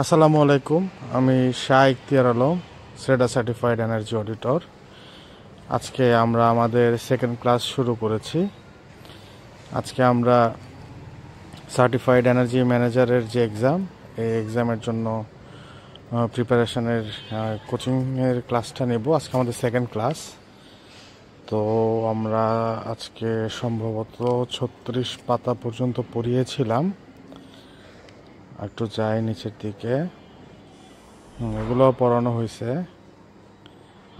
আসসালামু আলাইকুম। আমি Shah Ikhtiar Alam, SEDA certified energy auditor. আজকে আমরা আমাদের সেকেন্ড ক্লাস শুরু করেছি। আজকে আমরা সার্টিফাইড এনার্জি ম্যানেজারের যে এক্সাম, এই এক্সামের জন্য প্রিপারেশনের কোচিংয়ের ক্লাসটা নেব। আজকে আমাদের সেকেন্ড ক্লাস। তো আমরা আজকে সম্ভবত 36 পাতা পর্যন্ত পড়িয়েছিলাম। একটু যাই নিচের দিকে। এগুলো পড়ানো হয়েছে।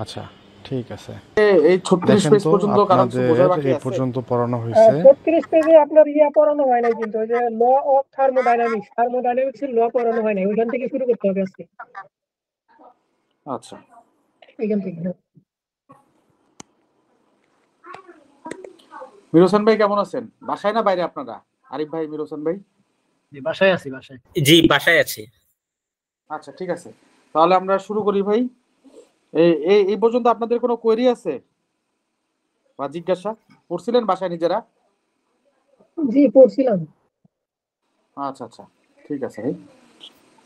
আচ্ছা, ঠিক আছে। এই 36 দেখেন পেজ তো পর্যন্ত কারো কিছু আপনাদের বোঝার বাকি এই আছে? পর্যন্ত পড়ানো হয়েছে। 36 পেজে আপনার পড়ানো হয় নাই, কিন্তু ওই যে ল অফ থার্মোডাইনামিক্স এর ল পড়ানো হয় নাই। ওইখান থেকে শুরু করতে হবে আজকে। আচ্ছা, এখান থেকে মির হোসেন ভাই কেমন আছেন? বাসায় না বাইরে আপনারা? আরিফ ভাই, মির হোসেন ভাই? বাসায় আছি, বাসায়। জি, বাসায় আছি। আচ্ছা, ঠিক আছে, তাহলে আমরা শুরু করি ভাই। এই এই এই পর্যন্ত আপনাদের কোনো কোয়েরি আছে বা জিজ্ঞাসা করছিলেন বাসায় নিজেরা? জি, পড়ছিলাম। আচ্ছা আচ্ছা, ঠিক আছে ভাই।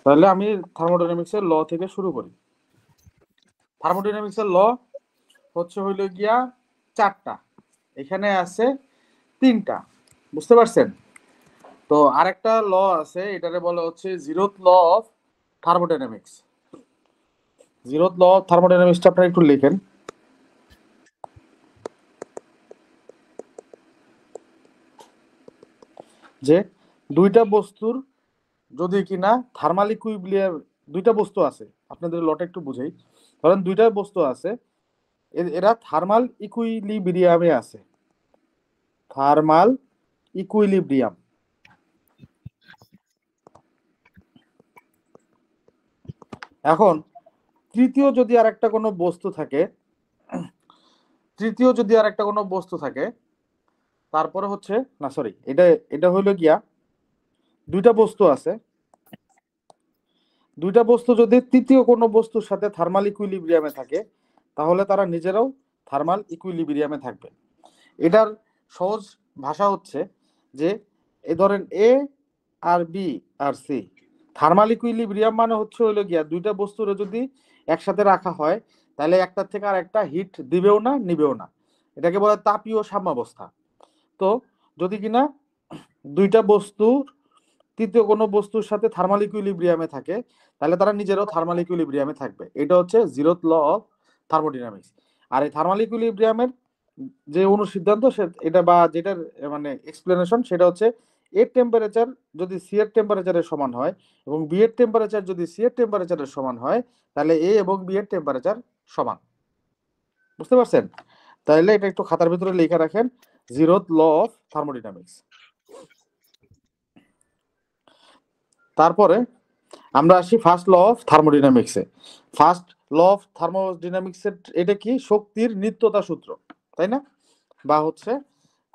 তাহলে আমি থার্মোডাইনামিক্সের ল থেকে শুরু করি। থার্মোডাইনামিক্সের ল হইল গিয়া চারটা, এখানে আছে তিনটা, বুঝতে পারছেন? তো আরেকটা ল আছে, এটারে বলা হচ্ছে zeroth law of thermodynamics. Zeroth law of থার্মোডাইনামিক্সটা আপনারা একটু লিখেন। যে দুইটা বস্তুর যদি কিনা থার্মাল ইকুইলিব্রিয়াম, দুইটা বস্তু আছে, আপনাদের লটা একটু বুঝাই। ধরেন দুইটা বস্তু আছে, এরা থার্মাল ইকুইলিব্রিয়ামে আছে, থার্মাল ইকুইলিব্রিয়াম। এখন তৃতীয় যদি আর একটা কোনো বস্তু থাকে, তারপরে হচ্ছে না, সরি, এটা এটা হইলো গিয়া দুইটা বস্তু আছে, দুইটা বস্তু যদি তৃতীয় কোনো বস্তুর সাথে থার্মাল ইকুইলিব্রিয়ামে থাকে, তাহলে তারা নিজেরাও থার্মাল ইকুইলিব্রিয়ামে থাকবে। এটার সহজ ভাষা হচ্ছে যে এ ধরেন এ আর বি আর সি, থার্মাল ইকুইলিব্রিয়াম মানে হইলো গিয়া দুইটা বস্তুরে যদি একসাথে রাখা হয়, তাহলে একটার থেকে আর একটা হিট দিবেও না নিবেও না, এটাকে বলে তাপীয় সাম্যাবস্থা। তো যদি কিনা দুইটা বস্তুর তৃতীয় কোনো বস্তুর সাথে থার্মাল ইকুইলিব্রিয়ামে থাকে, তাহলে তারা নিজেরাও থার্মাল ইকুইলিব্রিয়ামে থাকবে। এটা হচ্ছে জিরোথ ল অফ থার্মোডাইনামিক্স। আর এই থার্মাল ইকুইলিব্রিয়ামের যে অনুসিদ্ধান্ত এটা বা যেটার মানে এক্সপ্লেনেশন, সেটা হচ্ছে এর টেম্পারেচার যদি সি এর টেম্পারেচারের সমান হয় এবং বি এর টেম্পারেচার যদি সি এর টেম্পারেচারের সমান হয়, তাহলে এ এবং বি এর টেম্পারেচার সমান। বুঝতে পারছেন? তাহলে এটা একটু খাতার ভিতরে লিখে রাখেন, জিরোথ ল অফ থার্মোডাইনামিক্স। তারপরে আমরা আসি ফার্স্ট ল অফ থার্মোডাইনামিক্সে। ফার্স্ট ল অফ থার্মোডাইনামিক্সের এটা কি? শক্তির নিত্যতা সূত্র, তাই না? বা হচ্ছে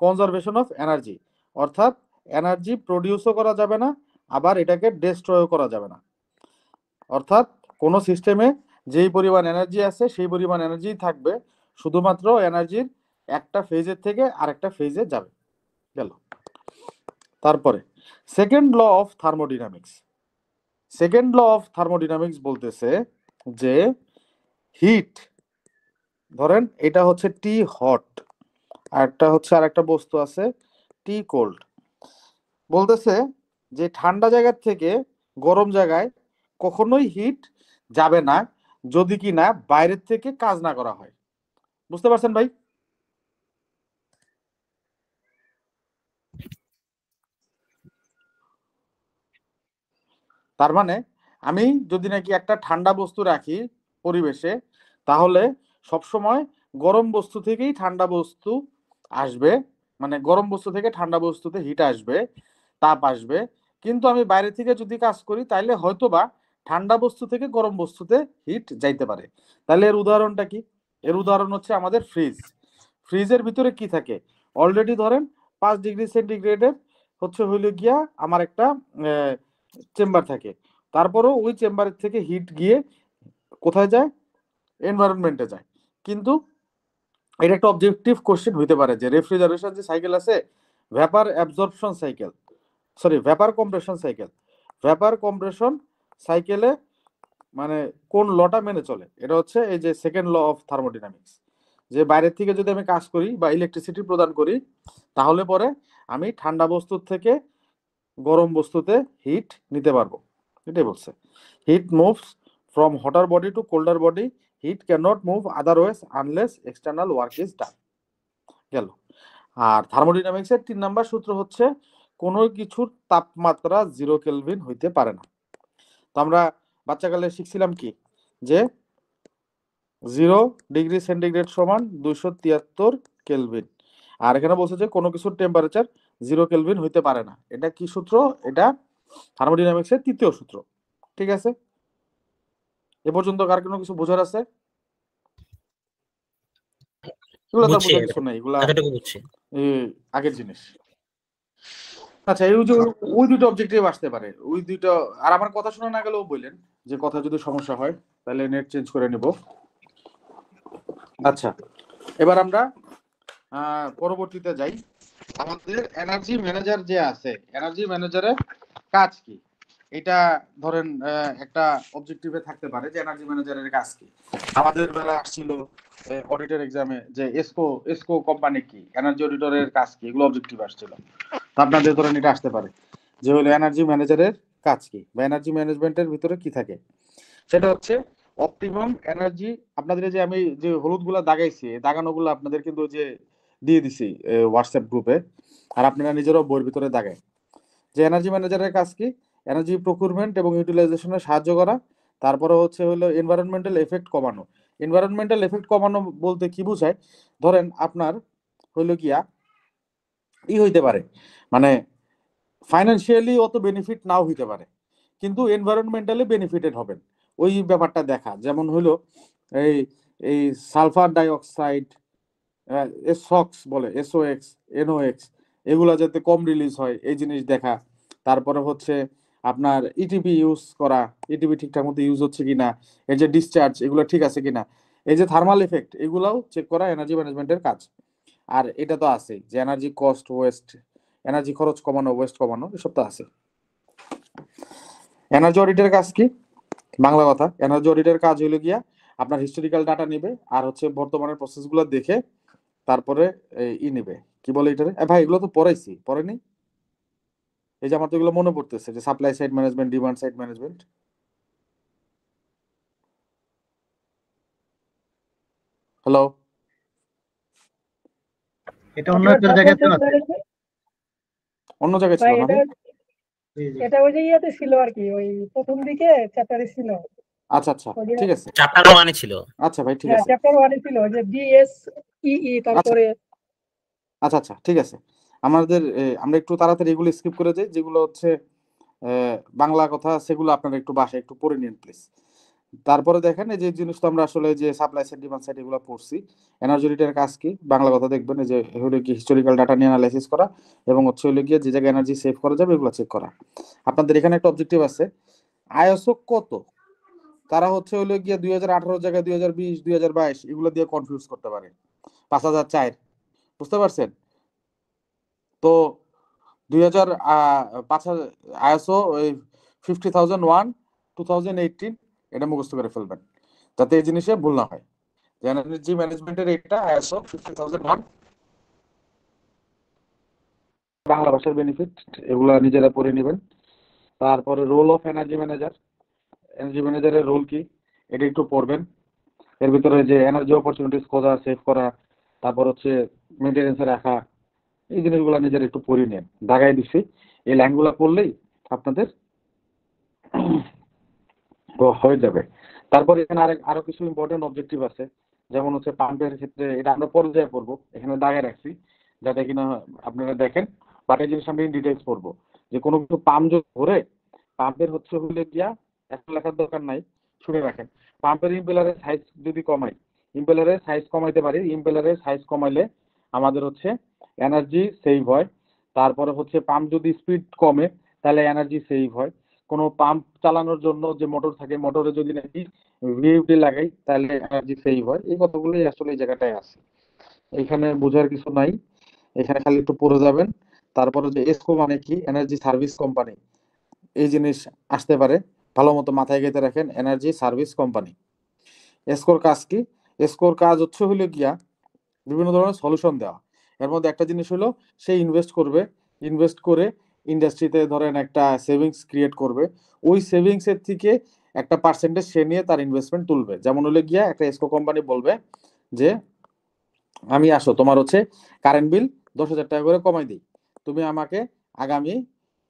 কনজারভেশন অফ এনার্জি, অর্থাৎ এনার্জি প্রডিউসও করা যাবে না, আবার এটাকে ডেস্ট্রয়ও করা যাবে না। অর্থাৎ কোন সিস্টেমে যেই পরিমাণ এনার্জি আছে সেই পরিমাণ এনার্জি থাকবে, শুধুমাত্র এনার্জির একটা ফেজের থেকে আরেকটা ফেজে যাবে। গেল। তারপরে second law of thermodynamics. Second law of thermodynamics বলতেছে যে হিট, ধরেন এটা হচ্ছে টি হট, আর একটা হচ্ছে আর একটা বস্তু আছে টি কোল্ড। বলতেছে যে ঠান্ডা জায়গা থেকে গরম জায়গায় কখনোই হিট যাবে না যদি কি না বাইরের থেকে কাজ না করা হয়। বুঝতে পারছেন ভাই? তার মানে আমি যদি নাকি একটা ঠান্ডা বস্তু রাখি পরিবেশে, তাহলে সবসময় গরম বস্তু থেকেই ঠান্ডা বস্তু আসবে, মানে গরম বস্তু থেকে ঠান্ডা বস্তুতে হিট আসবে, তাপ আসবে। কিন্তু আমি বাইরে থেকে যদি কাজ করি, তাইলে হয়তোবা ঠান্ডা বস্তু থেকে গরম বস্তুতে হিট যাইতে পারে। তাহলে এর উদাহরণটা কি? এর উদাহরণ হচ্ছে আমাদের ফ্রিজ। ফ্রিজের ভিতরে কি থাকে? অলরেডি ধরেন 5 ডিগ্রি সেন্টিগ্রেডের হইলে গিয়া আমার একটা চেম্বার থাকে, তারপরেও ওই চেম্বারের থেকে হিট গিয়ে কোথায় যায়? এনভায়রনমেন্টে যায়। কিন্তু এটা একটা অবজেক্টিভ কোশ্চেন হইতে পারে যে রেফ্রিজারেশন যে সাইকেল আছে, vapour absorption cycle, sorry vapour compression cycle, vapour compression সাইকেলে মানে কোন লটা মেনে চলে, এটা হচ্ছে এই যে সেকেন্ড ল অফ থার্মোডাইনামিক্স, যে বাইরের থেকে যদি আমি কাজ করি বা ইলেকট্রিসিটি প্রদান করি, তাহলে পরে আমি ঠান্ডা বস্তুর থেকে গরম বস্তুতে হিট নিতে পারবো, এটাই বলছে। Heat moves from hotter body to colder body, heat can not move otherwise unless external work is done. গেল। আর থার্মোডাইনামিক্সের 3 নাম্বার সূত্র হচ্ছে কোনো কিছুর তাপমাত্রা 0 কেলভিন হইতে পারে না। তো আমরা বাচ্চাকালে শিখছিলাম কি, যে 0 ডিগ্রি সেন্টিগ্রেড সমান 273 কেলভিন। আর এখানে বলছে যে কোনো কিছুর টেম্পারেচার 0 কেলভিন হইতে পারে না। এটা কি সূত্র? এটা থার্মোডাইনামিক্সের 3য় সূত্র। ঠিক আছে, এ পর্যন্ত কার কোনো কিছু বোঝার আছে? এগুলো তো বোঝার কিছু নাই, এগুলা আগের জিনিস। আচ্ছা, এই যে ওই দুটো অবজেক্টিভ আসতে পারে, ওই দুটো। আর আমার কথা শোনা না গেলেও বললেন, যে কথা যদি সমস্যা হয় তাহলে নেট চেঞ্জ করে নিব। আচ্ছা, এবার আমরা পরবর্তীতে যাই। আমাদের এনার্জি ম্যানেজার যে আছে, এনার্জি ম্যানেজারের কাজ কি? এটা ধরেন একটা অবজেক্টিভে থাকতে পারে যে এনার্জি ম্যানেজারের কাজ কি। আমাদের বেলা আসছিল অডিটর এক্সামে যে এসকো কোম্পানি কি, এনার্জি অডিটরের কাজ কি, এগুলো অবজেক্টিভ আসছিল। আপনাদের ধরেন এটা আসতে পারে যে হলো এনার্জি ম্যানেজারের কাজ কি, বা এনার্জি ম্যানেজমেন্টের ভিতরে কি থাকে। সেটা হচ্ছে অপটিমাম এনার্জি। আপনাদের যে আমি যে হলুদ গুলা দাগাইছি, দাগানো গুলো আপনাদের কিন্তু যে দিয়ে দিছি হোয়াটসঅ্যাপ গ্রুপে, আর আপনারা নিজেরাও বইয়ের ভিতরে দাগায়। যে এনার্জি ম্যানেজারের কাজ কি? এনার্জি প্রকিউরমেন্ট এবং ইউটিলাইজেশনে সাহায্য করা। তারপরে হচ্ছে হলো এনভায়রনমেন্টাল এফেক্ট কমানো। এনভায়রনমেন্টাল এফেক্ট কমানো বলতে কি বোঝায়? ধরেন আপনার হইলো গিয়া হইতে পারে, মানে ফাইন্যান্সিয়ালি অত বেনিফিট নাও হইতে পারে, কিন্তু এনভায়রনমেন্টালি বেনিফিটেড হবেন, ওই ব্যাপারটা দেখা। যেমন হলো এই এই সালফার ডাইঅক্সাইড, এসক্স বলে, এসওএক্স, এনওএক্স, এগুলা যাতে কম রিলিজ হয় এই জিনিস দেখা। তারপরে হচ্ছে আপনার ইটিপি ইউজ করা, ইটিপি ঠিকঠাক মতো ইউজ হচ্ছে কিনা, এই যে ডিসচার্জ এগুলো ঠিক আছে কিনা, এই যে থার্মাল এফেক্ট, এগুলাও চেক করা এনার্জি ম্যানেজমেন্টের কাজ। আর এটা তো আছে যে এনার্জি কস্ট, ওয়েস্ট, এনার্জি খরচ কমানো, ওয়েস্ট কমানো, এসব তো আছে। এনার্জি অডিটের কাজ কি? বাংলা কথা, এনার্জি অডিটের কাজ হইলো গিয়া আপনার হিস্টোরিক্যাল ডাটা নিবে, আর হচ্ছে বর্তমানের প্রসেসগুলো দেখে তারপরে নিবে, কি বলে এটারে, ভাই এগুলো তো পড়েনি। এই যে আমার তো এগুলো মনে পড়তেছে, যে supply side management, demand side management. Hello, এটা অন্য একটা জায়গায় তো আছে। অন্য জায়গায় ছিল না? এটা ওই যে ইয়েতে ছিল আর কি, ওই প্রথম দিকে চ্যাপ্টারে ছিল। আচ্ছা আচ্ছা, ঠিক আছে, চ্যাপ্টার 1 এ ছিল। আচ্ছা ভাই, ঠিক হ্যাঁ, আছে, চ্যাপ্টার 1 এ ছিল যে বিএসইই, তারপরে আচ্ছা আচ্ছা, ঠিক আছে। আমাদের আমরা একটু তাড়াতাড়ি এগুলো স্কিপ করে যাই, যেগুলো হচ্ছে বাংলা কথা, সেগুলো আপনারা একটু বাসায় একটু পড়ে নিন প্লিজ। তারপরে দেখেন এই যে জিনিস তো আমরা আসলে যে সাপ্লাই সাইড, ডিমান্ড সাইড এগুলো পড়ছি। এনার্জি অডিটের কাজ কি? বাংলা কথা দেখবেন, এই যে হলো কি হিস্টোরিক্যাল ডাটা নিয়ে অ্যানালাইসিস করা, এবং হচ্ছে হলো গিয়ে যে জায়গায় এনার্জি সেভ করা যাবে এগুলো চেক করা। আপনাদের এখানে একটা অবজেক্টিভ আছে, আইএসও কত? তারা হচ্ছে হলো গিয়ে 2018 জায়গায় 2020, 2022 এগুলো দিয়ে কনফিউজ করতে পারে। 5004, বুঝতে পারছেন? তো 2005 আইএসও ওই 50001 2018 এটা মুখস্থ করে ফেলবেন, যাতে এই জিনিসে ভুল না হয়। এনার্জি ম্যানেজমেন্টের এটা আইএসও 50001, বাংলা ভাষার বেনিফিট, এগুলা নিজেরা পড়ে নেবেন। তারপরে role of energy manager, energy ম্যানেজারের রোল কি এটা একটু পড়বেন। এর ভিতরে যে এনার্জি অপরচুনিটিস খোঁজা, সেভ করা, তারপর হচ্ছে মেইনটেনেন্সে রাখা, এই জিনিসগুলো নিজেরা একটু পড়ে নেন, দাগাই দিছি। এই লাইনগুলো পড়লেই আপনাদের হয়ে যাবে। তারপর এখানে আরো কিছু ইম্পর্টেন্ট অবজেক্টিভ আছে, যেমন হচ্ছে পাম্পের ক্ষেত্রে, এটা আমরা পর্যায়ে পড়বো, এখানে দাগায় রাখছি যাতে কিনা আপনারা দেখেন, বাট এই জিনিস আমি ডিটেলস পড়বো। যে কোনো কিছু পাম্প যদি ধরে, পাম্পের হচ্ছে হলে গিয়া একটা লেখার দরকার নাই, শুনে রাখেন। পাম্পের ইম্পেলারের সাইজ যদি কমাই, ইম্পেলারের সাইজ কমাইতে পারি, ইম্পেলারের সাইজ কমাইলে আমাদের হচ্ছে এনার্জি সেভ হয়। তারপরে হচ্ছে পাম্প যদি স্পিড কমে তাহলে এনার্জি সেভ হয়। কোনো পাম্প চালানোর জন্য যে মোটর থাকে, মোটরে যদি নাকি ভিএফডি লাগাই তাহলে এনার্জি সেভ হয়। এই কথাগুলোই আসলে এই জায়গাটায় আছে, এখানে বোঝার কিছু নাই, এখানে খালি একটু পড়ে যাবেন। তারপরে যে এসকো মানে কি, এনার্জি সার্ভিস কোম্পানি, এই জিনিস আসতে পারে, ভালো মতো মাথায় গেঁথে রাখেন, এনার্জি সার্ভিস কোম্পানি। এসকোর কাজ কি? এসকোর কাজ হচ্ছে হলো গিয়া বিভিন্ন ধরনের সলিউশন দেওয়া। এর মধ্যে একটা জিনিস হলো সে ইনভেস্ট করবে, ইনভেস্ট করে ইন্ডাস্ট্রিতে ধরেন একটা সেভিংস ক্রিয়েট করবে, ওই সেভিংস এর থেকে একটা পার্সেন্টেজ সে নিয়ে তার ইনভেস্টমেন্ট তুলবে। যেমন হলো গিয়া একটা এসকো কোম্পানি বলবে যে আমি আসো তোমার হচ্ছে কারেন্ট বিল 10,000 টাকা করে কমাই দিই, তুমি আমাকে আগামী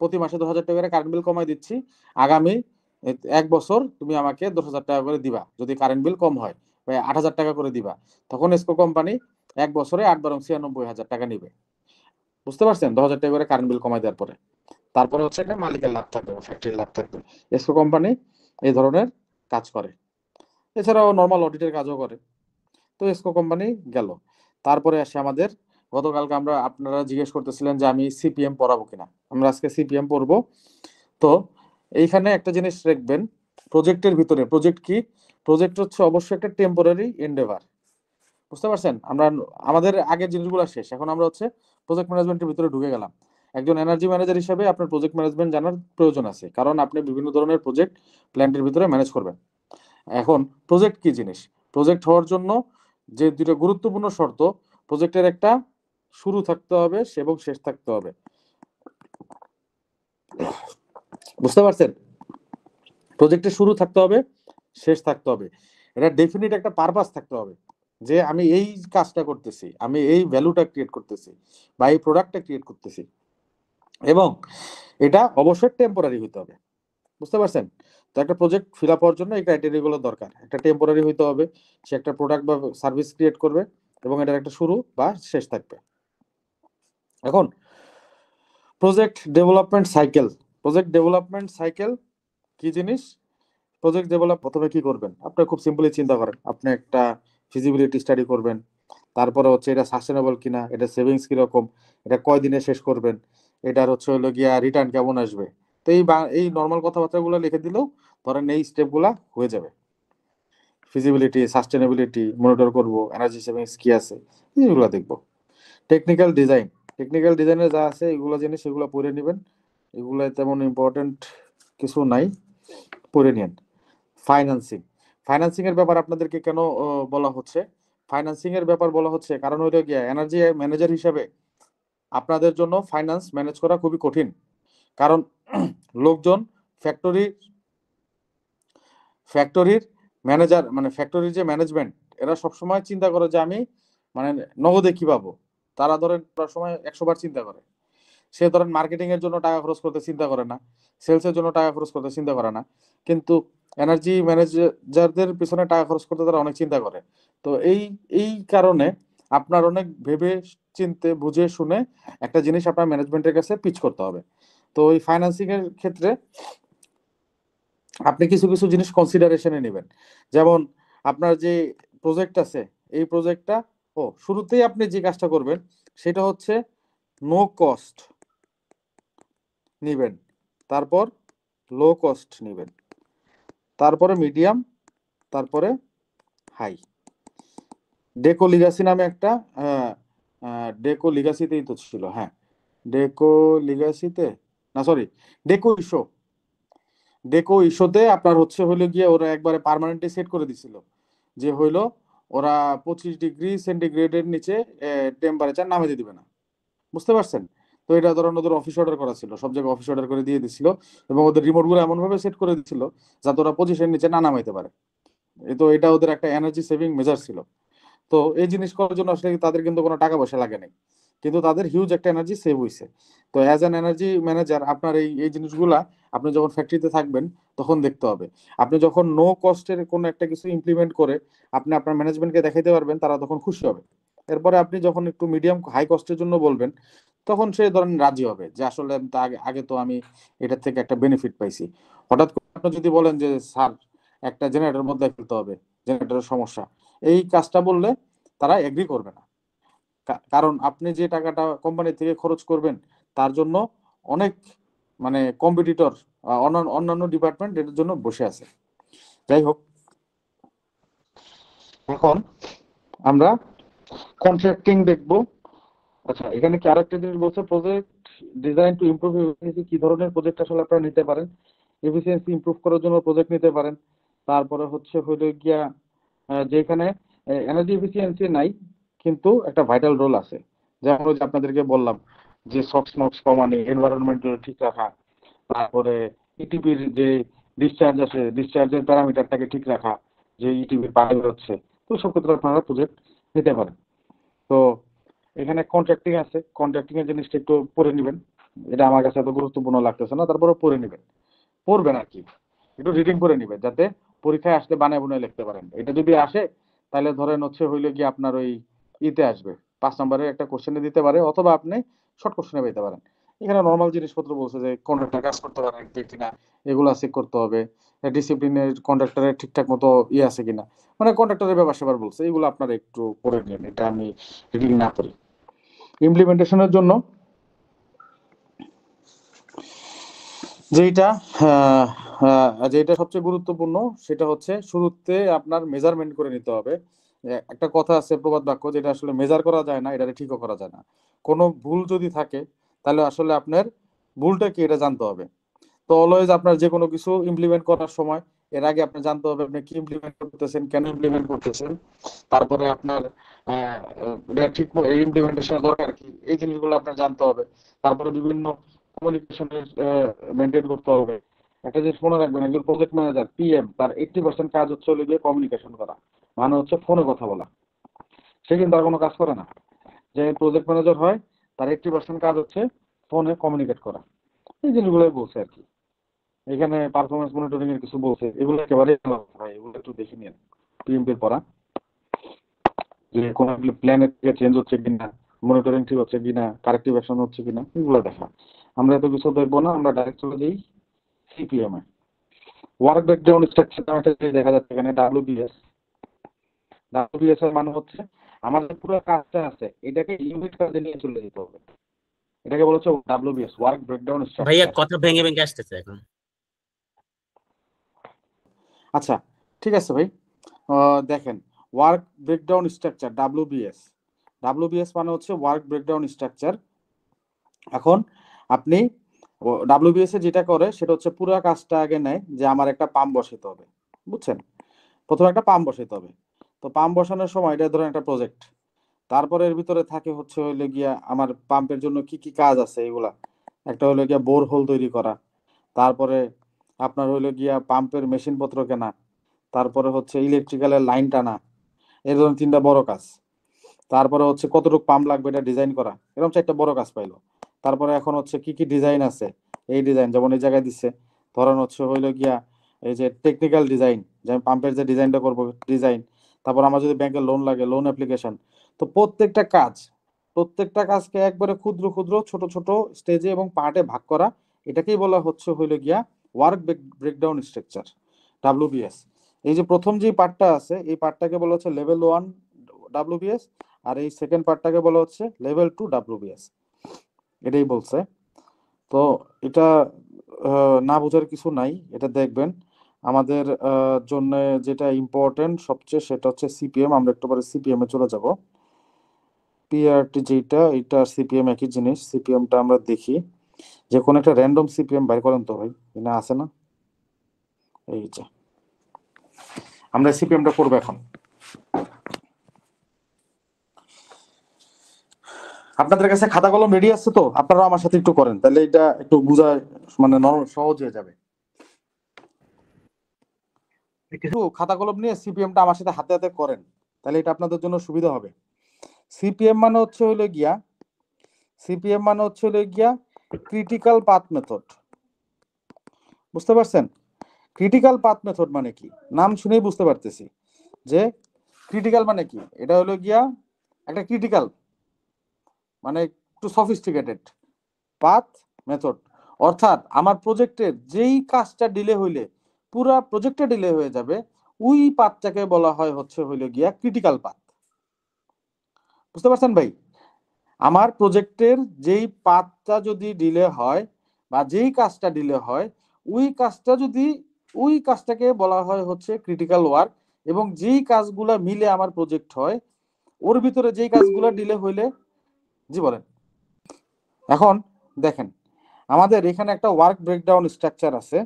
প্রতি মাসে 10,000 টাকা করে কারেন্ট বিল কমাই দিচ্ছি, আগামী 1 বছর তুমি আমাকে 10,000 টাকা করে দিবা, যদি কারেন্ট বিল কম হয় বা 8,000 টাকা করে দিবা। তখন এসকো কোম্পানি 1 বছরে 8 × 96,000 টাকা নিবে। বুঝতে পারছেন? 10,000 টাকা করে কারেন্ট বিল কমাই দেওয়ার পরে তারপরে হচ্ছে একটা মালিকের লাভ থাকবে, ফ্যাক্টরির লাভ থাকবে। এসকো কোম্পানি এই ধরনের কাজ করে। এছাড়াও নর্মাল অডিটের কাজও করে। তো এসকো কোম্পানি গেল। তারপরে আসে আমাদের, গতকালকে আপনারা জিজ্ঞেস করতেছিলেন যে আমি সিপিএম পড়াবো কিনা। আমরা আজকে সিপিএম পড়বো। তো এইখানে একটা জিনিস রাখবেন, প্রজেক্টের ভিতরে, প্রজেক্ট কি? প্রজেক্ট হচ্ছে অবশ্যই একটা টেম্পোরারি এন্ডেভার। বুঝতে পারছেন? আমরা আমাদের আগের জিনিসগুলো শেষ, এখন আমরা হচ্ছে প্রজেক্ট ম্যানেজমেন্টের ভিতরে ঢুকে গেলাম। একজন এনার্জি ম্যানেজার হিসেবে আপনার প্রজেক্ট ম্যানেজমেন্ট জানার প্রয়োজন আছে, কারণ আপনি বিভিন্ন ধরনের প্রজেক্ট প্ল্যান্টের ভিতরে ম্যানেজ করবেন। এখন প্রজেক্ট কি জিনিস? প্রজেক্ট হওয়ার জন্য যে দুটো গুরুত্বপূর্ণ শর্ত, প্রজেক্টের একটা শুরু থাকতে হবে এবং শেষ থাকতে হবে। বুঝতে পারছেন? প্রজেক্টের শুরু থাকতে হবে, শেষ থাকতে হবে, এটা ডেফিনিট একটা পারপাস থাকতে হবে যে আমি এই কাজটা করতেছি, আমি এই ভ্যালুটা ক্রিয়েট করতেছি বা এই প্রোডাক্টটা ক্রিয়েট করতেছি, এবং এটা অবশ্যই টেম্পোরারি হতে হবে। বুঝতে পারছেন? তো একটা প্রজেক্ট ফিল আপ হওয়ার জন্য এই ক্রাইটেরিয়াগুলো দরকার। একটা টেম্পোরারি হইতে হবে, সে একটা প্রোডাক্ট বা সার্ভিস ক্রিয়েট করবে এবং এটার একটা শুরু বা শেষ থাকবে। এখন project development cycle. Project development cycle কি জিনিস? প্রজেক্ট ডেভেলপ প্রথমে কি করবেন? আপনি খুব সিম্পলি চিন্তা করেন, আপনি একটা ফিজিবিলিটি স্টাডি করবেন, তারপরে হচ্ছে এটা সাস্টেনেবল কিনা, এটা সেভিংস কিরকম, এটা কয় দিনে শেষ করবেন, এটার হচ্ছে হলো গিয়া রিটার্ন কেমন আসবে। তো এই নর্মাল কথাবার্তাগুলো লিখে দিলেও ধরেন এই স্টেপগুলা হয়ে যাবে। ফিজিবিলিটি, সাস্টেনেবিলিটি মনিটর করব, এনার্জি সেভিংস কি আছে, এগুলো দেখবো। টেকনিক্যাল ডিজাইন, টেকনিক্যাল ডিজাইনে যা আছে এগুলো জিনিস এগুলো পড়ে নেবেন, এগুলো তেমন ইম্পর্টেন্ট কিছু নাই, পড়ে নিন। ফাইন্যান্সিং, ফাইন্যান্সিং এর ব্যাপার আপনাদেরকে কেন বলা হচ্ছে? ফাইন্যান্সিং এর ব্যাপার বলা হচ্ছে কারণ হইলো গিয়া এনার্জি ম্যানেজার হিসাবে আপনাদের জন্য ফাইন্যান্স ম্যানেজ করা খুবই কঠিন। কারণ লোকজন ফ্যাক্টরি ফ্যাক্টরির ম্যানেজার, মানে ফ্যাক্টরির যে ম্যানেজমেন্ট, এরা সবসময় চিন্তা করে যে আমি মানে নগদে কি পাবো। তারা ধরেন সময় 100 বার চিন্তা করে। সে ধরেন মার্কেটিং এর জন্য টাকা খরচ করতে চিন্তা করে না, সেলস এর জন্য টাকা খরচ করতে চিন্তা করে না, কিন্তু এনার্জি ম্যানেজারদের পিছনে টাকা খরচ করতে তারা অনেক চিন্তা করে। তো এই কারণে আপনার অনেক ভেবে চিনতে বুঝে শুনে একটা জিনিস আপনার ম্যানেজমেন্টের কাছে পিচ করতে হবে। তো এই ফাইন্যান্সিং এর ক্ষেত্রে আপনি কিছু কিছু জিনিস কনসিডারেশনে নেবেন। যেমন আপনার যে প্রজেক্ট আছে, এই প্রজেক্টটা শুরুতেই আপনি যে কাজটা করবেন সেটা হচ্ছে নো কস্ট নিবেন, তারপর লো কস্ট নিবেন, তারপরে মিডিয়াম, তারপরে হাই। ডেকো লিগাসি নামে একটা, ডেকো লিগাসিতেই তো ছিল, হ্যাঁ ডেকো লিগাসিতে, না সরি, ডেকো ইস্যু, ডেকো ইস্যুতে আপনার হচ্ছে হইলো গিয়ে ওরা একবারে পার্মানেন্টলি সেট করে দিছিল যে হইলো ওরা 25 ডিগ্রি সেন্টিগ্রেডের নিচে টেম্পারেচার নামাতে দিবে না। বুঝতে পারছেন? তো এটা ধরেন ওদের অফিস অর্ডার করা ছিল, সব জায়গায় অফিস অর্ডার করে দিয়ে দিছিল, এবং ওদের রিমোট গুলো এমন ভাবে সেট করে দিছিল যাতে ওরা 25-এর নিচে না নামাইতে পারে। তো এটা ওদের একটা এনার্জি সেভিং মেজার ছিল। তো এই জিনিস করার জন্য আসলে তাদের কিন্তু কোনো টাকা পয়সা লাগে নাই, কিন্তু তাদের হিউজ একটা এনার্জি সেভ হইছে। তো অ্যাজ অ্যান এনার্জি ম্যানেজার আপনার এই জিনিসগুলা আপনি যখন ফ্যাক্টরিতে থাকবেন তখন দেখতে হবে। আপনি যখন নো কস্টের কোনো একটা কিছু ইমপ্লিমেন্ট করে আপনি আপনার ম্যানেজমেন্টকে দেখাইতে পারবেন, তারা তখন খুশি হবে। এরপরে আপনি যখন একটু মিডিয়াম হাই কস্টের জন্য বলবেন, তখন সে ধরেন রাজি হবে যে আসলে আমি তো আগে আগে তো আমি এটার থেকে একটা বেনিফিট পাইছি। হঠাৎ করে আপনি যদি বলেন যে স্যার একটা জেনারেটর বদলাই ফেলতে হবে, জেনারেটরের সমস্যা, এই কাজটা বললে তারা এগ্রি করবে না। কারণ আপনি যে টাকাটা কোম্পানি থেকে খরচ করবেন তার জন্য অনেক মানে কম্পিটিটর, অন্যান্য ডিপার্টমেন্ট এটার জন্য বসে আছে। যাই হোক, এখন আমরা কন্ট্রাক্টিং দেখবো। আচ্ছা, এখানে কি আরেকটা জিনিস বলছে, প্রজেক্ট ডিজাইন টু ইমপ্রুভ, কি ধরনের প্রজেক্ট আসলে আপনারা নিতে পারেন। এফিসিয়েন্সি ইমপ্রুভ করার জন্য প্রজেক্ট নিতে পারেন। তারপরে হচ্ছে হইলো গিয়া যেখানে এনার্জি এফিসিয়েন্সি নাই কিন্তু একটা ভাইটাল রোল আছে, যেমন ওই যে আপনাদেরকে বললাম যে সক্স নক্স কমানো, এনভায়রনমেন্টাল ঠিক রাখা, তারপরে ইটিপির যে ডিসচার্জ আছে ডিসচার্জের প্যারামিটারটাকে ঠিক রাখা, যে ইটিপির পানি বেরোচ্ছে, তো সব ক্ষেত্রে আপনারা প্রজেক্ট নিতে পারেন। তো এখানে কন্ট্রাক্টিং আছে, কন্ট্রাক্টিং এর জিনিসটা একটু পড়ে নেবেন, এটা আমার কাছে এত গুরুত্বপূর্ণ লাগতেছে না, তারপরে পড়ে নেবেন, পড়বেন আর কি, একটু রিডিং করে নেবেন যাতে পরীক্ষায় আসলে বানায় বুনায় লিখতে পারেন। এটা যদি আসে তাহলে ধরেন হচ্ছে হইলে কি আপনার ওই ইতে আসবে 5 নম্বরের একটা কোশ্চেনে দিতে পারে, অথবা আপনি শর্ট কোশ্চেনে পেতে পারেন। এখানে নর্মাল জিনিসপত্র বলছে যে কন্ট্রাক্টর কাজ করতে পারে কিনা এগুলো চেক করতে হবে, ডিসিপ্লিনের কন্ট্রাক্টরের ঠিকঠাক মতো আছে কিনা, মানে কন্ট্রাক্টরের ব্যাপার স্যাপার বলছে, এগুলো আপনারা একটু পড়ে নিন, এটা আমি রিডিং না করি। ইমপ্লিমেন্টেশনের জন্য যেটা যেটা সবচেয়ে গুরুত্বপূর্ণ সেটা হচ্ছে শুরুতে আপনার মেজারমেন্ট করে নিতে হবে। একটা কথা আছে প্রবাদ বাক্য, যেটা আসলে মেজার করা যায় না এটা ঠিকও করা যায় না। কোনো ভুল যদি থাকে তাহলে আসলে আপনার ভুলটা কি এটা জানতে হবে। তো অলওয়েজ আপনার যে কোনো কিছু ইমপ্লিমেন্ট করার সময় এর আগে আপনি জানতে হবে আপনি কি ইমপ্লিমেন্ট করতেছেন, কেন ইমপ্লিমেন্ট করতেছেন, তারপরে আপনার ঠিক ইমপ্লিমেন্টেশনের দরকার কি, এই জিনিসগুলো আপনার জানতে হবে। তারপরে বিভিন্ন কমিউনিকেশনের মেনটেন করতে হবে। একটা জিনিস মনে রাখবেন, একজন প্রজেক্ট ম্যানেজার পিএম তার 80% কাজ হচ্ছে হলো গিয়ে কমিউনিকেশন করা, মানে হচ্ছে ফোনে কথা বলা। সে কিন্তু আর কোনো কাজ করে না। যে প্রজেক্ট ম্যানেজার হয় তার 80% কাজ হচ্ছে ফোনে কমিউনিকেট করা। এই জিনিসগুলোই বলছে আর কি। এখানে পারফরমেন্স মনিটরিং এর কিছু বলছে, এগুলো একেবারে ভাই এগুলো একটু দেখে নিন পিএমপির পড়া, যে কোন প্ল্যানের থেকে চেঞ্জ হচ্ছে কিনা, মনিটরিং ঠিক হচ্ছে কিনা, কারেক্টিভ অ্যাকশন হচ্ছে কিনা, এগুলো দেখা। আমরা এত কিছু দেখবো না, আমরা ডাইরেক্ট চলে যাই সিপিএম এ। ওয়ার্ক ব্রেকডাউন স্ট্রাকচার নামে একটা জিনিস দেখা যাচ্ছে এখানে ডাব্লিউবিএস। ডাব্লিউবিএস এর মানে হচ্ছে আমাদের পুরো কাজটা আছে এটাকে ইউনিট কাজে নিয়ে চলে যেতে হবে, এটাকে বলা হচ্ছে ডাব্লিউবিএস, ওয়ার্ক ব্রেকডাউন ভাইয়া স্ট্রাকচার। কথা ভেঙে ভেঙে আসতেছে এখন। আচ্ছা ঠিক আছে ভাই, দেখেন work breakdown structure WBS, WBS মানে হচ্ছে ওয়ার্ক ব্রেকডাউন স্ট্রাকচার। এখন আপনি ডাব্লিউবিএস এ যেটা করে সেটা হচ্ছে পুরো কাজটা আগে নেয় যে আমার একটা পাম্প বসাতে হবে, বুঝছেন, প্রথমে একটা পাম্প বসাতে হবে। তো পাম্প বসানোর সময় এটা ধরেন একটা প্রজেক্ট, তারপরে এর ভিতরে থাকে হচ্ছে হইলে গিয়া আমার পাম্পের জন্য কি কি কাজ আছে এগুলা। একটা হইলে গিয়া বোর হোল তৈরি করা, তারপরে আপনার হইলে গিয়া পাম্পের মেশিন পত্র কেনা, তারপরে হচ্ছে ইলেকট্রিক্যালের লাইন টানা, এই ধরনের 3টা বড় কাজ। তারপরে হচ্ছে কতটুকু পাম্প লাগবে এটা ডিজাইন করা, এরকম 4টা বড় কাজ পাইলো। তারপরে এখন হচ্ছে কি কি ডিজাইন আছে, এই ডিজাইন যেমন এই জায়গায় দিচ্ছে, ধরেন হচ্ছে হইলো গিয়া এই যে টেকনিক্যাল ডিজাইন, যেমন পাম্পের যে ডিজাইনটা করবো ডিজাইন, তারপর আমার যদি ব্যাংকের লোন লাগে লোন অ্যাপ্লিকেশন। তো প্রত্যেকটা কাজকে একবারে ক্ষুদ্র ক্ষুদ্র ছোট ছোট স্টেজে এবং পার্টে ভাগ করা, এটাকেই বলা হচ্ছে হইলো গিয়া ওয়ার্ক ব্রেকডাউন স্ট্রাকচার, ডাব্লিউবিএস। এই যে প্রথম যে পার্টটা আছে এই পার্টটাকে বলা হচ্ছে লেভেল 1 ডাব্লিউবিএস, আর এই সেকেন্ড পার্টটাকে বলা হচ্ছে লেভেল 2 ডাব্লিউবিএস, এটাই বলছে। তো এটা না বোঝার কিছু নাই, এটা দেখবেন। আমাদের জন্য যেটা ইম্পর্টেন্ট সবচেয়ে সেটা হচ্ছে সিপিএম। আমরা একটু পরে সিপিএম এ চলে যাব। পিআরটি যেটা এটা সিপিএম একই জিনিস, সিপিএমটা আমরা দেখি যে কোন একটা র্যান্ডম সিপিএম বাইর করেন তো ভাই, না আছে না, এই যে আমরা সিপিএমটা করবো এখন। আপনাদের কাছে খাতা কলম রেডি আছে তো, আপনারা আমার সাথে একটু করেন তাহলে এটা একটু বোঝা মানে সহজ হয়ে যাবে। একটু খাতা কলম নিয়ে সিপিএমটা আমার সাথে হাতে হাতে করেন তাহলে এটা আপনাদের জন্য সুবিধা হবে। সিপিএম মানে হচ্ছে হলো গিয়া ক্রিটিক্যাল পাথ মেথড, বুঝতে পারছেন? ক্রিটিক্যাল পাথ মেথড মানে কি, নাম শুনেই বুঝতে পারতেছি যে ক্রিটিক্যাল মানে কি। এটা হলো গিয়া একটা ক্রিটিক্যাল মানে একটু সফিস্টিকেটেড পাথ মেথড, অর্থাৎ আমার প্রজেক্টের যেই কাজটা ডিলে হইলে পুরা প্রজেক্টটা ডিলে হয়ে যাবে ওই পাথটাকে বলা হয় হচ্ছে হইলো গিয়া ক্রিটিক্যাল পাথ। বুঝতে পারছেন ভাই? আমার প্রজেক্টের যেই পাথটা যদি ডিলে হয় বা যেই কাজটা ডিলে হয় ওই কাজটাকে বলা হয় হচ্ছে ক্রিটিক্যাল ওয়ার্ক, এবং যেই কাজগুলা মিলে আমার প্রজেক্ট হয় ওর ভিতরে যেই কাজগুলা ডিলে হইলে, জি বলেন। এখন দেখেন আমাদের এখানে একটা ওয়ার্ক ব্রেকডাউন স্ট্রাকচার আছে।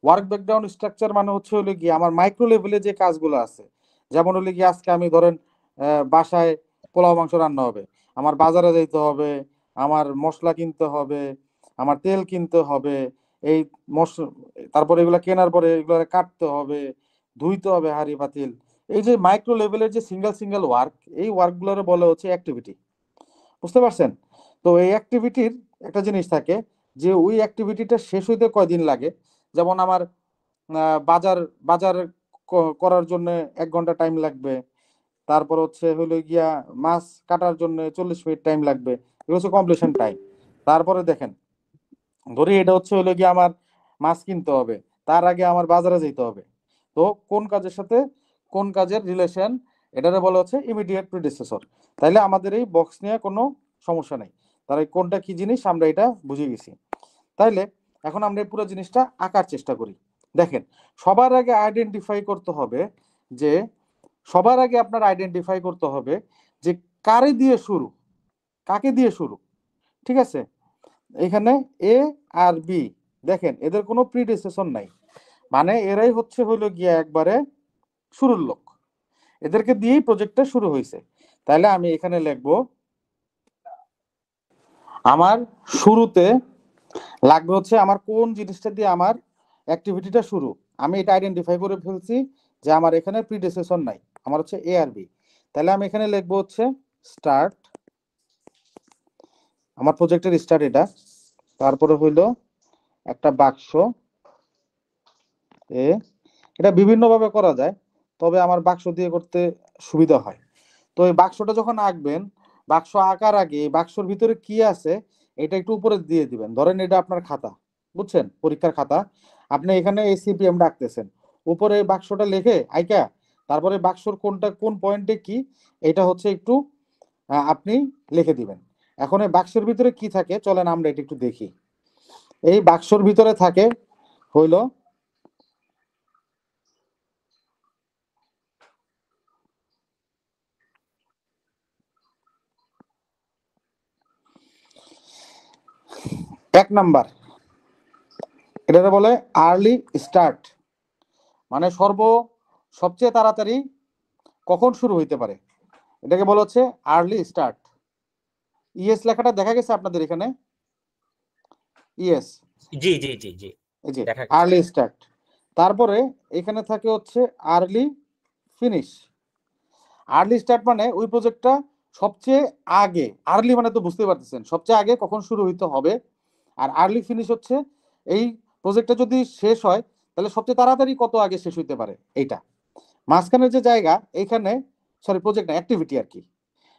ওয়ার্ক ব্রেকডাউন স্ট্রাকচার মানে হচ্ছে হলো কি আমার মাইক্রো লেভেলে যে কাজগুলো আছে, যেমন হলো কি আজকে আমি ধরেন বাসায় পোলাও মাংস রান্না হবে, আমার বাজারে যাইতে হবে, আমার মশলা কিনতে হবে, আমার তেল কিনতে হবে, এই মশলা, তারপরে এগুলো কেনার পরে এগুলো কাটতে হবে, ধুইতে হবে হাঁড়ি পাতিল। এই যে মাইক্রো লেভেলের যে সিঙ্গেল সিঙ্গেল ওয়ার্ক, এই ওয়ার্কগুলোরে বলা হচ্ছে অ্যাক্টিভিটি। বুঝতে পারছেন? তো এই অ্যাক্টিভিটির একটা জিনিস থাকে যে ওই অ্যাক্টিভিটিটা শেষ হইতে কয়দিন লাগে। যেমন আমার বাজার বাজার করার জন্য 1 ঘন্টা টাইম লাগবে, তারপর হচ্ছে হলো গিয়া মাছ কাটার জন্য 40 মিনিট টাইম লাগবে, এগুলো হচ্ছে কমপ্লিশন টাইম। তারপরে দেখেন, ধরি এটা হচ্ছে হলো গিয়ে আমার মাছ কিনতে হবে, তার আগে আমার বাজারে যেতে হবে। তো কোন কাজের সাথে কোন কাজের রিলেশন, এটারে বলা হচ্ছে ইমিডিয়েট প্রিডিসেসর। তাইলে আমাদের এই বক্স নিয়ে কোনো সমস্যা নেই, তার এই কোনটা কি জিনিস আমরা এটা বুঝে গেছি। তাইলে এখন আমরা এই পুরো জিনিসটা আঁকার চেষ্টা করি। দেখেন, সবার আগে আইডেন্টিফাই করতে হবে যে সবার আগে আপনার আইডেন্টিফাই করতে হবে যে কারে দিয়ে শুরু, কাকে দিয়ে শুরু। ঠিক আছে? এখানে এ আর বি, দেখেন এদের কোনো প্রিডিসেসর নাই, মানে এরাই হচ্ছে হইলো গিয়া একবারে শুরুর লোক, এদেরকে দিয়েই প্রজেক্টটা শুরু হয়েছে। তাহলে আমি এখানে লিখবো আমার শুরুতে লাগবে হচ্ছে আমার কোন জিনিসটা দিয়ে আমার অ্যাক্টিভিটিটা শুরু। আমি এটা আইডেন্টিফাই করে ফেলছি যে আমার এখানে প্রিডিসেসর নাই, আমার হচ্ছে এ আর বি। তাহলে আমি এখানে লিখবো হচ্ছে স্টার্ট, আমার প্রজেক্টের স্টার্ট এটা, তারপরে হইলো একটা বাক্স এ, এটা বিভিন্ন ভাবে করা যায়, তবে আমার বাক্স দিয়ে করতে সুবিধা হয়। তো এই বাক্সটা যখন আঁকবেন, বাক্স আঁকার আগে এই বাক্সর ভিতরে কি আছে এটা একটু উপরে দিয়ে দিবেন। ধরেন এটা আপনার খাতা, বুঝছেন, পরীক্ষার খাতা, আপনি এখানে এসিপিএম রাখতেছেন, উপরে এই বাক্সটা লিখে আইকা তারপরে বাক্সর কোনটা কোন পয়েন্টে কি, এটা হচ্ছে একটু আপনি লিখে দিবেন। এখন এই বাক্সের ভিতরে কি থাকে চলেন আমরা এটা একটু দেখি। এই বাক্সর ভিতরে থাকে হইলো এক নাম্বার, এটাকে বলে আর্লি স্টার্ট, মানে সবচেয়ে তাড়াতাড়ি কখন শুরু হইতে পারে, এটাকে বলা হচ্ছে আর্লি স্টার্ট। ইএস লেখাটা দেখা গেছে আপনাদের এখানে, ইএস, জি জি জি জি এই যে দেখা গেছে। Early start. তারপরে এখানে থাকে হচ্ছে আর্লি ফিনিশ। আর্লি স্টার্ট মানে ওই প্রজেক্টটা সবচেয়ে আগে, আর্লি মানে তো বুঝতে পারতেছেন সবচেয়ে আগে কখন শুরু হইতে হবে, আর আর্লি ফিনিশ হচ্ছে এই প্রজেক্টটা যদি শেষ হয় তাহলে সবচেয়ে তাড়াতাড়ি কত আগে শেষ হইতে পারে এইটা। মাঝখানের যে জায়গা এইখানে, সরি প্রজেক্ট না, অ্যাক্টিভিটি আর কি,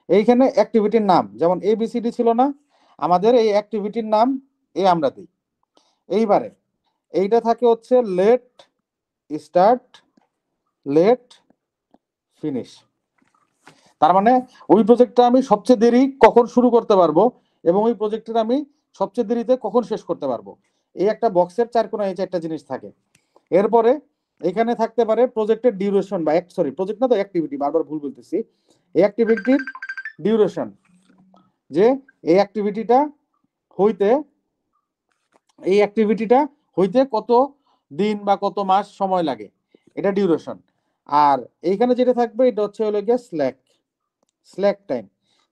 এইখানে অ্যাক্টিভিটির নাম যেমন এবিসিডি ছিল না, আমাদের এই অ্যাক্টিভিটির নাম এ আমরা দিই। এইবারে এইটা থাকে হচ্ছে লেট স্টার্ট, লেট ফিনিশ। তার মানে ওই প্রজেক্টটা আমি সবচেয়ে দেরি কখন শুরু করতে পারবো এবং ওই প্রজেক্টটা আমি সবচেয়ে দেরিতে কখন শেষ করতে পারবো, এই একটা বক্সের চার কোণায় এই চারটা জিনিস থাকে। এরপরে এখানে থাকতে পারে প্রজেক্টের ডিউরেশন বা সরি প্রজেক্ট না তো অ্যাক্টিভিটি, বারবার ভুল বলতেছি, এই অ্যাক্টিভিটির ডিউরেশন, যে এই অ্যাক্টিভিটিটা হইতে এই অ্যাক্টিভিটিটা হইতে কত দিন বা কত মাস সময় লাগে, এটা ডিউরেশন। আর এইখানে যেটা থাকবে এটা হচ্ছে হলো গিয়ে slack, slack time.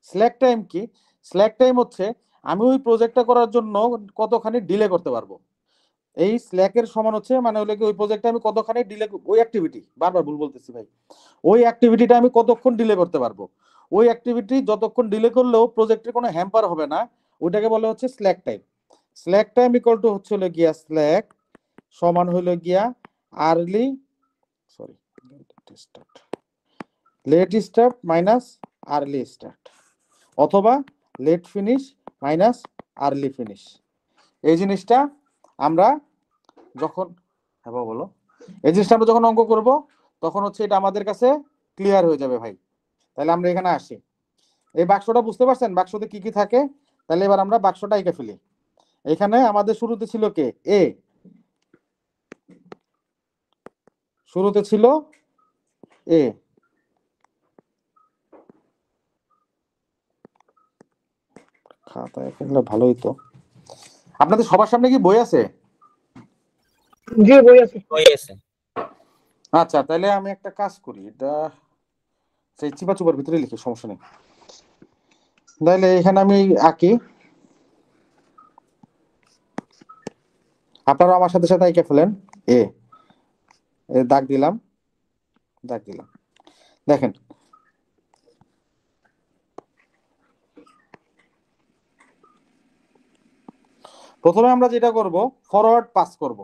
Slack time কি? স্ল্যাক টাইম হচ্ছে আমি ওই প্রজেক্টটা করার জন্য কতখানি ডিলে করতে পারবো। এই স্ল্যাকের সমান হচ্ছে মানে হলো কি ওই প্রজেক্টে আমি কতখানি ডিলে, ওই অ্যাক্টিভিটি, বারবার ভুল বলতেছি ভাই, ওই অ্যাক্টিভিটিটা আমি কতক্ষণ ডিলে করতে পারবো, ওই অ্যাক্টিভিটি যতক্ষণ ডিলে করলেও প্রজেক্টের কোনো হ্যাম্পার হবে না, ওইটাকে বলা হচ্ছে slack time. Slack time equal to হচ্ছে হলো গিয়া স্ল্যাক সমান হলো গিয়া early, sorry late start minus early start, অথবা late finish minus early finish. এই জিনিসটা আমরা যখন, হ্যাঁ বলো, এই জিনিসটা আমরা যখন অঙ্ক করব তখন হচ্ছে এটা আমাদের কাছে ক্লিয়ার হয়ে যাবে ভাই। তাহলে আমরা এখানে আসি, এই বাক্সটা বুঝতে পারছেন বাক্সতে কি কি থাকে? তাহলে এবার আমরা বাক্সটা এঁকে ফেলি। এখানে আমাদের শুরুতে ছিল কে? এ, শুরুতে ছিল এ, খাতায় ফেললে ভালোই তো। আপনাদের সবার সামনে কি বই আছে? জি বই আছে। আচ্ছা, তাহলে আমি একটা কাজ করি, এটা সেই চিপা চুপার ভিতরে লিখি, সমস্যা নেই। তাহলে এখানে আমি আঁকি, আপনারা আমার সাথে সাথে এঁকে ফেলেন। এ দাগ দিলাম, দাগ দিলাম। দেখেন, প্রথমে আমরা যেটা করব, ফরওয়ার্ড পাস করব।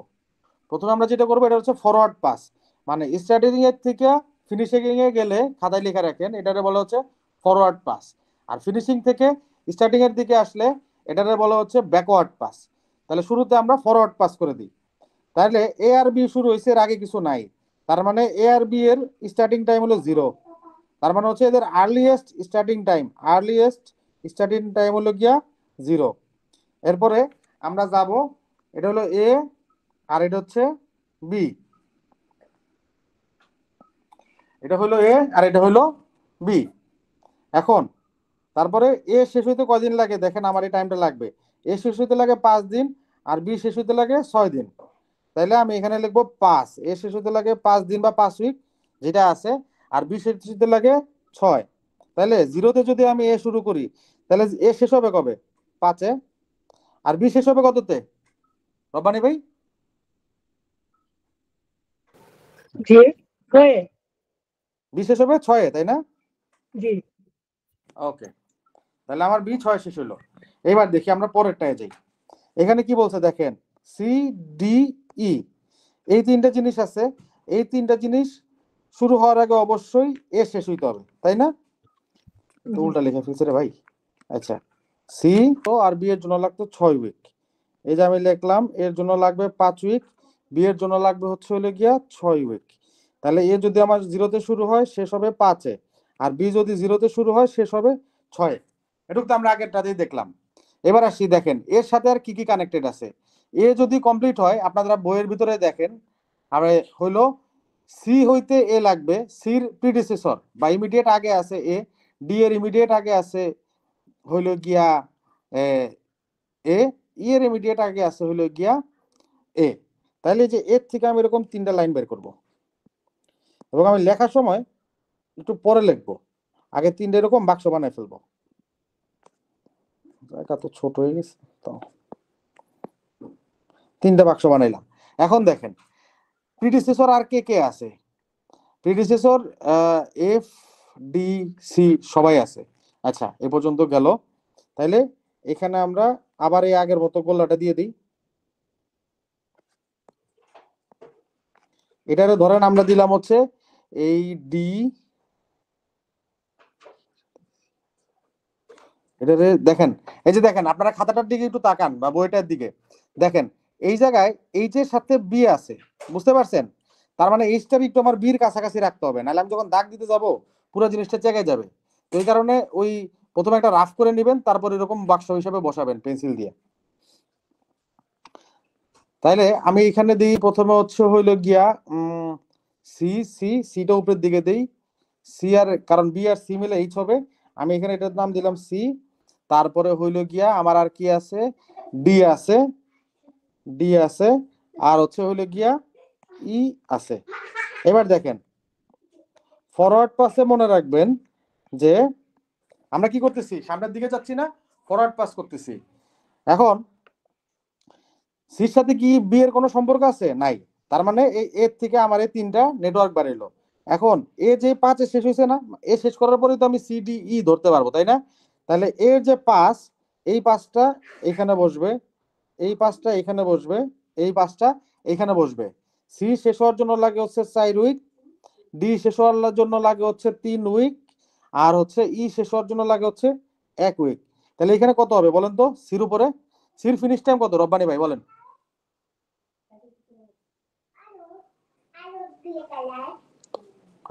প্রথমে আমরা যেটা করবো এটা হচ্ছে ফরওয়ার্ড পাস, মানে স্টার্টিং এর থেকে ফিনিশিং এ গেলে খাতায় লিখে রাখেন, এটারে বলা হচ্ছে ফরওয়ার্ড পাস। আর ফিনিশিং থেকে স্টার্টিং এর দিকে আসলে এটারে বলা হচ্ছে ব্যাকওয়ার্ড পাস। তাহলে শুরুতে আমরা ফরওয়ার্ড পাস করে দিই। তাহলে এ আর বি শুরু হয়েছে, এর আগে কিছু নাই, তার মানে এ আর বি এর স্টার্টিং টাইম হলো 0। তার মানে হচ্ছে এদের আর্লিয়েস্ট স্টার্টিং টাইম হলো গিয়া 0। এরপরে আমরা যাব, এটা হলো এ আর এটা হচ্ছে বি, এটা হলো এ আর এটা হলো বি। এখন তারপরে এ শেষ হইতে কয়দিন লাগে দেখেন, আমার এই টাইমটা লাগবে, এ শেষ হইতে লাগে 5 দিন আর বি শেষ হইতে লাগে 6 দিন। তাইলে আমি এখানে লিখবো 5, এ শেষ হইতে লাগে 5 দিন বা 5 উইক যেটা আছে, আর বি শেষ হইতে লাগে 6। তাহলে 0-তে যদি আমি এ শুরু করি, তাহলে এ শেষ হবে কবে? 5-এ। আর বি শেষ হবে কততে রব্বানি ভাই? জি 6-এ। বি শেষ হবে 6-এ, তাই না? জি ওকে, তাহলে আমার বি 6 শেষ হলো। এবার দেখি আমরা পরেরটায় যাই। এখানে কি বলছে দেখেন, সি ডি ই, এই তিনটা জিনিস আছে। এই তিনটা জিনিস শুরু হওয়ার আগে অবশ্যই এ শেষ হইতে হবে, তাই না? তো জি উল্টা লিখে ফেলছে রে ভাই। আচ্ছা, সি তো আর বি এর জন্য লাগতো 6 উইক, এই যে আমি লিখলাম এর জন্য লাগবে 5 উইক, বি এর জন্য লাগবে হচ্ছে হলো গিয়া 6 উইক। তাহলে এ যদি আমার 0-তে শুরু হয় শেষ হবে 5-এ, আর বি যদি 0-তে শুরু হয় শেষ হবে 6-এ। এটুকু তো আমরা আগেরটাতেই দেখলাম। এবার আসি, দেখেন এর সাথে আর কি কি কানেক্টেড আছে। এ যদি কমপ্লিট হয়, আপনারা বইয়ের ভিতরে দেখেন, আর হইলো সি হইতে এ লাগবে, সির প্রিডিসেসর বা ইমিডিয়েট আগে আছে এ, ডি এর ইমিডিয়েট আগে আছে হইলো গিয়া এ, ই এর ইমিডিয়েট আগে আছে হইলো গিয়া এ। তাহলে যে এর থেকে আমি এরকম 3টা লাইন বের করব, এবং আমি লেখার সময় একটু পরে লিখবো, আগে 3টা এরকম বাক্স বানায় ফেলবো। জায়গা তো ছোট হয়ে গেছে, তো 3টা বাক্স বানাইলাম। এখন দেখেন প্রিডিসেসর আর কে কে আছে। প্রিডিসেসর এফ ডি সি সবাই আছে। আচ্ছা, এ পর্যন্ত গেল। তাইলে এখানে আমরা আবার এই আগের মতো গোল্লাটা দিয়ে দিই। এটারে ধরেন আমরা দিলাম হচ্ছে এই ডি, এটারে দেখেন, এই যে দেখেন আপনারা খাতাটার দিকে একটু তাকান বা বইটার দিকে দেখেন, এই জায়গায় এইচের সাথে বি আছে, বুঝতে পারছেন? তার মানে এইচটার একটু আমার বির কাছাকাছি রাখতে হবে, নাহলে আমি যখন দাগ দিতে যাব পুরো জিনিসটা চেকে যাবে। তো এই কারণে ওই প্রথমে একটা রাফ করে নেবেন, তারপর এরকম বাক্স হিসাবে বসাবেন পেন্সিল দিয়ে। তাইলে আমি এখানে দিই প্রথমে হচ্ছে হইলো গিয়া সি, সিটা উপরের দিকে দেই, সি আর কারণ বি আর সি মিলে এইচ হবে, আমি এখানে এটার নাম দিলাম সি। তারপরে হইলো গিয়া আমার আর কি আছে, ডি আছে, ডি আছে, আর হচ্ছে হইলো গিয়া ই আছে। এবার দেখেন ফরওয়ার্ড পাসে মনে রাখবেন যে আমরা কি করতেছি, সামনের দিকে যাচ্ছি না, ফরওয়ার্ড পাস করতেছি। এখন সির সাথে কি বি এর কোনো সম্পর্ক আছে? নাই। তার মানে এই এর থেকে আমার এই 3টা নেটওয়ার্ক বাড়াইলো। এখন এ যে 5-এ শেষ হয়েছে না, এ শেষ করার পরে তো আমি সি ডি ই ধরতে পারবো, তাই না? তাহলে এর যে 5, এই 5টা এখানে বসবে, এই 5টা এখানে বসবে, এই 5টা এখানে বসবে। সি শেষ হওয়ার জন্য লাগে হচ্ছে 4 উইক, ডি শেষ হওয়ার জন্য লাগে হচ্ছে 3 উইক, আর হচ্ছে ই শেষ হওয়ার জন্য লাগে হচ্ছে 1 উইক। তাহলে এখানে কত হবে বলেন তো সির উপরে? সির ফিনিশ টাইম কত রব্বানি ভাই বলেন?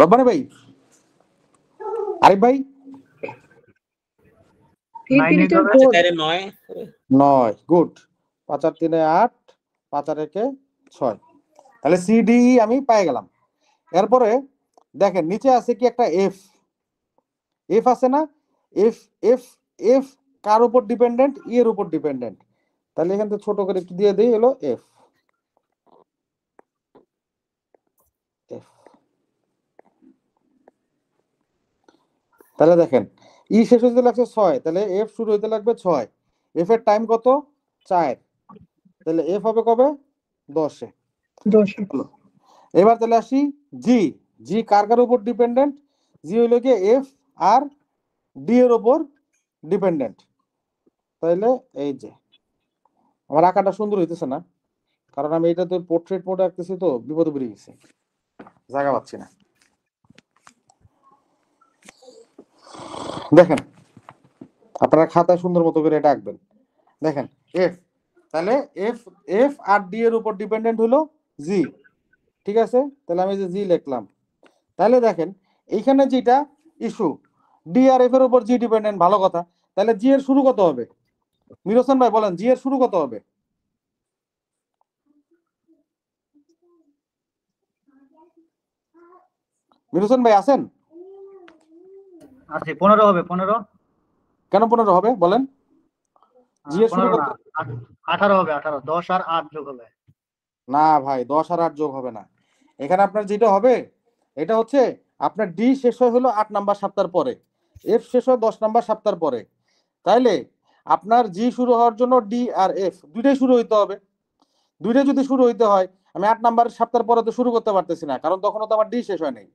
রব্বানি ভাই, আরিফ ভাই? 9। গুড। 5 আর 3 8, 5 আর 1 6। তাহলে সিডি আমি পেয়ে গেলাম। এরপরে দেখেন নিচে আছে কি একটা এফ, এফ আছে না? এফ এফ এফ কার উপর ডিপেন্ডেন্ট? ই এর উপর ডিপেন্ডেন্ট। তাহলে এখান থেকে ছোট করে একটু দিয়ে দিই, হলো এফ। এফ। তাহলে দেখেন ই শেষ হইতে লাগছে 6, তাহলে এফ শুরু হইতে লাগবে 6, এফ এর টাইম কত 4, তাহলে এফ হবে কবে 10-এ। 10। এবার তাহলে আসি জি, জি কার কার উপর ডিপেন্ডেন্ট, জি হইল কি এফ আর ডি এর উপর ডিপেন্ডেন্ট। তাহলে এই যে আমার আঁকাটা সুন্দর হইতেছে না, কারণ আমি এটাতে পোর্ট্রেট মোডে আঁকতেছি তো বিপদে পড়ে গেছি, জায়গা পাচ্ছি না। দেখেন আপনারা খাতায় সুন্দর মতো করে এটা আঁকবেন। দেখেন এফ, তাহলে এফ এফ আর ডি এর উপর ডিপেন্ডেন্ট হলো জি, ঠিক আছে, তাহলে আমি যে জি লিখলাম। তাহলে দেখেন এইখানে যেটা ইস্যু ডি আর এফ এর উপর জি ডিপেন্ডেন্ট, ভালো কথা। তাহলে জি এর শুরু কত হবে? মিরোসন ভাই বলেন জি এর শুরু কত হবে? মিরোসন ভাই আছেন? আছে 15 হবে, 15। কেন 15 হবে বলেন? জি এর শুরু 15 কত? না, 18 হবে, 18। 10 আর 8 যোগ হবে। না ভাই 10 আর 8 যোগ হবে না। এখানে আপনার যেটা হবে এটা হচ্ছে আপনার ডি শেষ হয় হলো 8 নাম্বার সপ্তাহ পরে, এফ শেষ হয় 10 নাম্বার সপ্তাহ পরে। তাইলে আপনার জি শুরু হওয়ার জন্য ডি আর এফ দুইটাই শুরু হইতে হবে। দুইটাই যদি শুরু হইতে হয়, আমি 8 নাম্বার সপ্তাহ পরে তো শুরু করতে পারতেছি না, কারণ তখনও তো আমার ডি শেষ হয় নাই,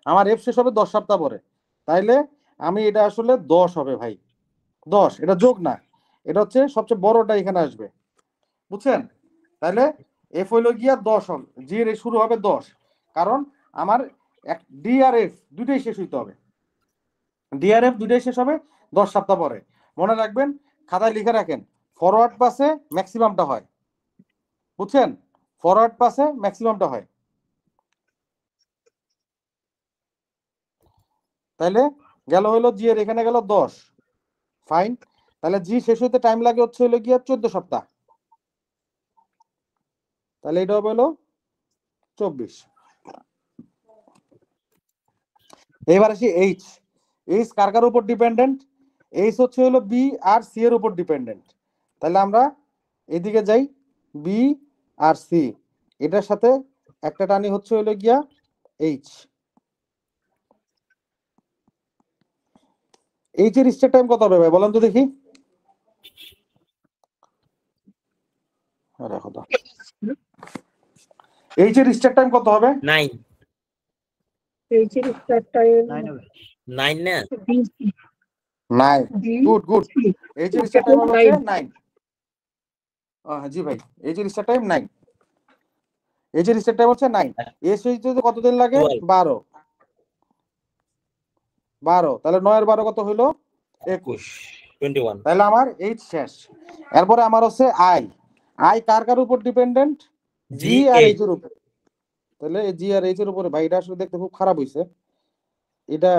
আমার এফ শেষ হবে 10 সপ্তাহ পরে। তাইলে আমি এটা আসলে 10 হবে ভাই, 10, এটা যোগ না, এটা হচ্ছে সবচেয়ে বড়টা এখানে আসবে, বুঝছেন? তাহলে এফ হইল গিয়া 10 হবে, জি এর শুরু হবে 10, কারণ আমার ডি আর এফ দুইটাই শেষ হইতে হবে, ডি আর এফ দুইটাই শেষ হবে 10 সপ্তাহ পরে। মনে রাখবেন, খাতায় লিখে রাখেন, ফরওয়ার্ড পাসে ম্যাক্সিমামটা হয়, বুঝছেন? ফরওয়ার্ড পাসে ম্যাক্সিমামটা হয়। তাইলে গেল হইলো জি এর এখানে গেল 10, ফাইন। তাহলে জি শেষ হইতে টাইম লাগে হচ্ছে হইলো গিয়া 14 সপ্তাহ, তাহলে এটা হবে হলো 24। এবার আসি এইচ, এইচ কার কার উপর ডিপেন্ডেন্ট? এইচ হচ্ছে হলো বি আর সি এর উপর ডিপেন্ডেন্ট। তাহলে আমরা এদিকে যাই, বি আর সি, এটার সাথে একটা টানি হচ্ছে হলো গিয়া এইচ। এইচ এর স্টার্ট টাইম কত হবে ভাই বলেন তো দেখি? রাখো তো, এইচ এর স্টার্ট টাইম কত হবে? 9 এইচ এর স্টার্ট টাইম 9 হবে। 9 না 9, গুড গুড। এইচ এর স্টার্ট টাইম হচ্ছে 9। জি ভাই, এইচ এর স্টার্ট টাইম 9, এইচ এর স্টার্ট টাইম হচ্ছে 9। এস হইতে কতদিন লাগে? 12, 12, তাহলে 9 এর 12 কত হইলো? 21। 21। তাহলে আমার এইচ শেষ। এরপরে আমার হচ্ছে আই, আই কার কার উপর ডিপেন্ডেন্ট? জি আর এইচ এর উপর। তাহলে জি আর এইচ এর উপরে, ভাই এটা আসলে দেখতে খুব খারাপ হইছে, এটা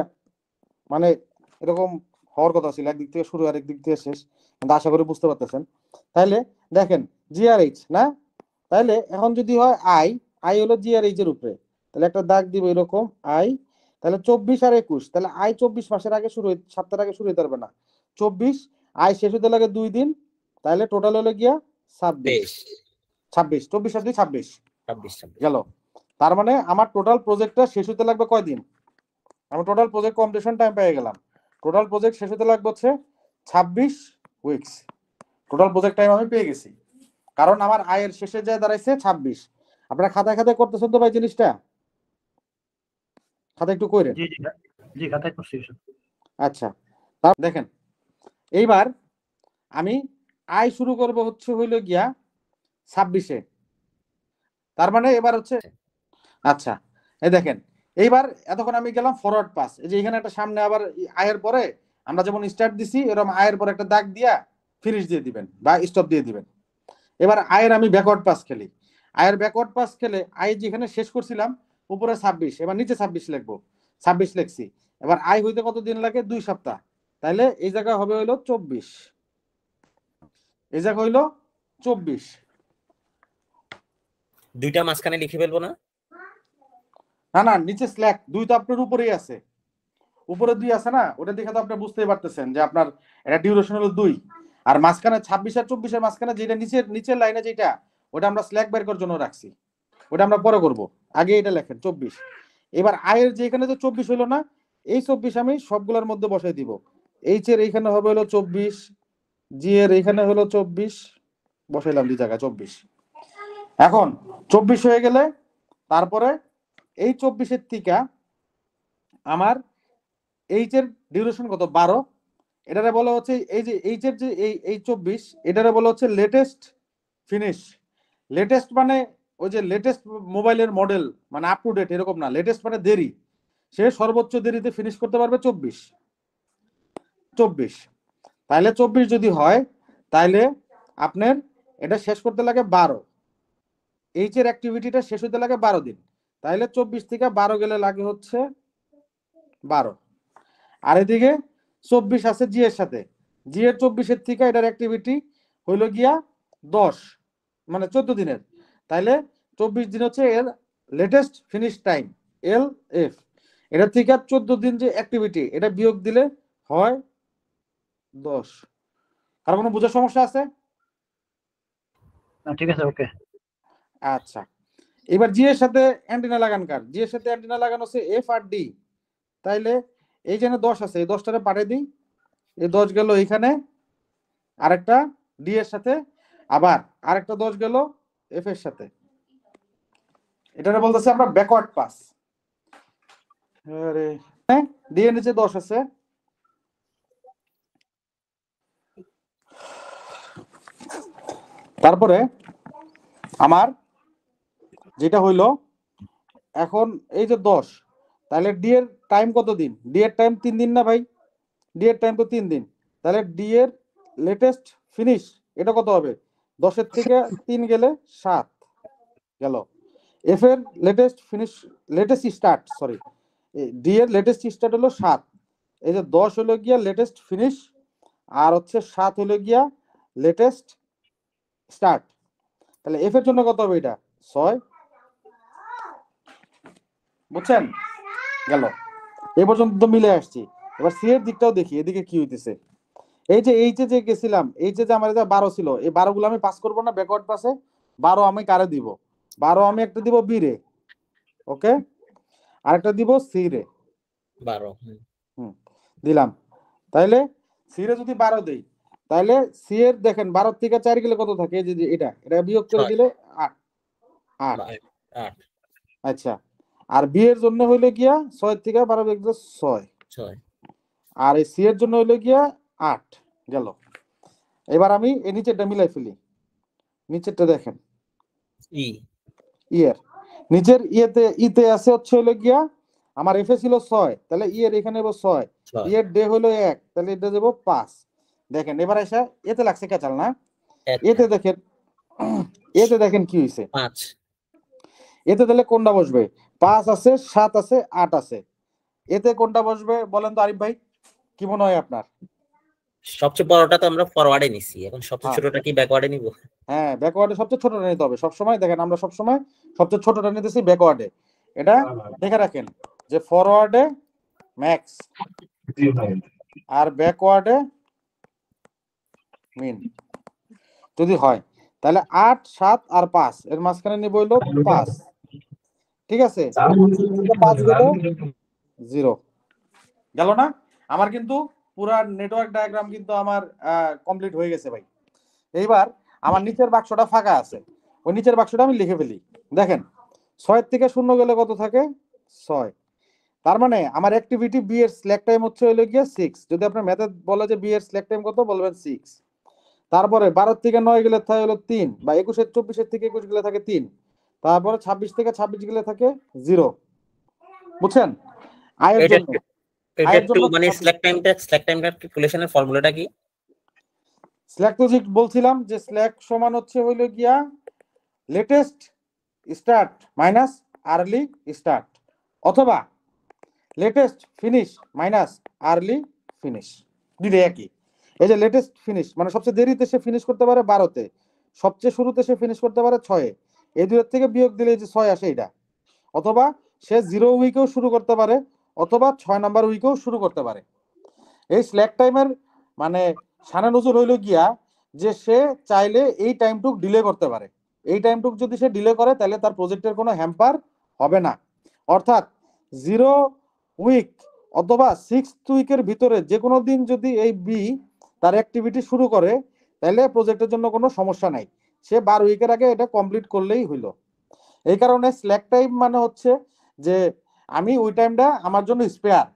মানে এরকম হওয়ার কথা ছিল, একদিক থেকে শুরু আর একদিক থেকে শেষ, কিন্তু আশা করি বুঝতে পারতেছেন। তাহলে দেখেন জি আর এইচ না, তাহলে এখন যদি হয় আই, আই হলো জি আর এইচ এর উপরে, তাহলে একটা দাগ দিব এরকম আই, তাহলে 24 আর 21, তাহলে আই 24 মাসের আগে শুরু সপ্তাহের আগে শুরু হইতে পারবে না, 24 আই শেষ হতে লাগে 2 দিন, তাহলে টোটাল হলো গিয়া 26, 26, 24 আর 2 26 গেল। তার মানে আমার টোটাল প্রজেক্টটা শেষ হতে লাগবে কয়দিন? আমি টোটাল প্রজেক্ট কমপ্লিশন টাইম পেয়ে গেলাম, টোটাল প্রজেক্ট শেষ হতে লাগবে হচ্ছে 26 উইকস, টোটাল প্রজেক্ট টাইম আমি পেয়ে গেছি, কারণ আমার আয়ের শেষে যায় দাঁড়াইছে 26। আপনারা খাতায় খাতায় করতেছেন তো ভাই জিনিসটা? খাতা একটু কইরেন। জি জি জি, খাতায় করছি। আচ্ছা, তার দেখেন এইবার আমি আয় শুরু করব হচ্ছে হইল গিয়া 26-এ, তার মানে এবার হচ্ছে আচ্ছা এই দেখেন এইবার এতক্ষণ আমি গেলাম ফরওয়ার্ড পাস, এই যে এখানে একটা সামনে আবার আয়ের পরে আমরা যেমন স্টার্ট দিছি এরকম আয়ের পরে একটা দাগ দিয়া ফিনিশ দিয়ে দিবেন বা স্টপ দিয়ে দিবেন। এবার আয়ের আমি ব্যাকওয়ার্ড পাস খেলি, আয়ের ব্যাকওয়ার্ড পাস খেলে আয় যেখানে শেষ করছিলাম উপরে 26, এবার নিচে 26 লিখবো, 26 লিখছি। এবার আয় হইতে কত দিন লাগে? 2 সপ্তাহ, তাহলে এই জায়গা হবে হইলো 24, এই জায়গা হইলো 24। দুইটা মাঝখানে লিখে ফেলবো না? না না, নিচে স্ল্যাক 2 তো আপনার উপরেই আছে, উপরে 2 আছে না, ওটা দেখে তো আপনি বুঝতেই পারতেছেন যে আপনার এটা ডিউরেশন হলো 2, আর মাঝখানে 26 আর 24 এর মাঝখানে যেটা নিচের লাইনে যেটা, ওটা আমরা স্ল্যাক বের করার জন্য রাখছি, ওটা আমরা পরে করব, আগে এটা লেখেন 24। এবার আয়ের যে এখানে যে 24 হইলো না, এই 24 আমি সবগুলোর মধ্যে বসাই দিব। এইচ এর এইখানে হবে হলো 24, জি এর এইখানে হলো 24, বসাইলাম দুই জায়গায় 24। এখন 24 হয়ে গেলে তারপরে এই 24-এর থেকে আমার এইচ এর ডিউরেশন কত 12, এটারে বলা হচ্ছে এই যে এইচ এর যে এই 24, এটারে বলা হচ্ছে লেটেস্ট ফিনিশ। লেটেস্ট মানে ওই যে লেটেস্ট মোবাইলের মডেল, মানে আপ টু ডেট এরকম না, লেটেস্ট মানে দেরি। সে সর্বোচ্চ দেরিতে ফিনিশ করতে পারবে 24। তাহলে 24 যদি হয়, তাহলে আপনার এটা শেষ করতে লাগে 12। এইচ এর অ্যাক্টিভিটিটা শেষ হতে লাগে 12 দিন। তাহলে 24 থেকে 12 গেলে লাগে হচ্ছে 12। আর এদিকে 24 আছে জি এর সাথে, জি এর 24-এর থেকে এটার অ্যাক্টিভিটি হইল গিয়া 10, মানে 14 দিনের। তাইলে 24 দিন হচ্ছে এর latest finish time, L F. এটার থেকে 14 দিন যে অ্যাক্টিভিটি, এটা বিয়োগ দিলে হয় 10। আর কোনো বোঝার সমস্যা আছে? ঠিক আছে, ওকে। আচ্ছা, এবার জি এর সাথে অ্যান্টেনা লাগান কার? জি এর সাথে অ্যান্টেনা লাগানো হচ্ছে এফ আর ডি। তাইলে এই যে 10 আছে, এই 10টারে পাঠিয়ে দিই, এই 10 গেল এইখানে, আরেকটা ডি এর সাথে, আবার আরেকটা 10 গেল এফ এর সাথে। এটারে বলতেছে আমরা ব্যাকওয়ার্ড পাস। আরে ডি এর নিচে 10 আছে, তারপরে আমার যেটা হইলো এখন এই যে 10, তাহলে ডি এর টাইম কত দিন? ডি এর টাইম 3 দিন না ভাই? ডি এর টাইম তো 3 দিন। তাহলে ডি এর লেটেস্ট ফিনিশ এটা কত হবে? 10-এর থেকে 3 গেলে 7 গেল। এফ এর latest finish, latest start, sorry, D এর লেটেস্ট স্টার্ট হলো 7। এই যে 10 হলো গিয়া লেটেস্ট ফিনিশ, আর হচ্ছে 7 হলো গিয়া লেটেস্ট স্টার্ট। তাহলে এফ এর জন্য কত হবে? এটা 6। বুঝছেন? গেল, এই পর্যন্ত মিলে আসছি। এবার সি এর দিকটাও দেখি, এদিকে কি হইতেছে। এই যে এইচে যে গেছিলাম, এইচে যে আমার 12 ছিল, এই 12 গুলো আমি পাস করবো না ব্যাকওয়ার্ড পাসে? 12 আমি কারে দিব? 12 আমি একটা দিব বি রে, ওকে, আরেকটা দিব সি রে। 12। দিলাম। তাইলে সি রে যদি 12 দেই, তাইলে সি এর দেখেন 12 থেকে 4 গেলে কত থাকে? এই যে এটা এটা বিয়োগ করে 6। দিলে 8। 8। আচ্ছা, আর বি এর জন্য হইলো গিয়া 6 থেকে 12 বিয়োগ দিলে 6। আর এই সি এর জন্য হইলো গিয়া 8 গেল। এবার আমি এই নিচেরটা মিলাই ফেলি। নিচেরটা দেখেন, ইয়ের নিচের ইতে আছে হচ্ছে হইলো গিয়া আমার এফ এ ছিল 6, তাহলে ইয়ের এখানে হলো 6, ইয়ের ডে হলো 1, তাহলে এটা দেবো 5। দেখেন এবার এসে এতে লাগছে কেচাল না? এতে দেখেন কি হইছে। 5। এতে তাহলে কোনটা বসবে? 5 আছে, 7 আছে, 8 আছে। এতে কোনটা বসবে বলেন তো আরিফ ভাই, কি মনে হয় আপনার? সবচেয়ে বড়টা তো আমরা ফরওয়ার্ডে নিছি, এখন সবচেয়ে ছোটটা কি ব্যাকওয়ার্ডে নিব? হ্যাঁ, ব্যাকওয়ার্ডে সবচেয়ে ছোটটা নিতে হবে সবসময়। দেখেন আমরা সবসময় সবচেয়ে ছোটটা নিতেছি ব্যাকওয়ার্ডে। এটা দেখে রাখেন যে ফরওয়ার্ডে ম্যাক্স আর ব্যাকওয়ার্ডে মিন যদি হয়, তাহলে 8, 7 আর 5 এর মাঝখানে নিব হইলো 5। ঠিক আছে, 5 গেল 0 গেল না? আমার কিন্তু পুরা নেটওয়ার্ক ডায়াগ্রাম কিন্তু আমার কমপ্লিট হয়ে গেছে ভাই। এইবার আমার নিচের বাক্সটা ফাঁকা আছে, ওই নিচের বাক্সটা আমি লিখে ফেলি। দেখেন 6 থেকে 0 গেলে কত থাকে? 6। তার মানে আমার অ্যাক্টিভিটি বি এর স্ল্যাক টাইম হচ্ছে হলো গিয়ে 6। যদি আপনার ম্যাথে বলে যে বি এর স্ল্যাক টাইম কত, বলবেন 6। তারপরে 12 থেকে 9 গেলে থাকে হলো 3, বা 21 24 থেকে 21 গেলে থাকে 3। তারপরে 26 থেকে 26 গেলে থাকে 0। বুঝছেন? আয়ের এটা জন্য এটা একটু মানে স্ল্যাক টাইমটা ক্যালকুলেশনের ফর্মুলাটা কি? স্ল্যাক তো বলছিলাম যে স্ল্যাক সমান হচ্ছে হইলো গিয়া latest start minus early start, অথবা latest finish minus early finish, দুইটাই একই। এই যে লেটেস্ট ফিনিশ মানে সবচেয়ে দেরিতে সে ফিনিশ করতে পারে 12-তে, সবচেয়ে শুরুতে সে ফিনিশ করতে পারে 6-এ। এই দুইয়ের থেকে বিয়োগ দিলে যে 6 আসে এটা, অথবা সে 0 উইকেও শুরু করতে পারে, অথবা 6 নাম্বার উইকেও শুরু করতে পারে। এই স্ল্যাক টাইমের মানে শানে নজর হইল গিয়া যে সে চাইলে এই টাইমটুক ডিলে করতে পারে। এই টাইমটুকু যদি সে ডিলে করে তাহলে তার প্রজেক্টের কোনো হ্যাম্পার হবে না। অর্থাৎ 0 উইক অথবা 6th উইকের ভিতরে যে কোনো দিন যদি এই বি তার অ্যাক্টিভিটি শুরু করে তাহলে প্রজেক্টের জন্য কোনো সমস্যা নাই, সে 12 উইকের আগে এটা কমপ্লিট করলেই হইলো। এই কারণে স্ল্যাক টাইম মানে হচ্ছে যে আমি ওই টাইমটা আমার জন্য স্পেয়ার।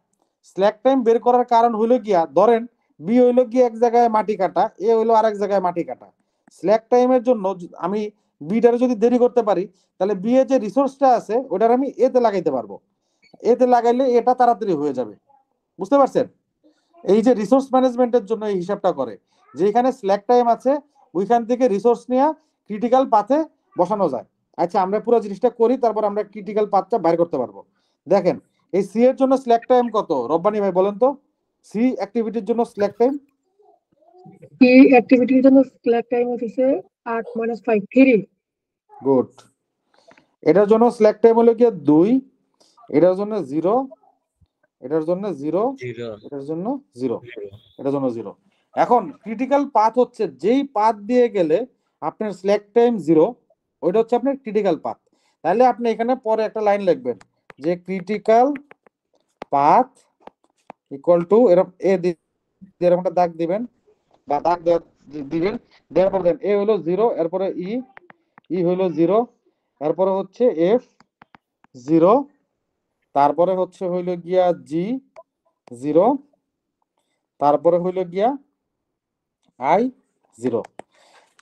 স্ল্যাক টাইম বের করার কারণ হইলো গিয়া, ধরেন বি হইলো গিয়ে এক জায়গায় মাটি কাটা, এ হইলো আরেক জায়গায় মাটি কাটা। স্ল্যাক টাইমের জন্য আমি বিটারে যদি দেরি করতে পারি তাহলে বি এর যে রিসোর্সটা আছে ওটার আমি এতে লাগাইতে পারবো, এতে লাগাইলে এটা তাড়াতাড়ি হয়ে যাবে। বুঝতে পারছেন? এই যে রিসোর্স ম্যানেজমেন্টের জন্য এই হিসাবটা করে, যেখানে স্ল্যাক টাইম আছে ওইখান থেকে রিসোর্স নিয়ে ক্রিটিক্যাল পাথে বসানো যায়। আচ্ছা আমরা পুরো জিনিসটা করি, তারপর আমরা ক্রিটিক্যাল পাথটা বাইর করতে পারবো। দেখেন এই সি এর জন্য স্ল্যাক টাইম কত, রব্বানি ভাই বলেন তো, সি অ্যাক্টিভিটির জন্য স্ল্যাক টাইম। কি অ্যাক্টিভিটির জন্য স্ল্যাক টাইম হচ্ছে 8 - 5 3। গুড। এটার জন্য স্ল্যাক টাইম হলো কি 2, এটার জন্য 0, এটার জন্য 0, এটার জন্য 0, এটার জন্য 0। এখন ক্রিটিক্যাল পাথ হচ্ছে যেই পাথ দিয়ে গেলে আপনার স্ল্যাক টাইম 0, ওইটা হচ্ছে আপনার ক্রিটিক্যাল পাথ। তাহলে আপনি এখানে পরে একটা লাইন লিখবেন যে ক্রিটিক্যাল পাথ ইকুয়াল টু এরকম এ এরকম একটা দাগ দিবেন বা দাগ দিবেন, দেওয়ার পর দেন এ হলো 0, এরপরে ই হলো 0, এরপরে হচ্ছে এফ 0, তারপরে হচ্ছে হইলো গিয়া জি 0, তারপরে হইলো গিয়া আই 0।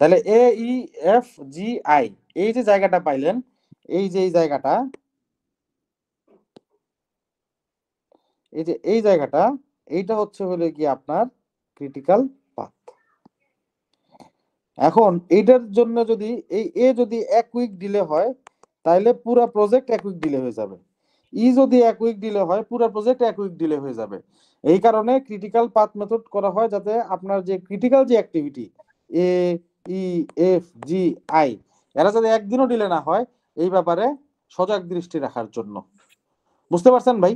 তাহলে এ ই এফ জি আই এই যে জায়গাটা পাইলেন, এই যে এই জায়গাটা, এই যে এই জায়গাটা, এইটা হচ্ছে হলো গিয়ে আপনার ক্রিটিক্যাল পাথ। এখন এইটার জন্য যদি এই এ যদি 1 উইক ডিলে হয় তাহলে পুরো প্রজেক্ট 1 উইক ডিলে হয়ে যাবে। ই যদি 1 উইক ডিলে হয় পুরো প্রজেক্ট 1 উইক ডিলে হয়ে যাবে। এই কারণে ক্রিটিক্যাল পাথ মেথড করা হয় যাতে আপনার যে ক্রিটিক্যাল যে activity A E F G I এরা যাতে একদিনও ডিলে না হয় এই ব্যাপারে সজাগ দৃষ্টি রাখার জন্য। বুঝতে পারছেন ভাই?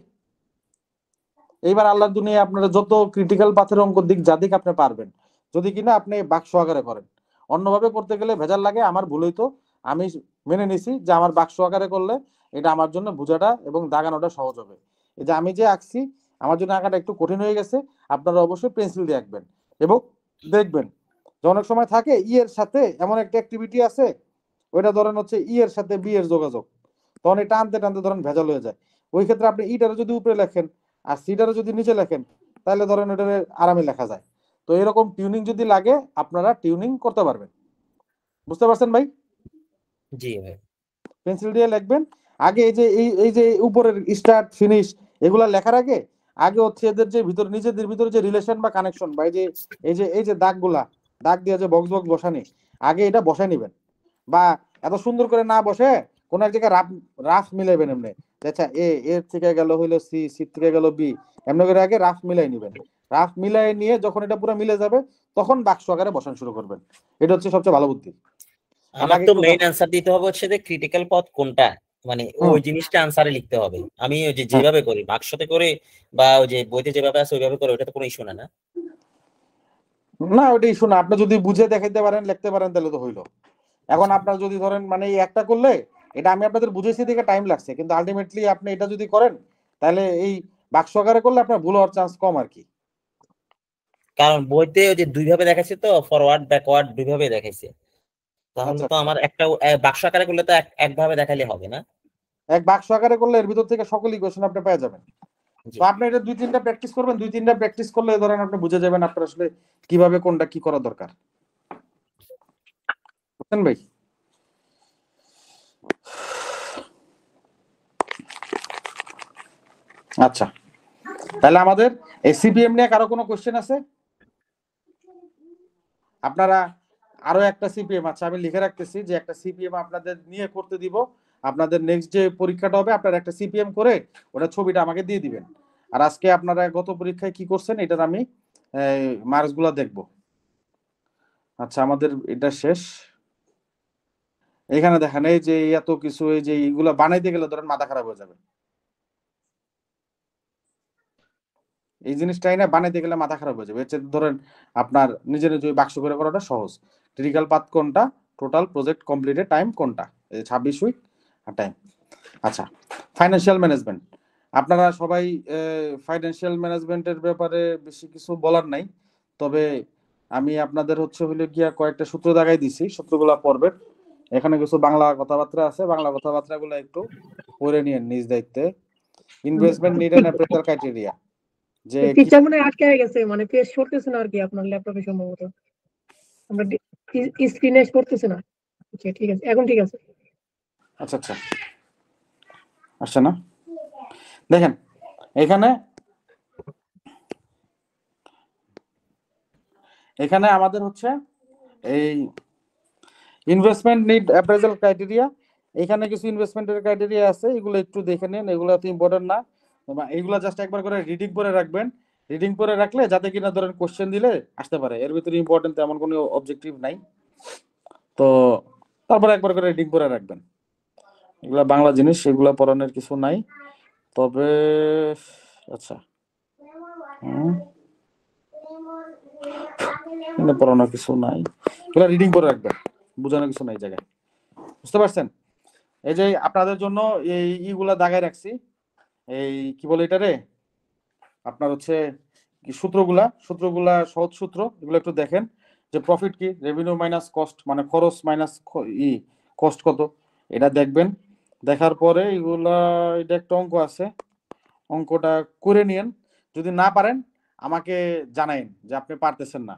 এইবার আল্লাহর দুনিয়ায় আপনারা যত ক্রিটিক্যাল পাথের অঙ্ক দিক যা দিক আপনি পারবেন, যদি কিনা আপনি বাক্স আকারে করেন। অন্যভাবে করতে গেলে ভেজাল লাগে, আমার ভুল হইতো, আমি মেনে নিছি যে আমার বাক্স আকারে করলে এটা আমার জন্য বোঝাটা এবং দাগানোটা সহজ হবে। এই যে আমি যে আঁকছি আমার জন্য আঁকাটা একটু কঠিন হয়ে গেছে, আপনারা অবশ্যই পেন্সিল দিয়ে আঁকবেন এবং দেখবেন যে অনেক সময় থাকে ই এর সাথে এমন একটা অ্যাক্টিভিটি আছে ওইটা ধরেন হচ্ছে ই এর সাথে বি এর যোগাযোগ, তখন এটা টানতে টানতে ধরেন ভেজাল হয়ে যায়। ওই ক্ষেত্রে আপনি ইটারে যদি উপরে লেখেন আর সিটারে যদি নিচে লেখেন তাহলে ধরেন ওটা আরামে লেখা যায়। তো এরকম টিউনিং যদি লাগে আপনারা টিউনিং করতে পারবেন। বুঝতে পারছেন ভাই? জি ভাই। পেন্সিল দিয়ে লিখবেন আগে, এই যে উপরের স্টার্ট ফিনিশ এগুলা লেখার আগে আগে হচ্ছে এদের যে ভিতরে নিজেদের ভিতরে যে রিলেশন বা কানেকশন বা এই যে দাগগুলা দাগ দিয়ে যে বক্স বক্স বসানি আগে এটা বসায় নেবেন। বা এত সুন্দর করে না বসে কোন এক জায়গায় রাফ মিলাইবেন এমনি, আচ্ছা এর থেকে গেল হইলো সি, সি থেকে গেল বি, এমনি করে আগে রাফ মিলাই নেবেন। রাফ মিলাই নিয়ে যখন এটা পুরো মিলে যাবে তখন বাক্স আকারে বসানো শুরু করবেন। এটা হচ্ছে সবচেয়ে ভালো বুদ্ধি। আমার তো মেইন অ্যানসার দিতে হবে হচ্ছে যে ক্রিটিক্যাল পথ কোনটা, মানে ওই জিনিসটা আনসারে লিখতে হবে। আমি ওই যে যেভাবে করি বাক্সতে করে বা ওই যে বইতে যেভাবে আছে ওইভাবে করে, ওটা তো কোনো ইস্যু না। না না ওটা ইস্যু না, আপনি যদি বুঝে দেখাইতে পারেন লিখতে পারেন তাহলে তো হইলো। এখন আপনার যদি ধরেন মানে এই একটা করলে এটা আমি আপনাদের বুঝেছি দেখে টাইম লাগছে, কিন্তু আলটিমেটলি আপনি এটা যদি করেন তাহলে এই বাক্স আকারে করলে আপনার ভুল হওয়ার চান্স কম আর কি। কারণ বইতে ওই যে দুইভাবে দেখাইছে, তো ফরওয়ার্ড ব্যাকওয়ার্ড দুইভাবে দেখাইছে, তাহলে তো আমার একটা বাক্স আকারে করলে তো একভাবে দেখাইলে হবে না। এক বাক্স আকারে করলে এর ভিতর থেকে সকল ইকুয়েশন আপনি পেয়ে যাবেন। তো আপনি এটা 2-3টা প্র্যাকটিস করবেন, 2-3টা প্র্যাকটিস করলে ধরেন আপনি বুঝে যাবেন আপনার আসলে কিভাবে কোনটা কি করা দরকার। বুঝছেন ভাই? আচ্ছা তাহলে আমাদের এই সিপিএম নিয়ে কারো কোনো কোশ্চেন আছে? আপনারা আরো একটা সিপিএম আছে আমি লিখে রাখতেছি যে একটা সিপিএম আপনাদের নিয়ে করতে দিব। আপনাদের নেক্সট যে পরীক্ষাটা হবে আপনারা একটা সিপিএম করে ওটা ছবিটা আমাকে দিয়ে দিবেন। আর আজকে আপনারা গত পরীক্ষায় কি করছেন এটার আমি মার্কস গুলা দেখবো। আচ্ছা আমাদের এটা শেষ। এখানে দেখেন এই যে এত কিছু এই যে এইগুলা বানাইতে গেলে ধরেন মাথা খারাপ হয়ে যাবে। এই জিনিসটাই না বানাইতে গেলে মাথা খারাপ হয়ে যাবে। এর চেয়ে ধরেন আপনার নিজের নিজে বাক্স করে করাটা সহজ। ক্রিটিক্যাল পাথ কোনটা টোটাল প্রজেক্ট কমপ্লিটের টাইম কোনটা, 26 উইক আর টাইম। আচ্ছা, ফাইন্যান্সিয়াল ম্যানেজমেন্ট, আপনারা সবাই ফাইন্যান্সিয়াল ম্যানেজমেন্টের ব্যাপারে বেশি কিছু বলার নাই, তবে আমি আপনাদের হলো গিয়া কয়েকটা সূত্র দাগাই দিছি, সূত্রগুলা পড়বেন। এখানে কিছু বাংলা কথাবার্তা আছে, বাংলা কথাবার্তাগুলো একটু পড়ে নিয়ে নিজ দায়িত্বে। Investment need and appraisal criteria, যে পিকচার মনে হয় আটকে গেছে, মানে পেজ করতেছে না আর কি আপনার ল্যাপটপে সম্ভবত, আমরা স্ক্রিনে করতেছে না। আচ্ছা ঠিক আছে, এখন ঠিক আছে। আচ্ছা আচ্ছা, আসছে না, দেখেন এখানে আমাদের হচ্ছে এই ইনভেস্টমেন্ট নিড অ্যাপ্রেজাল ক্রাইটেরিয়া, এখানে কিছু ইনভেস্টমেন্টের ক্রাইটেরিয়া আছে, এগুলো একটু দেখে নিন, এগুলো তো ইম্পর্টেন্ট না, এগুলো জাস্ট একবার করে রিডিং করে রাখবেন। রিডিং করে রাখলে যাতে কিনা ধরেন কোশ্চেন দিলে আসতে পারে, এর ভিতরে ইম্পর্টেন্ট তেমন কোনো অবজেক্টিভ নাই, তো তারপরে একবার করে রিডিং করে রাখবেন। এগুলা বাংলা জিনিস, এগুলা পড়ানোর কিছু নাই, তবে আচ্ছা পড়ানোর কিছু নাই, এগুলা রিডিং করে রাখবেন, বোঝানোর কিছু নাই জায়গায়, বুঝতে পারছেন? এই যে আপনাদের জন্য এই ইগুলা দাগায় রাখছি, এই কি বলে এটারে আপনার হচ্ছে সূত্রগুলা সহজ সূত্র, এগুলো একটু দেখেন, যে প্রফিট কি, রেভিনিউ মাইনাস কস্ট, মানে খরচ মাইনাস কস্ট কত, এটা দেখবেন। দেখার পরে এগুলা, এটা একটা অঙ্ক আছে, অঙ্কটা করে নিয়েন, যদি না পারেন আমাকে জানাইন যে আপনি পারতেছেন না।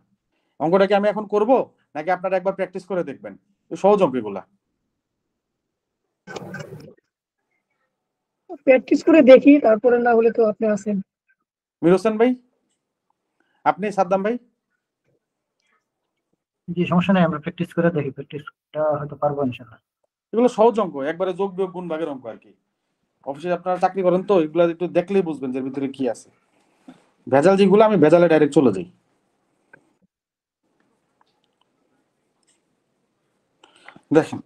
অঙ্কটা কি আমি এখন করব নাকি আপনারা একবার প্র্যাকটিস করে দেখবেন? সহজ অঙ্ক এগুলা, প্র্যাকটিস করে দেখি, তারপরে না হলে তো আপনি আছেন। মির হোসেন ভাই, আপনি সাদ্দাম ভাই? জি সমস্যা নেই, আমরা প্র্যাকটিস করে দেখি, প্র্যাকটিসটা হয়তো পারবো ইনশাআল্লাহ। এগুলো সহজ অঙ্ক, একবারে যোগ বিয়োগ গুণ ভাগের অঙ্ক আর কি। অফিসে আপনারা চাকরি করেন তো, এগুলো একটু দেখলেই বুঝবেন যে এর ভিতরে কি আছে। ভেজাল যেগুলো, আমি ভেজালে ডাইরেক্ট চলে যাই। দেখেন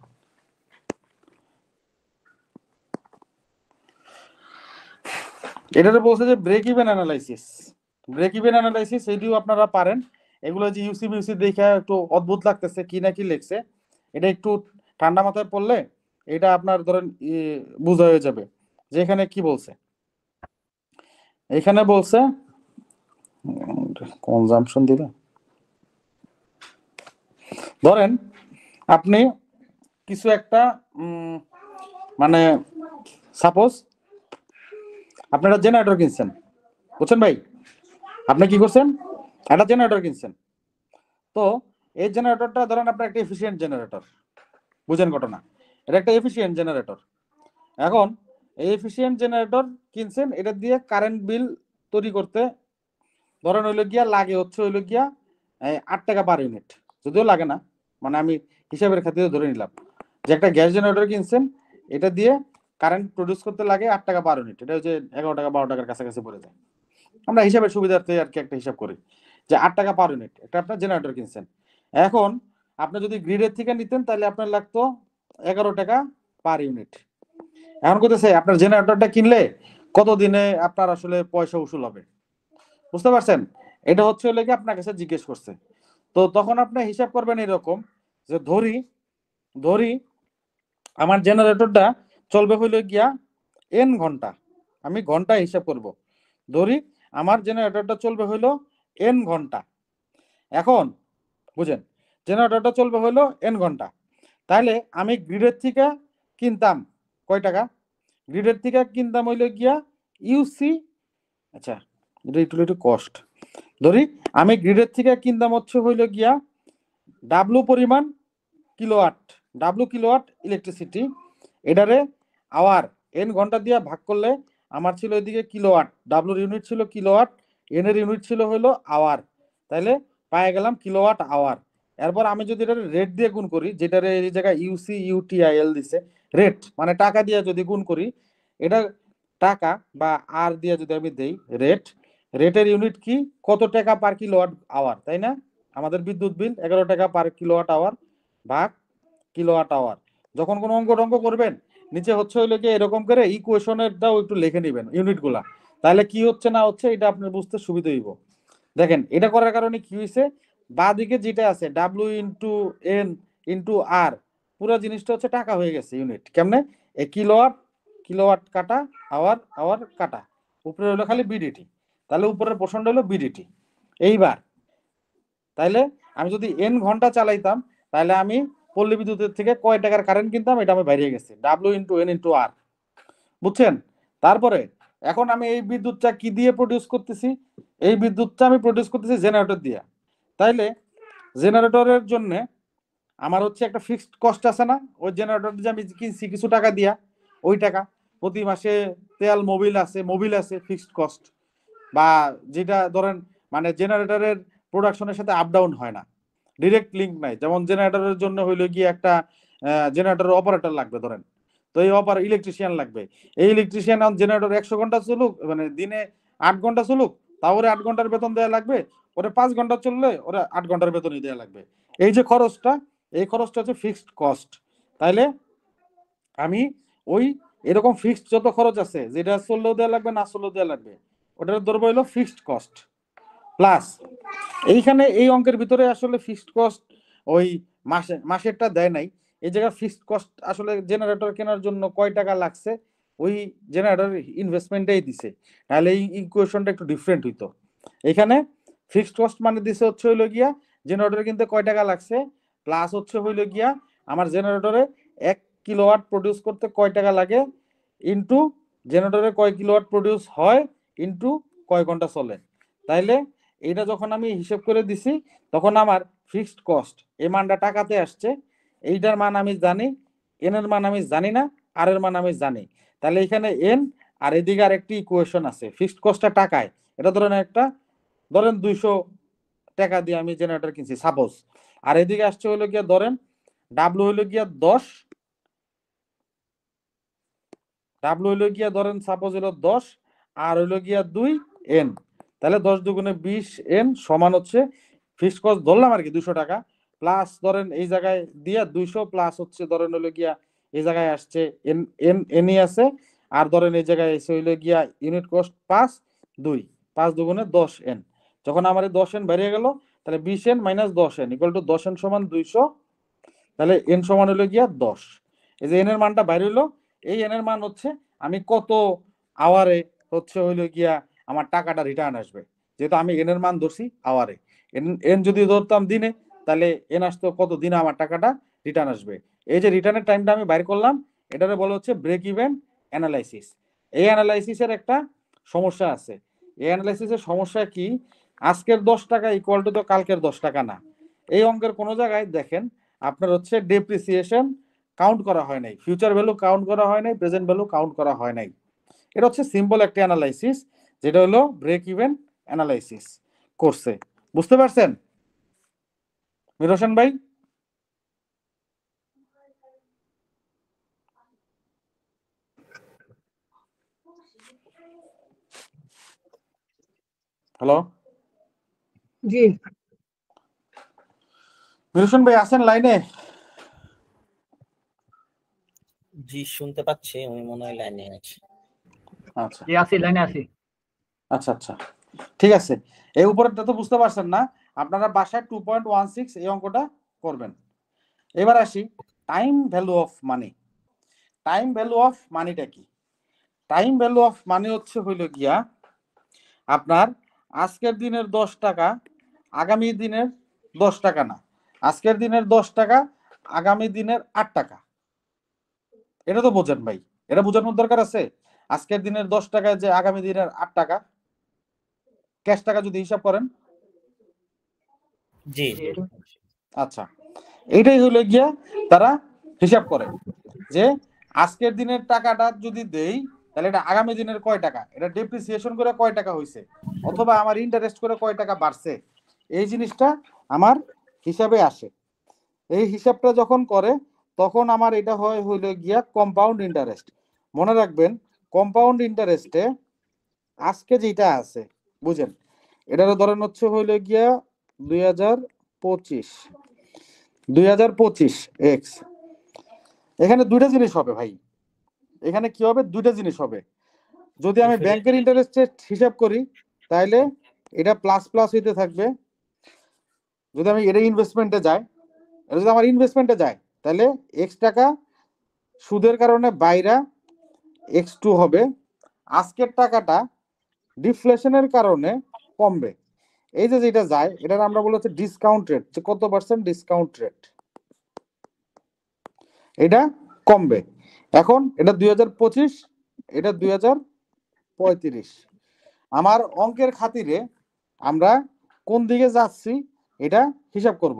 এটাতে বলছে যে break even analysis, break even analysis এটিও আপনারা পারেন। এগুলো যে ইউসি মিউসি দেখে একটু অদ্ভুত লাগতেছে, কি না কি লিখছে, এটা একটু ঠান্ডা মাথায় পড়লে এটা আপনার ধরেন বোঝা হয়ে যাবে যে এখানে কি বলছে। এখানে বলছে কনজাম্পশন দিবে, ধরেন আপনি কিছু একটা মানে সাপোজ আপনারা জেনারেটর কিনছেন, বুঝছেন ভাই? আপনি কি করছেন, একটা জেনারেটর কিনছেন, তো এই জেনারেটরটা ধরেন আপনার একটা এফিসিয়েন্ট জেনারেটর, বুঝেন ঘটনা, এটা একটা এফিসিয়েন্ট জেনারেটর। এখন এই এফিসিয়েন্ট জেনারেটর কিনছেন, এটা দিয়ে কারেন্ট বিল তৈরি করতে ধরেন লাগে হচ্ছে 8 টাকা পার ইউনিট, যদিও লাগে না, মানে আমি হিসাবের খাতিরে ধরে নিলাম যে একটা গ্যাস জেনারেটর কিনছেন, এটা দিয়ে কারেন্ট প্রডিউস করতে লাগে 8 টাকা পার ইউনিট, এটা হচ্ছে 11 টাকা 12 টাকার কাছাকাছি পড়ে যায়। আমরা হিসাবের সুবিধার্থে আর কি একটা হিসাব করি যে 8 টাকা পার ইউনিট একটা আপনার জেনারেটর কিনছেন। এখন আপনি যদি গ্রিডের থেকে নিতেন তাহলে আপনার লাগতো 11 টাকা পার ইউনিট। এখন কোথায় আপনার জেনারেটরটা কিনলে কত দিনে আপনার আসলে পয়সা উসুল হবে, বুঝতে পারছেন? এটা হচ্ছে কি আপনার কাছে জিজ্ঞেস করছে, তো তখন আপনি হিসাব করবেন এরকম যে ধরি আমার জেনারেটরটা চলবে গিয়া n ঘন্টা, আমি ঘন্টা হিসাব করব, ধরি আমার জেনারেটরটা চলবে n ঘন্টা। এখন বুঝেন, জেনারেটরটা চলবে n ঘন্টা, তাহলে আমি গ্রিডের থেকে কিনতাম কয় টাকা, গ্রিডের থেকে কিনতাম গিয়া ইউসি, আচ্ছা এটা একটু কষ্ট, ধরি আমি গ্রিডের থেকে কিনতাম হচ্ছে গিয়া ডাব্লু পরিমাণ কিলোওয়াট, ডাব্লু কিলোওয়াট ইলেকট্রিসিটি, এটারে আওয়ার n ঘন্টা দিয়ে ভাগ করলে আমার ছিল এদিকে কিলোওয়াট, ডাব্লুর ইউনিট ছিল কিলোওয়াট, এন এর ইউনিট ছিল আওয়ার, তাহলে পায়ে গেলাম কিলোওয়াট আওয়ার। এরপর আমি যদি এটা রেট দিয়ে গুণ করি, যেটার এই জায়গায় ইউসি ইউটিআইএল দিছে, রেট মানে টাকা দিয়ে যদি গুণ করি, এটা টাকা বা আর দিয়ে যদি আমি দেই রেট, রেটের ইউনিট কি, কত টাকা পার কিলোওয়াট আওয়ার, তাই না? আমাদের বিদ্যুৎ বিল 11 টাকা পার কিলোওয়াট আওয়ার ভাগ কিলোওয়াট আওয়ার। যখন কোনো অঙ্ক করবেন নিচে হচ্ছে এরকম করে ইকুয়েশনেরটাও একটু লিখে নেবেন ইউনিটগুলা, তাহলে কি হচ্ছে না হচ্ছে এটা আপনার বুঝতে সুবিধা হইব। দেখেন এটা করার কারণে কি হয়েছে, বাঁ দিকে যেটা আছে ডাব্লিউ ইন্টু এন ইন্টু আর, পুরো জিনিসটা হচ্ছে টাকা হয়ে গেছে ইউনিট। কেমনে? এ কিলোওয়াট, কিলোওয়াট কাটা, আওয়ার, আওয়ার কাটা, উপরে হলো খালি বিডিটি, তাহলে উপরের পোর্শনটা হলো বিডিটি। এইবার তাইলে আমি যদি এন ঘন্টা চালাইতাম, তাহলে আমি পল্লী বিদ্যুতের থেকে কয় টাকার কারেন্ট কিনতাম, এটা আমি বাইরে গেছে, ডাব্লিউ ইন্টু এন ইন্টু আর। বুঝছেন? তারপরে এখন আমি এই বিদ্যুৎটা কি দিয়ে প্রডিউস করতেছি? এই বিদ্যুৎটা আমি প্রডিউস করতেছি জেনারেটর দিয়ে। তাইলে জেনারেটরের জন্য আমার হচ্ছে একটা ফিক্সড কস্ট আছে না? ওই জেনারেটর যে আমি কিনছি কিছু টাকা দিয়া, ওই টাকা প্রতি মাসে তেল, মোবিল আছে ফিক্সড কস্ট, বা যেটা ধরেন মানে জেনারেটরের প্রোডাকশনের সাথে আপ ডাউন হয় না, ডিরেক্ট লিঙ্ক নাই। যেমন জেনারেটরের জন্য হইলো গিয়ে একটা জেনারেটর অপারেটর লাগবে ধরেন, তো এই ইলেকট্রিশিয়ান লাগবে। এই ইলেকট্রিশিয়ান জেনারেটর 100 ঘন্টা চলুক, মানে দিনে 8 ঘন্টা চলুক, তাও ওরে 8 ঘন্টার বেতন দেওয়া লাগবে। ওরে 5 ঘন্টা চললে ওরে 8 ঘন্টার বেতনই দেওয়া লাগবে। এই যে খরচটা, এই খরচটা হচ্ছে ফিক্সড কস্ট। তাইলে আমি ওই এরকম ফিক্সড যত খরচ আছে, যেটা চললেও দেওয়া লাগবে, না চললেও দেওয়া লাগবে, ওটার ধরবো হলো ফিক্সড কস্ট। প্লাস এইখানে এই অঙ্কের ভিতরে আসলে ফিক্সড কস্ট ওই মাসেরটা দেয় নাই। এই জায়গায় ফিক্সড কস্ট আসলে জেনারেটর কেনার জন্য কয় টাকা লাগছে ওই জেনারেটর ইনভেস্টমেন্টেই দিছে, তাহলে এই ইকুয়েশনটা একটু ডিফারেন্ট হইতো। এখানে ফিক্সড কস্ট মানে দিছে হচ্ছে হইলো গিয়া জেনারেটর কিনতে কয় টাকা লাগছে, প্লাস হচ্ছে হইলো গিয়া আমার জেনারেটরে 1 কিলোওয়াট প্রডিউস করতে কয় টাকা লাগে, ইন্টু জেনারেটরে কয় কিলোওয়াট প্রডিউস হয়, ইন্টু কয় ঘন্টা চলে। তাইলে এটা যখন আমি হিসেব করে দিছি, তখন আমার ফিক্সড কস্ট এই মানটা টাকাতে আসছে। এইটার মান আমি জানি, এন এর মান আমি জানি না, আর এর মান আমি জানি। তাহলে এখানে এন, আর এদিকে আর একটি ইকুয়েশন আছে, ফিক্সড কস্টটা টাকায়। এটা ধরেন 200 টাকা দিয়ে আমি জেনারেটর কিনছি সাপোজ, আর এদিকে আসছে হলো গিয়া ধরেন ডাব্লু হইলো গিয়া 10, ডাব্লু হইলো গিয়া ধরেন সাপোজ হলো 10, আর হইলো গিয়া 2 এন। তাহলে 10 দুগুণে 20 এন সমান হচ্ছে ফিক্সড কস্ট ধরলাম আর কি 200 টাকা, প্লাস ধরেন এই জায়গায় দিয়া 200 প্লাস হচ্ছে ধরেন হইলো গিয়া এই জায়গায় আসছে এন, এন এনই আছে, আর ধরেন এই জায়গায় এসে হইলো গিয়া ইউনিট কস্ট 5 2, 5 দুগুণে 10 এন। যখন আমার এই 10 এন বেরিয়ে গেল, তাহলে 20 N minus 10 N equal to 10 N সমান 200। তাহলে এন সমান হইলো গিয়া 10। এই যে এন এর মানটা বাইরে হইলো, এই এন এর মান হচ্ছে আমি কত আওয়ারে হচ্ছে হইলো গিয়া আমার টাকাটা রিটার্ন আসবে। যেহেতু আমি এন এর মান ধরছি আওয়ারে, এন যদি ধরতাম দিনে, তাহলে এন আসতো কত দিনে আমার টাকাটা রিটার্ন আসবে। এই যে রিটার্নের টাইমটা আমি বাইর করলাম, এটারে বলা হচ্ছে ব্রেক ইভেন অ্যানালাইসিস। এই অ্যানালাইসিসের একটা সমস্যা আছে। এই অ্যানালাইসিসের সমস্যা কি? আজকের 10 টাকা ইকুয়াল টু তো কালকের 10 টাকা না। এই অঙ্কের কোনো জায়গায় দেখেন আপনার হচ্ছে ডেপ্রিসিয়েশন কাউন্ট করা হয় নাই, ফিউচার ভ্যালু কাউন্ট করা হয় নাই, প্রেজেন্ট ভ্যালু কাউন্ট করা হয় নাই। এটা হচ্ছে সিম্পল একটা অ্যানালাইসিস, যেটা হলো ব্রেক ইভেন অ্যানালাইসিস করছে। বুঝতে পারছেন মির হোসেন ভাই? হ্যালো জি মির হোসেন ভাই আছেন লাইনে? জি শুনতে পাচ্ছি, আমি মনে হয় লাইনে আছি। আচ্ছা জি আছি, লাইনে আছি। আচ্ছা আচ্ছা ঠিক আছে। এই উপরেরটা তো বুঝতে পারছেন না? আপনারা বাসায় 2.16 এই অঙ্কটা করবেন। এবার আসি time value of money. Time value of মানিটা কি? টাইম ভ্যালু অফ মানি হচ্ছে হইল গিয়া আপনার আজকের দিনের 10 টাকা আগামী দিনের 10 টাকা না, আজকের দিনের 10 টাকা আগামী দিনের 8 টাকা। এটা তো বোঝেন ভাই, এটা বোঝানোর দরকার আছে। আজকের দিনের 10 টাকায় যে আগামী দিনের 8 টাকা ক্যাশ টাকা যদি হিসাব করেন। জি আচ্ছা, এইটাই হইলো গিয়া তারা হিসাব করে যে আজকের দিনের টাকাটা যদি দেই, তাহলে এটা আগামী দিনের কয় টাকা, এটা ডেপ্রিসিয়েশন করে কয় টাকা হইছে, অথবা আমার ইন্টারেস্ট করে কয় টাকা বাড়ছে, এই জিনিসটা আমার হিসাবে আসে। এই হিসাবটা যখন করে তখন আমার এটা হয় হইলো গিয়া কম্পাউন্ড ইন্টারেস্ট। মনে রাখবেন কম্পাউন্ড ইন্টারেস্টে আজকে যেটা আছে বুঝেন, এটারও ধরেন হচ্ছে হইলো গিয়া 2025 এক্স। এখানে দুইটা জিনিস হবে ভাই, এখানে কি হবে, দুইটা জিনিস হবে। যদি আমি ব্যাংকের ইন্টারেস্ট রেট হিসাব করি তাহলে এটা প্লাস প্লাস হইতে থাকবে, যদি আমি এটা ইনভেস্টমেন্টে যাই এটা যদি আমার ইনভেস্টমেন্টে যায় তাহলে এক্স টাকা সুদের কারণে বাইরা x2 হবে, আজকের টাকাটা ডিফ্লেশনের কারণে কমবে। এই যে যেটা যায় এটার আমরা বলি হচ্ছে ডিসকাউন্ট রেট, যে কত পার্সেন্ট ডিসকাউন্ট রেট, এটা কমবে। এখন এটা 2025, এটা 2035। আমার অঙ্কের খাতিরে আমরা কোন দিকে যাচ্ছি এটা হিসাব করব।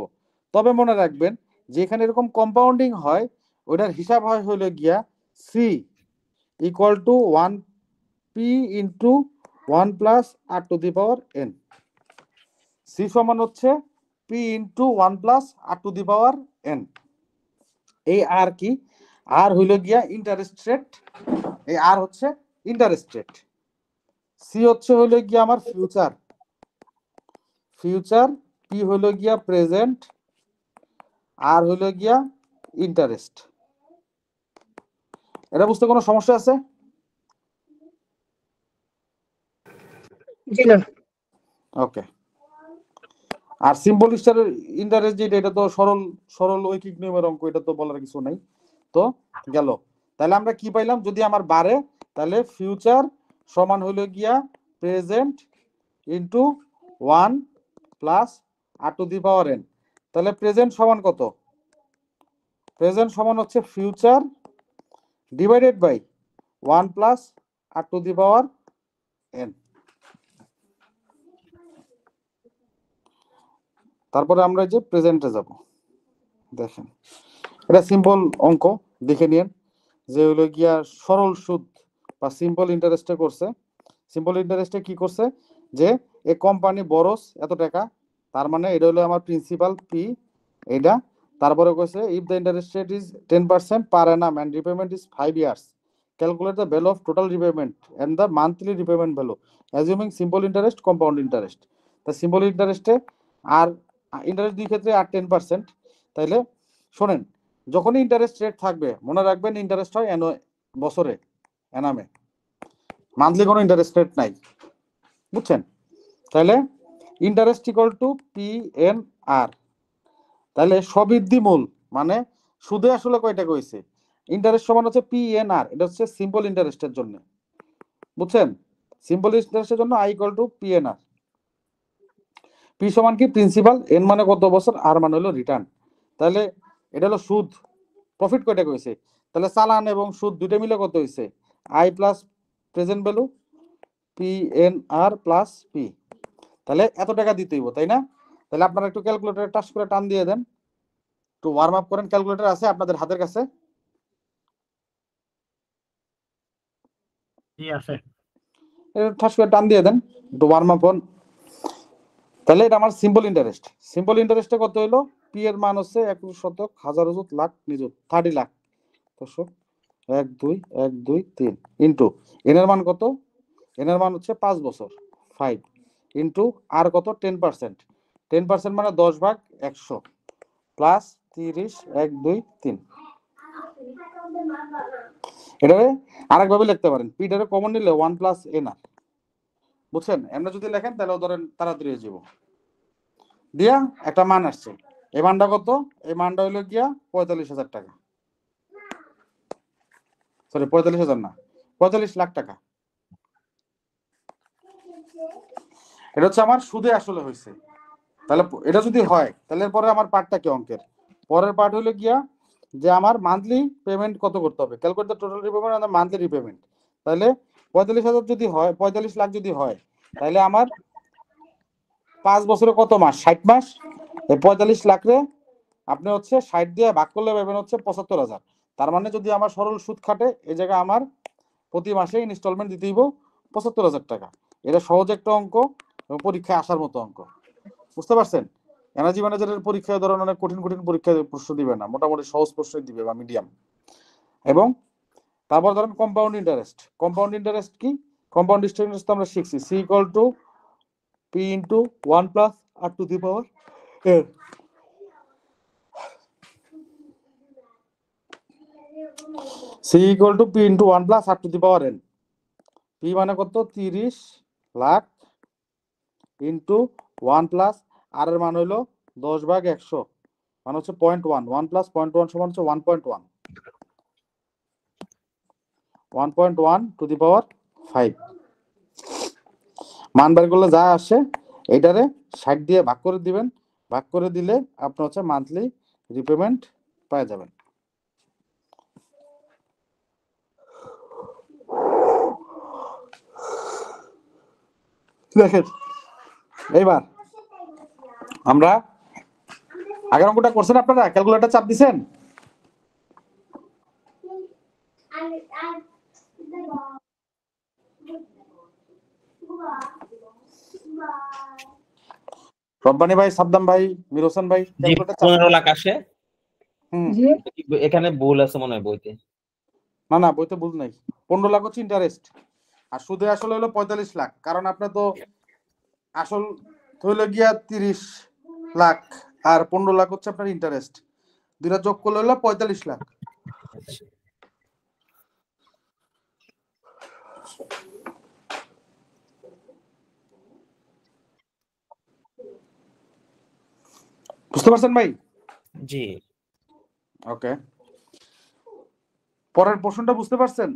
তবে মনে রাখবেন যে এখানে এরকম কম্পাউন্ডিং হয় ওইটার হিসাব হয় হইলো গিয়া C equal to 1p into 1 plus R to the power n। C সমান হচ্ছে p into 1 plus R to the power n। এই আর কি? আর হইল গিয়া ইন্টারেস্ট রেট, এই আর হচ্ছে ইন্টারেস্ট রেট। সি হচ্ছে হইল গিয়া আমার ফিউচার, ফিউচার, পি হইল গিয়া প্রেজেন্ট, আর হইল গিয়া ইন্টারেস্ট। এটা বুঝতে কোনো সমস্যা আছে? জি না। ওকে। আর সিম্বল ইন্টারেস্ট যেটা, এটা তো সরল সরল ঐকিক নিয়মের অঙ্ক, এটা তো বলার কিছু নাই। তো গেল, তাহলে আমরা কি পাইলাম? যদি আমার বাড়ে তাহলে ফিউচার সমান হইল গিয়া present into 1 plus R to the power n। তাহলে প্রেজেন্ট সমান কত? প্রেজেন্ট সমান হচ্ছে future divided by 1 plus R to the power n। তারপরে আমরা যে প্রেজেন্টে যাব, দেখেন এটা সিম্পল অঙ্ক, দেখে নিন যে হলো গিয়া সরল সুদ বা সিম্পল ইন্টারেস্টে করছে। সিম্পল ইন্টারেস্টে কি করছে যে এই কোম্পানি বরস এত টাকা, তার মানে এটা হলো আমার প্রিন্সিপাল পি, এটা। তারপরে কইছে if the interest rate is 10% per annum and repayment is 5 years, calculate the value of total repayment and the monthly repayment value assuming simple interest compound interest. তা সিম্পল ইন্টারেস্টে আর ইন্টারেস্ট দুই ক্ষেত্রে আর 10%। তাইলে শোনেন, যখনই ইন্টারেস্ট রেট থাকবে মনে রাখবেন ইন্টারেস্ট হয় বছরে এনামে, মান্থলি কোনো ইন্টারেস্ট রেট নাই, বুঝছেন? তাহলে interest equal to P N R. তাহলে সবৃদ্ধি মূল মানে সুদে আসলে কয় টাকা হয়েছে, ইন্টারেস্ট সমান হচ্ছে পি এন আর, এটা হচ্ছে সিম্পল ইন্টারেস্টের জন্য, বুঝছেন? সিম্পল ইন্টারেস্টের জন্য I equal to P N R. P সমান কি? প্রিন্সিপাল, এন মানে কত বছর, আর মানে হলো রিটার্ন। তাহলে এটা হলো সুদ, প্রফিট কয় টাকা হয়েছে, তাহলে চালান এবং সুদ দুটো মিলে কত হয়েছে? I plus present value P N R plus P. তাহলে এত টাকা দিতে হইব, তাই না? তাহলে আপনারা একটু ক্যালকুলেটরে টাচ করে টান দিয়ে দেন, একটু ওয়ার্ম আপ করেন। ক্যালকুলেটর আছে আপনাদের হাতের কাছে? জি আছে। টাচ করে টান দিয়ে দেন, একটু ওয়ার্ম আপ হন। তাহলে এটা আমার সিম্পল ইন্টারেস্ট। সিম্পল ইন্টারেস্টে কত হইলো? পি এর মান হচ্ছে 21 শতক, হাজার অযুত, লাখ নিযুত, 30 লাখ। দর্শক 1 2 1 2 3 ইন্টু এন এর মান কত? এন এর মান হচ্ছে 5 বছর, 5 ইন্টু আর কত? 10%। 10% মানে 10 ভাগ 100 প্লাস 30 1 2 3। এটারে আরেকভাবে লিখতে পারেন, পিটারে কমন নিলে 1 প্লাস এন আর, বুঝছেন? এমনি যদি লেখেন তাহলে ধরেন তাড়াতাড়ি হয়ে যাব। দিয়া একটা মান আসছে, এই মানটা কত? এই মানটা হইলো গিয়া 45,000 টাকা, সরি 45,000 না, 45 লাখ টাকা। এটা হচ্ছে আমার সুদে আসলে হয়েছে। তাহলে এটা যদি হয় তাহলে পরে আমার পার্টটা কি অঙ্কের? পরের পার্ট হলো গিয়া যে আমার মান্থলি পেমেন্ট কত করতে হবে, ক্যালকুলেট দ্য টোটাল রিপেমেন্ট আর মান্থলি রিপেমেন্ট। তাহলে 45,000 যদি হয়, 45 লাখ যদি হয়, তাহলে আমার 5 বছরে কত মাস? 60 মাস। এই 45 লাখ রে আপনি হচ্ছে 60 দিয়ে ভাগ করলে পাবেন হচ্ছে 75,000। তার মানে যদি আমার সরল সুদ খাটে এই জায়গায় আমার প্রতি মাসে ইনস্টলমেন্ট দিতে হইব 75,000 টাকা। এটা সহজ একটা অঙ্ক এবং পরীক্ষায় আসার মতো অঙ্ক, বুঝতে পারছেন? এনার্জি ম্যানেজারের পরীক্ষায় ধরেন অনেক কঠিন কঠিন পরীক্ষায় প্রশ্ন দিবে না, মোটামুটি সহজ প্রশ্ন দিবে বা মিডিয়াম। এবং তারপর ধরেন কম্পাউন্ড ইন্টারেস্ট। কম্পাউন্ড ইন্টারেস্ট কি? কম্পাউন্ড ইন্টারেস্ট তো আমরা শিখছি, C equal to P into 1 plus R to the power এর। C equal to P into 1 plus R to the power N. P মানে কত? 30 লাখ ইন্টু 1 প্লাস আর এর মান হইলো 10 ভাগ 100 মানে হচ্ছে 0.1, 1 প্লাস 0.1 সমান হচ্ছে 1.1, 1.1 টু দি পাওয়ার 5। মান বের করলে যা আসে এটারে 60 দিয়ে ভাগ করে দিবেন, ভাগ করে দিলে আপনি হচ্ছে মান্থলি রিপেমেন্ট পেয়ে যাবেন। দেখেন এইবার আমরা আগের অঙ্কটা করছেন, আপনারা ক্যালকুলেটর চাপ দিছেন? রব্বানী ভাই, সাদ্দাম ভাই, মির হোসেন ভাই, জি, ক্যালকুলেটর চাপ। 15 লাখ আসে। জি এখানে ভুল আছে মনে হয় বইতে। না না, বইতে ভুল নাই। 15 লাখ হচ্ছে ইন্টারেস্ট, আর সুদে আসলে হলো 45 লাখ। কারণ আপনার তো আসল হইলো গিয়া 30 লাখ আর 15 লাখ হচ্ছে আপনার ইন্টারেস্ট, দুইটা যোগ করলে হলো 45 লাখ। বুঝতে পারছেন ভাই? জি, ওকে, পরের প্রশ্নটা বুঝতে পারছেন?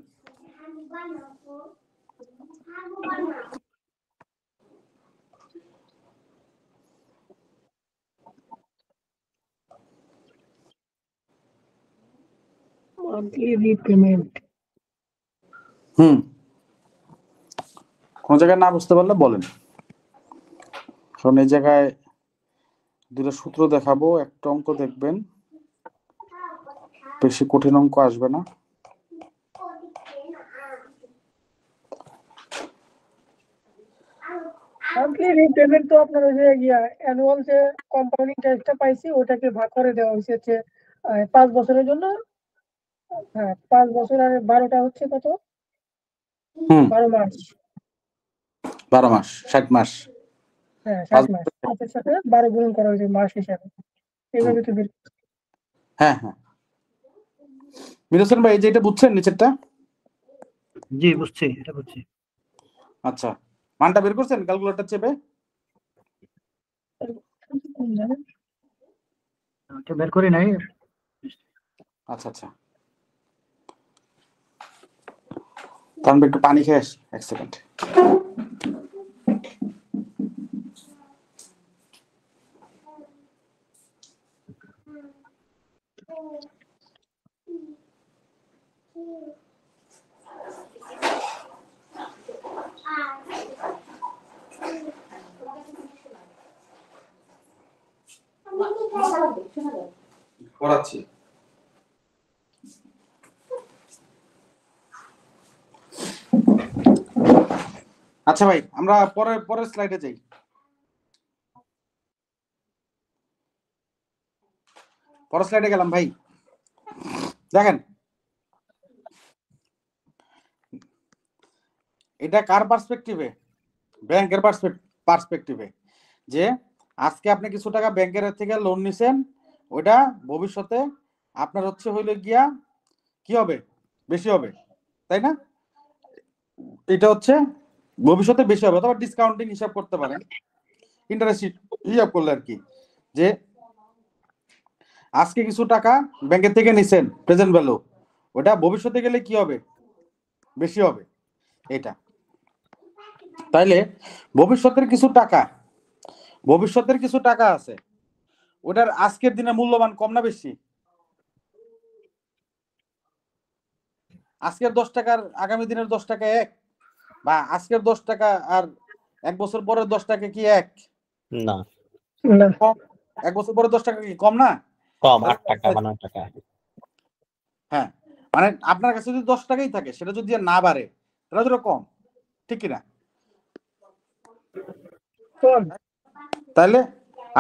Monthly repayment. কোন জায়গায় না বুঝতে পারলে বলেন, কারণ এই জায়গায় দুটো সূত্র দেখাবো, একটা অঙ্ক দেখবেন, বেশি কঠিন অঙ্ক আসবে না। মান্থলি রিপেমেন্ট তো আপনার ওই যে অ্যানুয়াল যে কম্পাউন্ড ইন্টারেস্টটা পাইছি ওটাকে ভাগ করে দেওয়া হয়েছে হচ্ছে 5 বছরের জন্য। হ্যাঁ, 5 বছর আর 12টা হচ্ছে কত? 12 মাস। 12 মাস, 60 মাস। হ্যাঁ 60 মাস, 5 সাথে 12 গুণ করা হয়েছে মাস হিসাবে, এইভাবে তো বের। হ্যাঁ হ্যাঁ, মির হোসেন ভাই এই যে এটা বুঝছেন নিচেরটা? জি বুঝছি, এটা বুঝছি। আচ্ছা, মানটা বের করছেন ক্যালকুলেটর চেপে? এটা বের করি নাই। আচ্ছা আচ্ছা, তাহলে একটু পানি খেয়ে আসি, 1 সেকেন্ড। পড়াচ্ছি। আচ্ছা ভাই, আমরা পরের স্লাইডে যাই। পরের স্লাইডে গেলাম ভাই। দেখেন এটা কার পার্সপেক্টিভে? ব্যাংকের পার্সপেক্টিভে, যে আজকে আপনি কিছু টাকা ব্যাংকের থেকে লোন নিছেন, ওইটা ভবিষ্যতে আপনার হচ্ছে হইলে গিয়া কি হবে? বেশি হবে, তাই না? এটা হচ্ছে ভবিষ্যতে বেশি হবে, অথবা ডিসকাউন্টিং হিসাব করতে পারেন, ইন্টারেস্ট হিসাব করলে আর কি, যে আজকে কিছু টাকা ব্যাংকের থেকে নিছেন প্রেজেন্ট ভ্যালু, ওটা ভবিষ্যতে গেলে কি হবে? বেশি হবে এটা। তাইলে ভবিষ্যতের কিছু টাকা আছে, ওটার আজকের দিনে মূল্যবান কম না বেশি? আজকের 10 টাকার আগামী দিনের 10 টাকা এক, বা আজকের 10 টাকা আর 1 বছর পরের 10 টাকা কি এক? না, কম। 1 বছর পরে 10 টাকা কি কম না? কম, 8 টাকা বা 9 টাকা। হ্যাঁ, মানে আপনার কাছে যদি 10 টাকাই থাকে, সেটা যদি না বাড়ে তাহলে তো কম, ঠিক কিনা? তাহলে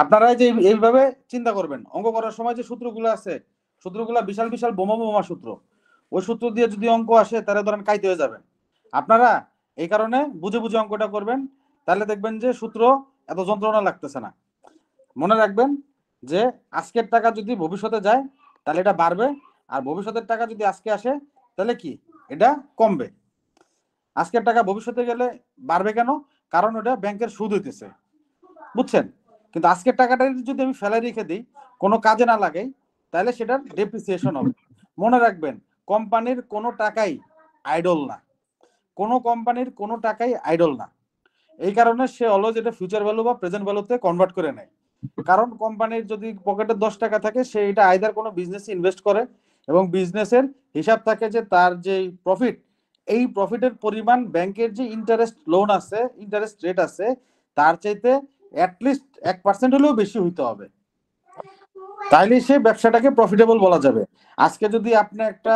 আপনারা যে এইভাবে চিন্তা করবেন, অঙ্ক করার সময় যে সূত্রগুলো আছে, সূত্রগুলো বিশাল বিশাল বোমা সূত্র, ওই সূত্র দিয়ে যদি অঙ্ক আসে তাহলে ধরেন কাইতে হয়ে যাবেন। আপনারা এই কারণে বুঝে বুঝে অঙ্কটা করবেন, তাহলে দেখবেন যে সূত্র এত যন্ত্রণা লাগতেছে না। মনে রাখবেন যে আজকের টাকা যদি ভবিষ্যতে যায় তাহলে এটা বাড়বে, আর ভবিষ্যতের টাকা যদি আজকে আসে তাহলে কি এটা কমবে। আজকের টাকা ভবিষ্যতে গেলে বাড়বে কেন? কারণ ওটা ব্যাংকের সুদ হইতেছে, বুঝছেন? কিন্তু আজকের টাকাটা যদি আমি ফেলে রেখে দিই, কোনো কাজে না লাগাই, তাহলে সেটার ডেপ্রিসিয়েশন হবে। মনে রাখবেন, কোম্পানির কোনো টাকাই আইডল না, কোনো কোম্পানির কোনো টাকাই আইডল না। এই কারণে সে অলওয়েজ এটা ফিউচার ভ্যালু বা প্রেজেন্ট ভ্যালুতে কনভার্ট করে নেয়। কারণ কোম্পানির যদি পকেটে 10 টাকা থাকে, সে এটা আইদার কোনো বিজনেসে ইনভেস্ট করে, এবং বিজনেসের হিসাব থাকে যে তার যে প্রফিট, এই প্রফিটের পরিমাণ ব্যাংকের যে ইন্টারেস্ট লোন আছে, ইন্টারেস্ট রেট আছে, তার চাইতে অ্যাটলিস্ট 1% হলেও বেশি হইতে হবে, তাইলে সে ব্যবসাটাকে প্রফিটেবল বলা যাবে। আজকে যদি আপনি একটা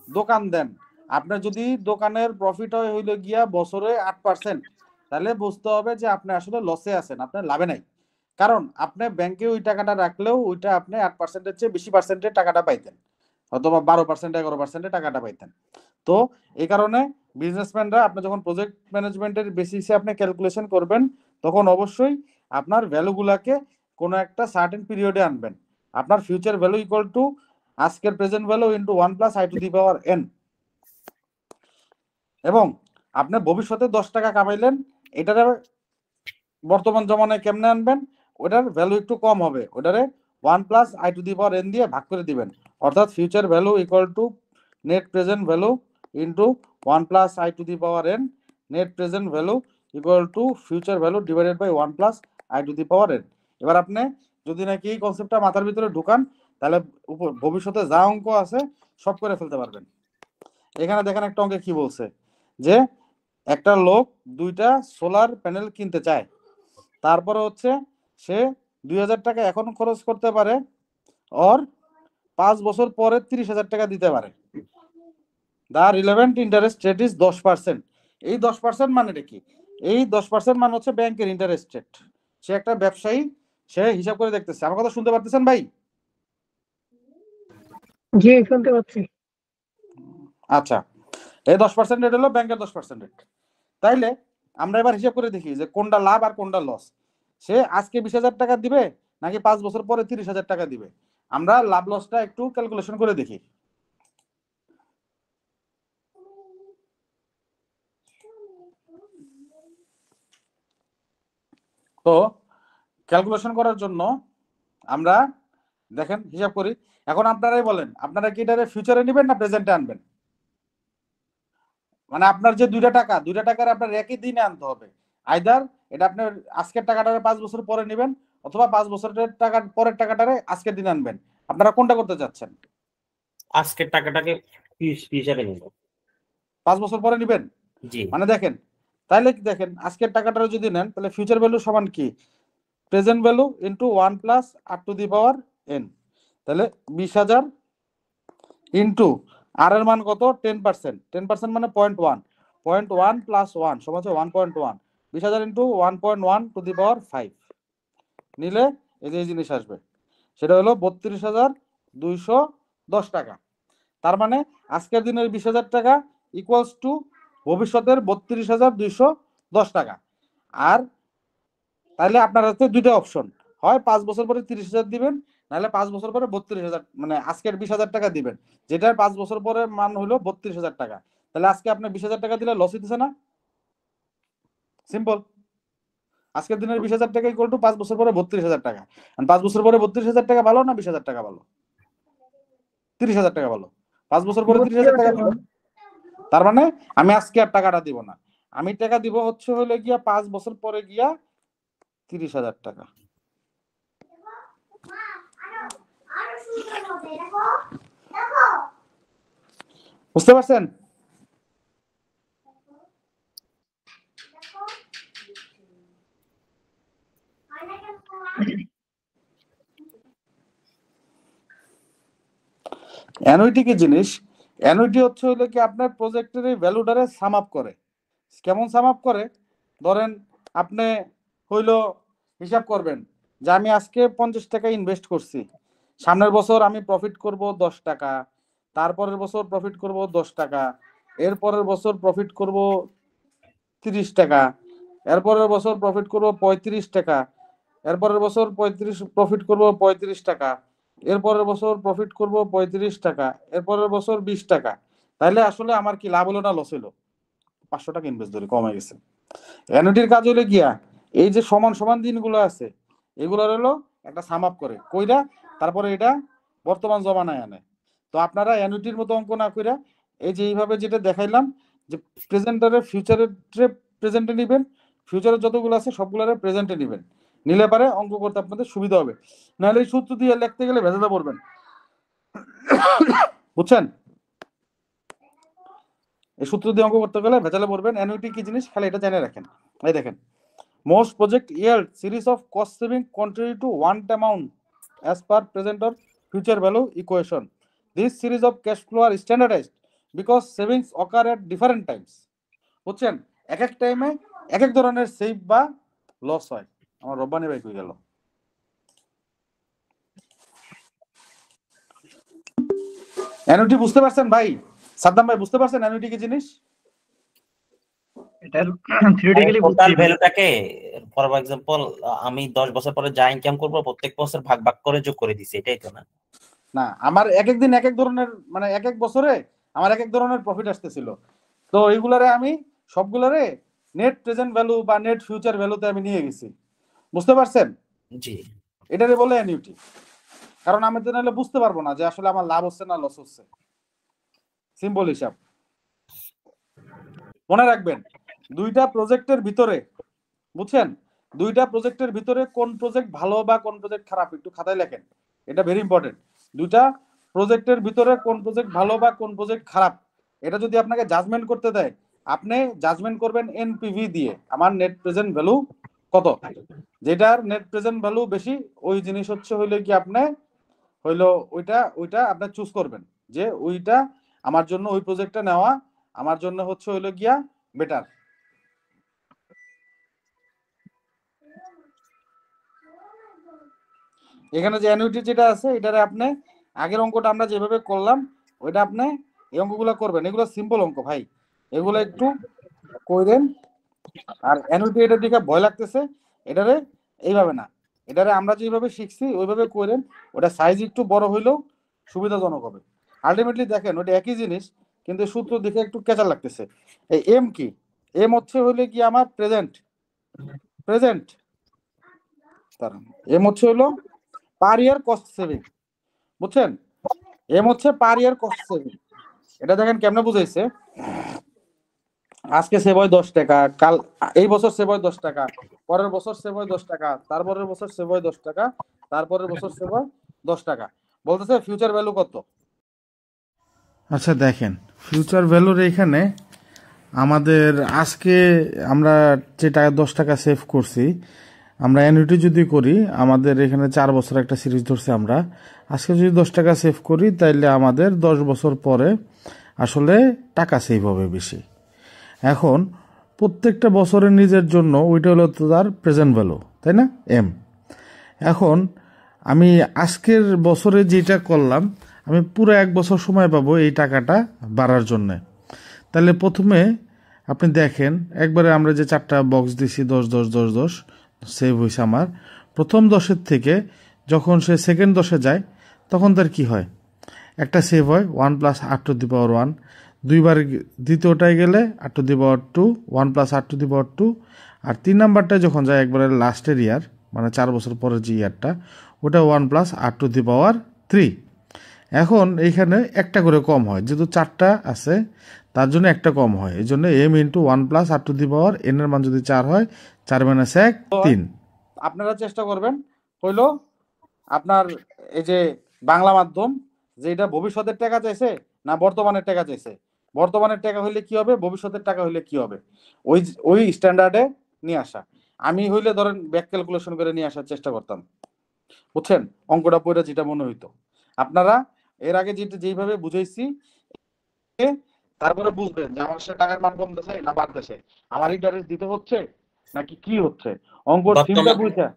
দোকান দেন, আপনার যদি দোকানের প্রফিট হয় হইলো গিয়া বছরে 8%, তাহলে বুঝতে হবে যে আপনি আসলে লসে আছেন, আপনার লাভে নাই। কারণ আপনি ব্যাংকে ওই টাকাটা রাখলেও ওইটা আপনি 8%-এর চেয়ে বেশি পার্সেন্টের টাকাটা পাইতেন, অথবা 12%, 11%-এর টাকাটা পাইতেন। তো এই কারণে বিজনেসম্যানরা, আপনি যখন প্রজেক্ট ম্যানেজমেন্টের বেসিসে আপনি ক্যালকুলেশন করবেন, তখন অবশ্যই আপনার ভ্যালুগুলাকে কোনো একটা সার্টেন পিরিয়ডে আনবেন। আপনার ফিউচার ভ্যালু ইকুয়াল টু আজকের প্রেজেন্ট ভ্যালু ইন্টু 1 + i⁴n। এবং আপনি ভবিষ্যতে 10 টাকা কামাইলেন, এটার বর্তমান জমানায় কেমনে আনবেন, ওটার ভ্যালু একটু কম হবে, ওটারে 1 + i⁴n দিয়ে ভাগ করে দিবেন। অর্থাৎ future value equal to net present value into 1 + i⁴n, net present value equal to future value divided by 1 + i⁴n। এবার আপনি যদি নাকি এই কনসেপ্টটা মাথার ভিতরে ঢুকান, তাহলে ভবিষ্যতে যা অঙ্ক আছে সব করে ফেলতে পারবেন। এখানে দেখেন একটা অঙ্কে কি বলছে, যে একটা লোক 2টা সোলার প্যানেল কিনতে চায়, তারপরে হচ্ছে সে 2000 টাকা এখন খরচ করতে পারে, আর 5 বছর পরে 30,000 টাকা দিতে পারে। দা রিলেভেন্ট ইন্টারেস্ট রেট ইজ 10%। এই 10% মানেটা কি? এই 10% মানে হচ্ছে ব্যাংকের ইন্টারেস্ট রেট। সে একটা ব্যবসায়ী, সে হিসাব করে দেখতেছে। আমার কথা শুনতে পারতেছেন ভাই? জি, শুনতে পাচ্ছি। আচ্ছা, এই 10% রেট হলো ব্যাংকের 10% রেট। তাইলে আমরা এবার হিসাব করে দেখি যে কোনটা লাভ আর কোনটা লস। সে আজকে 20,000 টাকা দিবে নাকি 5 বছর পরে 30,000 টাকা দিবে? আমরা লাভ লসটা একটু ক্যালকুলেশন করে দেখি। তো ক্যালকুলেশন করার জন্য আমরা দেখেন হিসাব করি। এখন আপনারাই বলেন, আপনারা কি এটারে ফিউচারে নেবেন না প্রেজেন্টে আনবেন? মানে আপনার যে 2টা টাকার আপনার একই দিনে আনতে হবে। আইদার এটা আপনার আজকের টাকাটারে 5 বছর পরে নেবেন, অথবা 5 বছরের টাকা পরের টাকাটারে আজকের দিন আনবেন। আপনারা কোনটা করতে চাচ্ছেন? আজকের টাকাটাকে হিসাবে নিব। 5 বছর পরে নেবেন? জি। মানে দেখেন, তাহলে দেখেন আজকের টাকাটা যদি নেন, তাহলে ফিউচার ভ্যালু সমান কি? Present value into 1 + r⁴n। তাহলে 20,000 ইন্টু আর এর মান কত? 10%। 10% মানে 0.1। 0.1 + 1 সমান হচ্ছে 1.1। 20,000 ইন্টু 1.1⁵ নিলে এই যে জিনিস আসবে, সেটা হলো 32,210 টাকা। তার মানে আজকের দিনের 20,000 টাকা ইকুয়ালস টু ভবিষ্যতের 32,210 টাকা। আর তাহলে আপনার হাতে 2টা অপশন, হয় 5 বছর পরে 30,000 দিবেন, নাহলে 5 বছর পরে 32,000, মানে আজকের 20,000 টাকা দিবেন, যেটার 5 বছর পরে মান হলো 32,000 টাকা। তাহলে আজকে আপনি 20,000 টাকা দিলে লস হইতেছে না? সিম্পল। আজকের দিনের 20,000 টাকা ইকুয়াল টু 5 বছর পরে 32,000 টাকা। 5 বছর পরে 32,000 টাকা ভালো না 20,000 টাকা ভালো? 30,000 টাকা ভালো। 5 বছর পরে 30,000 টাকা ভালো। তার মানে আমি আজকে আর টাকাটা দিব না, আমি টাকা দিব হচ্ছে হলো গিয়া 5 বছর পরে গিয়া 30,000 টাকা। বুঝতে পারছেন? অ্যানুইটি কি জিনিস? অ্যানুইটি হচ্ছে হলো কি আপনার প্রজেক্টের এই ভ্যালুটারে সাম আপ করে। কেমন সাম আপ করে? ধরেন আপনি হইলো হিসাব করবেন যে আমি আজকে 50 টাকা ইনভেস্ট করছি, সামনের বছর আমি প্রফিট করব 10 টাকা, তারপরের বছর প্রফিট করব 10 টাকা, এরপরের বছর প্রফিট করব 30 টাকা, এরপরের বছর প্রফিট করব 35 টাকা, এরপরের বছর প্রফিট করব 35 টাকা, এরপরের বছর প্রফিট করব 35 টাকা, এরপরের বছর 20 টাকা। তাহলে আসলে আমার কি লাভ হলো না লস হলো? 500 টাকা ইনভেস্ট ধরে কমে গেছে। অ্যানুইটির কাজ হলো গিয়া এই যে সমান সমান দিনগুলো আছে, এগুলো হলো একটা সাম আপ করে কইরা তারপরে এটা বর্তমান জমানায় আনে। তো আপনারা অ্যানুইটির মতো অঙ্ক না কইরা এই যে এইভাবে যেটা দেখাইলাম যে প্রেজেন্টারে ফিউচারের প্রেজেন্টে নেবেন, ফিউচারের যতগুলো আছে সবগুলোরে প্রেজেন্টে নেবেন, নিলে পারে অঙ্ক করতে আপনাদের সুবিধা হবে। নাহলে এই সূত্র দিয়ে লিখতে গেলে ভেজাতে পড়বেন, বুঝছেন? এই সূত্র দিয়ে অঙ্ক করতে গেলে ভেজালে পড়বেন। অ্যানুইটি কি জিনিস খালি এটা জেনে রাখেন। এই দেখেন, most project yield series of cost saving contrary to one amount as per present or future value equation. This series of cash flow are standardized because savings occur at different times. বুঝছেন? এক এক টাইমে এক এক ধরনের save বা loss হয়। আমার রব্বানি ভাই কই গেল? অ্যানুইটি বুঝতে পারছেন ভাই? সাদ্দাম ভাই বুঝতে পারছেন অ্যানুইটি কি জিনিস? এটার থিওরিটিক্যালি টোটাল ভ্যালুটাকে ফর এক্সাম্পল আমি 10 বছর পরে যা ইনকাম করব প্রত্যেক বছর ভাগ ভাগ করে যোগ করে দিছি, এটাই তো না? না, আমার এক এক দিন এক এক ধরনের মানে এক এক বছরে আমার এক এক ধরনের প্রফিট আসতেছিল। তো এইগুলারে আমি সবগুলারে নেট প্রেজেন্ট ভ্যালু বা নেট ফিউচার ভ্যালুতে আমি নিয়ে গেছি। বুঝতে পারছেন? জি। এটারে বলে অ্যানুইটি। কারণ আমি তো নাহলে বুঝতে পারবো না যে আসলে আমার লাভ হচ্ছে না লস হচ্ছে। সিম্পল হিসাব। মনে রাখবেন, দুইটা প্রজেক্টের ভিতরে, বুঝছেন, দুইটা প্রজেক্টের ভিতরে কোন প্রজেক্ট ভালো বা কোন প্রজেক্ট খারাপ একটু খাতায় লেখেন, এটা ভেরি ইম্পর্টেন্ট। দুইটা প্রজেক্টের ভিতরে কোন প্রজেক্ট ভালো বা কোন প্রজেক্ট খারাপ, এটা যদি আপনাকে জাজমেন্ট করতে দেয়, আপনি জাজমেন্ট করবেন এনপিভি দিয়ে, আমার নেট প্রেজেন্ট ভ্যালু কত, যেটার নেট প্রেজেন্ট ভ্যালু বেশি ওই জিনিস হচ্ছে হইলে কি আপনি হইলো ওইটা আপনি চুজ করবেন যে ওইটা আমার জন্য, ওই প্রজেক্টটা নেওয়া আমার জন্য হচ্ছে হইলো গিয়া বেটার। এখানে যে অ্যানুইটি যেটা আছে এটারে আপনি আগের অঙ্কটা আমরা যেভাবে করলাম ওইটা আপনি এই অঙ্কগুলো করবেন। এগুলো সিম্পল অঙ্ক ভাই, এগুলো একটু কইরেন। আর অ্যানুইটি এটার দিকে ভয় লাগতেছে, এটারে এইভাবে না, এটারে আমরা যেভাবে শিখছি ওইভাবে কইরেন। ওটা সাইজ একটু বড় হইলেও সুবিধাজনক হবে। আলটিমেটলি দেখেন ওটা একই জিনিস, কিন্তু সূত্র দেখে একটু কেঁচা লাগতেছে। এই এম কি? এম হচ্ছে হইলে কি আমার প্রেজেন্ট, এম হচ্ছে হইলো পার ইয়ার কস্ট সেভিং, বুঝছেন? এম হচ্ছে পার ইয়ার কস্ট সেভিং। এটা দেখেন কেমনে বুঝাইছে, আজকে সেভ হয় 10 টাকা, কাল এই বছর সেভ হয় 10 টাকা, পরের বছর সেভ হয় 10 টাকা, তারপরের বছর সেভ হয় 10 টাকা, তারপরের বছর সেভ হয় 10 টাকা। বলতেছে ফিউচার ভ্যালু কত। আচ্ছা দেখেন, ফিউচার ভ্যালুর এখানে আমাদের আজকে আমরা যে টাকা 10 টাকা সেভ করছি, আমরা অ্যানুইটি যদি করি, আমাদের এখানে 4 বছর একটা সিরিজ ধরছি আমরা, আজকে যদি 10 টাকা সেভ করি তাইলে আমাদের 10 বছর পরে আসলে টাকা সেভ হবে বেশি। এখন প্রত্যেকটা বছরের নিজের জন্য ওইটা হলো তো তার প্রেজেন্ট ভ্যালু, তাই না, এম। এখন আমি আজকের বছরে যেটা করলাম, আমি পুরো 1 বছর সময় পাবো এই টাকাটা বাড়ার জন্যে। তাহলে প্রথমে আপনি দেখেন, একবারে আমরা যে 4টা বক্স দিছি 10 10 10 10 সেভ হয়েছে আমার। প্রথম 10-এর থেকে যখন সে সেকেন্ড 10-এ যায় তখন তার কি হয়, একটা সেভ হয় 1 + r⁴ 1, দুইবার দ্বিতীয়টায় গেলে r⁴2 1 + r⁴2, আর 3 নাম্বারটায় যখন যায় একবারে লাস্টের ইয়ার মানে 4 বছর পরের যে ইয়ারটা, ওটা 1 + r⁴3। এখন এইখানে একটা করে কম হয়, যেহেতু 4টা আছে তার জন্য একটা কম হয়, এই জন্য m × 1 + r⁴ n এর মান যদি 4 হয়, 4 - 1 3। আপনারা চেষ্টা করবেন হইলো আপনার এই যে বাংলা মাধ্যম, যে এটা ভবিষ্যতের টাকা চাইছে না বর্তমানের টাকা চাইছে, বর্তমানের টাকা হইলে কি হবে, ভবিষ্যতের টাকা হইলে কি হবে, ওই স্ট্যান্ডার্ডে নিয়ে আসা। আমি হইলে ধরেন ব্যাক ক্যালকুলেশন করে নিয়ে আসার চেষ্টা করতাম, বুঝছেন? অঙ্কটা পড়ে যেটা মনে হইতো, আপনারা এর আগে যেইভাবে বুঝাইছি তারপরে বুঝবেন যে আমার সে টাকার মান কমতেছে না বাড়তেছে, আমার ইন্টারেস্ট দিতে হচ্ছে নাকি কি হচ্ছে। অঙ্কর থিমটা বুঝা,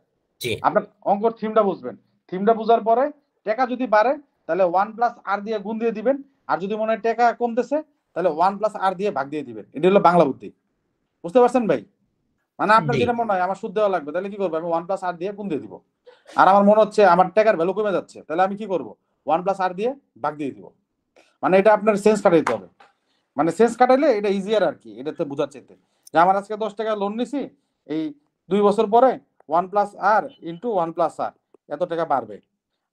আপনার অঙ্কর থিমটা বুঝবেন, থিমটা বুঝার পরে টাকা যদি বাড়ে তাহলে 1 + r দিয়ে গুণ দিয়ে দিবেন, আর যদি মনে হয় টাকা কমতেছে তাহলে 1 + r দিয়ে ভাগ দিয়ে দিবেন। এটা হলো বাংলা বুদ্ধি, বুঝতে পারছেন ভাই? মানে আপনার যেটা মনে হয় আমার সুদ দেওয়া লাগবে, তাহলে কি করবো, আমি 1 + r দিয়ে গুণ দিয়ে দিব। আর আমার মনে হচ্ছে আমার টাকার ভ্যালু কমে যাচ্ছে, তাহলে আমি কি করব, 1 + r দিয়ে ভাগ দিয়ে দিব। মানে এটা আপনার সেন্স কাটাইতে হবে, মানে সেন্স কাটাইলে এটা ইজিয়ার আর কি, এটাতে বোঝার চাইতে যে আমার আজকে 10 টাকা লোন নিছি, এই 2 বছর পরে 1+r ইন্টু 1+r এত টাকা বাড়বে।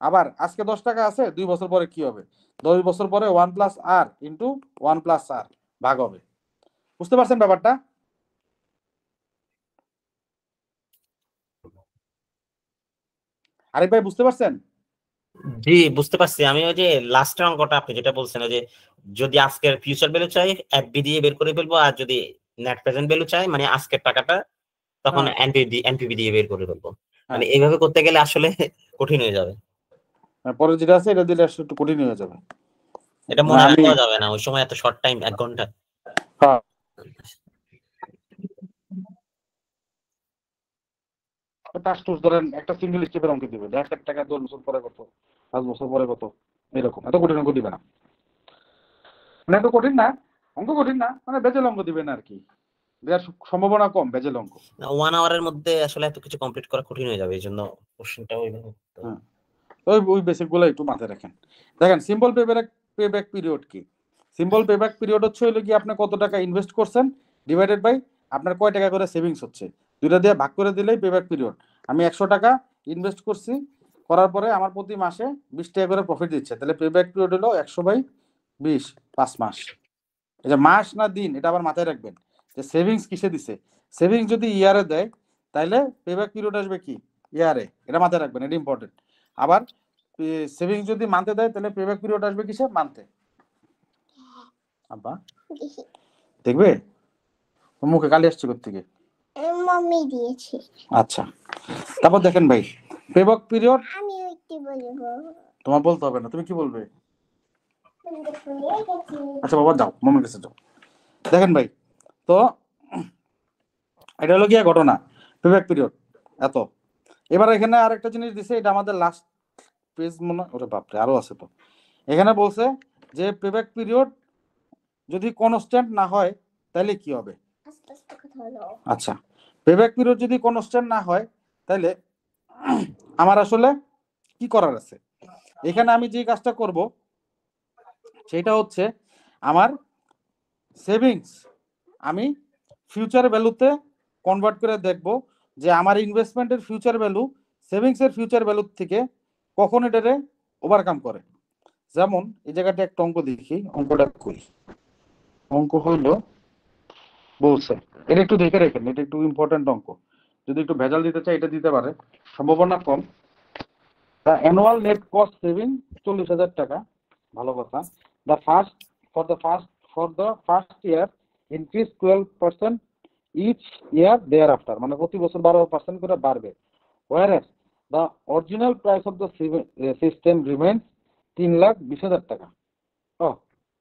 আবার আজকে 10 টাকা আছে, 2 বছর পরে কি হবে? 10 বছর পরে 1+r ইন্টু 1+r ভাগ হবে। বুঝতে পারছেন ব্যাপারটা? আরিফ ভাই বুঝতে পারছেন? জি বুঝতে পারছি। আমি ওই যে লাস্টের অঙ্কটা আপনি যেটা বলছেন, ওই যে যদি আজকের ফিউচার ভ্যালু চাই এফবি দিয়ে বের করে ফেলবো, আর যদি নেট প্রেজেন্ট ভ্যালু চাই মানে আজকের টাকাটা, তখন এনপিভি দিয়ে বের করে ফেলবো। মানে এইভাবে করতে গেলে আসলে কঠিন হয়ে যাবে। পরে যেটা আছে এটা দিলে একটু কঠিন হয়ে যাবে, এটা মনে রাখা যাবে না ওই সময়, এত শর্ট টাইম 1 ঘন্টা। ধরেন একটা সিঙ্গেল স্টেপের অঙ্ক দিবে, 1,000 টাকা 10 বছর পরে কত, 5 বছর পরে কত, এরকম। এত কঠিন অঙ্ক দিবে না, মানে এত কঠিন না, অঙ্ক কঠিন না, মানে বেজেল অঙ্ক দিবে না আর কি, দেওয়ার সম্ভাবনা কম বেজেল অঙ্ক। 1 আওয়ারের মধ্যে আসলে এত কিছু কমপ্লিট করা কঠিন হয়ে যাবে, এই জন্য কোশ্চেনটা ওইভাবে। ওই বেসিক গুলো একটু মাথায় রাখেন। দেখেন সিম্পল পেব্যাক পিরিয়ড কি? সিম্পল পেব্যাক পিরিয়ড হচ্ছে হলো কি আপনি কত টাকা ইনভেস্ট করছেন ডিভাইডেড বাই আপনার কয় টাকা করে সেভিংস হচ্ছে, দুইটা দিয়ে ভাগ করে দিলেই পেব্যাক পিরিয়ড। আমি 100 টাকা ইনভেস্ট করছি, করার পরে আমার প্রতি মাসে 20 টাকা করে প্রফিট দিচ্ছে, তাহলে পেব্যাক পিরিয়ড হলো 100/20, 5 মাস। এটা মাস না দিন, এটা আবার মাথায় রাখবেন যে সেভিংস কিসে দিছে। সেভিংস যদি ইয়ারে দেয় তাহলে পেব্যাক পিরিয়ড আসবে কি ইয়ারে, এটা মাথায় রাখবেন, এটা ইম্পর্টেন্ট। আবার সেভিংস যদি মান্থে দেয় তাহলে পেব্যাক পিরিয়ড আসবে কিসে, মান্থে। আব্বা দেখবে মুখে কালি আসছে কোত্থেকে? মাম্মি দিয়েছে। আচ্ছা, তারপর দেখেন ভাই পেব্যাক পিরিয়ড আমি কি বলবো? তোমার বলতে হবে না, তুমি কি বলবে? আচ্ছা বাবা যাও, মামার কাছে যাও। দেখেন ভাই, তো এটা হলো গিয়া ঘটনা পেব্যাক পিরিয়ড এত। এবার এখানে আরেকটা জিনিস দিছে, এটা আমাদের লাস্ট পেজ মনে, ওরে বাপরে আরো আছে তো। এখানে বলছে যে পেব্যাক পিরিয়ড যদি কনস্ট্যান্ট না হয় তাহলে কি হবে? আচ্ছা, পেব্যাক পিরিয়ড যদি কনস্ট্যান্ট না হয় তাহলে আমার আসলে কি করার আছে? এখানে আমি যে কাজটা করব সেটা হচ্ছে আমার সেভিংস আমি ফিউচার ভ্যালুতে কনভার্ট করে দেখব যে আমার ইনভেস্টমেন্টের ফিউচার ভ্যালু সেভিংসের ফিউচার ভ্যালু থেকে কখন এটারে ওভারকাম করে। যেমন এই জায়গাটা একটা অঙ্ক দেখি, অঙ্কটা কই, অঙ্ক হইলো বলছে, এটা একটু দেখে রাখেন, এটা একটু ইম্পর্টেন্ট অঙ্ক, যদি একটু ভেজাল দিতে চাই এটা দিতে পারে, সম্ভাবনা কম। অ্যানুয়াল নেট কস্ট সেভিং 40,000 টাকা, ভালো কথা। For the first year increase 12% each year thereafter, মানে প্রতি বছর 12% করে বাড়বে। whereas the original price of the system remains 3,20,000 টাকা।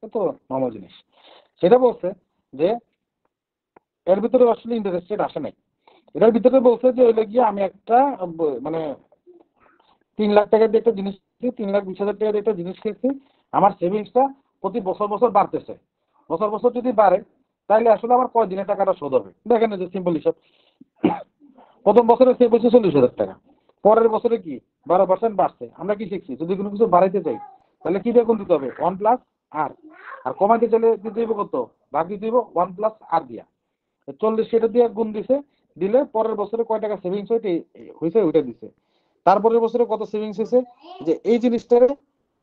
এত নর্মাল জিনিস। সেটা বলছে যে এর ভিতরে আসলে ইন্টারেস্ট রেট আসে নাই, এটার ভিতরে বলছে যে ওইটা গিয়ে আমি একটা মানে 3 লাখ টাকা দিয়ে একটা জিনিস, 3,20,000 টাকা দিয়ে একটা জিনিস কিনছি, আমার সেভিংসটা প্রতি বছর বছর বাড়তেছে। বছর বছর যদি বাড়ে তাহলে আসলে আমার কয় দিনে টাকাটা শোধ হবে? দেখেন যে সিম্পল হিসাব, প্রথম বছরে সেভ হচ্ছে 40,000 টাকা, পরের বছরে কি 12% বাড়ছে। আমরা কি শিখছি, যদি কোনো কিছু বাড়াইতে চাই তাহলে কি দিয়ে গুণ দিতে হবে? 1+r। আর কমাইতে চাইলে দিতে হইব কত? ভাগ দিতে হইব 1+r দিয়া। 40 সেটা দিয়ে গুণ দিলে পরের বছরে কয় টাকা সেভিংস হয়েছে ওইটা দিছে। তারপরের বছরে কত সেভিংস হয়েছে, যে এই জিনিসটারে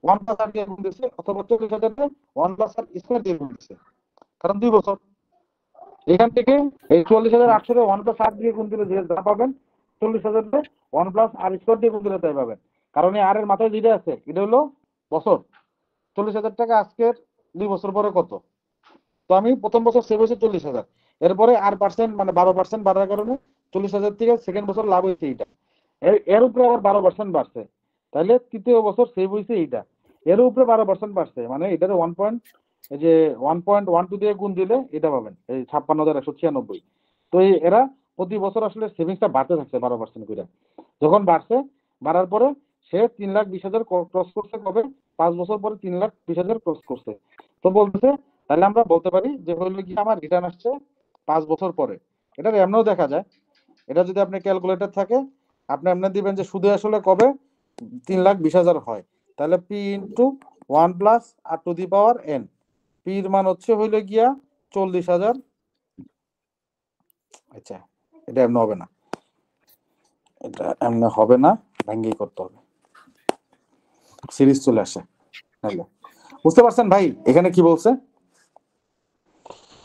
1+r দিয়ে গুণ দিছে, অথবা 40,000 1+r স্কয়ার দিয়ে গুণ দিছে, কারণ 2 বছর। এখান থেকে এই 40,800 1+r দিয়ে গুণ দিলে যে যা পাবেন, 40,000 1+r স্কয়ার দিয়ে গুণ দিলে তাই পাবেন, কারণ এই আর এর মাথায় যেটা আছে এটা হলো বছর। 40,000 টাকা আজকের 2 বছর পরে কত? তো আমি প্রথম বছর সেভ হয়েছে 40,000, এরপরে আর পার্সেন্ট মানে 12% বাড়ার কারণে 40,000 থেকে সেকেন্ড বছর লাভ হয়েছে এইটা, এর উপরে আবার 12% বাড়ছে, তাহলে তৃতীয় বছর সেভ হয়েছে এইটা, এর উপরে 12% বাড়ছে, মানে এটারে 1.12 দিয়ে গুণ দিলে এটা পাবেন এই 56,196। তো এরা প্রতি বছর আসলে সেভিংসটা বাড়তে থাকছে 12% করে। যখন বাড়ার পরে সে 3,20,000 ক্রস করছে কবে? 5 বছর পরে 3,20,000 ক্রস করছে। তো বলতেছে তাহলে আমরা বলতে পারি যে হইলো কি আমার রিটার্ন আসছে 5 বছর পরে। এটা এমনও দেখা যায়, এটা যদি আপনি ক্যালকুলেটর থাকে আপনি এমনি দিবেন যে সুদে আসলে কবে 3,20,000 হয়, তাহলে p into 1+r two the power n, p এর মান হচ্ছে হইলো গিয়া 40,000। আচ্ছা এটা এমন হবে না, এটা এমনি হবে না, ভেঙ্গেই করতে হবে, সিরিজ চলে আসে। বুঝতে পারছেন ভাই এখানে কি বলছে?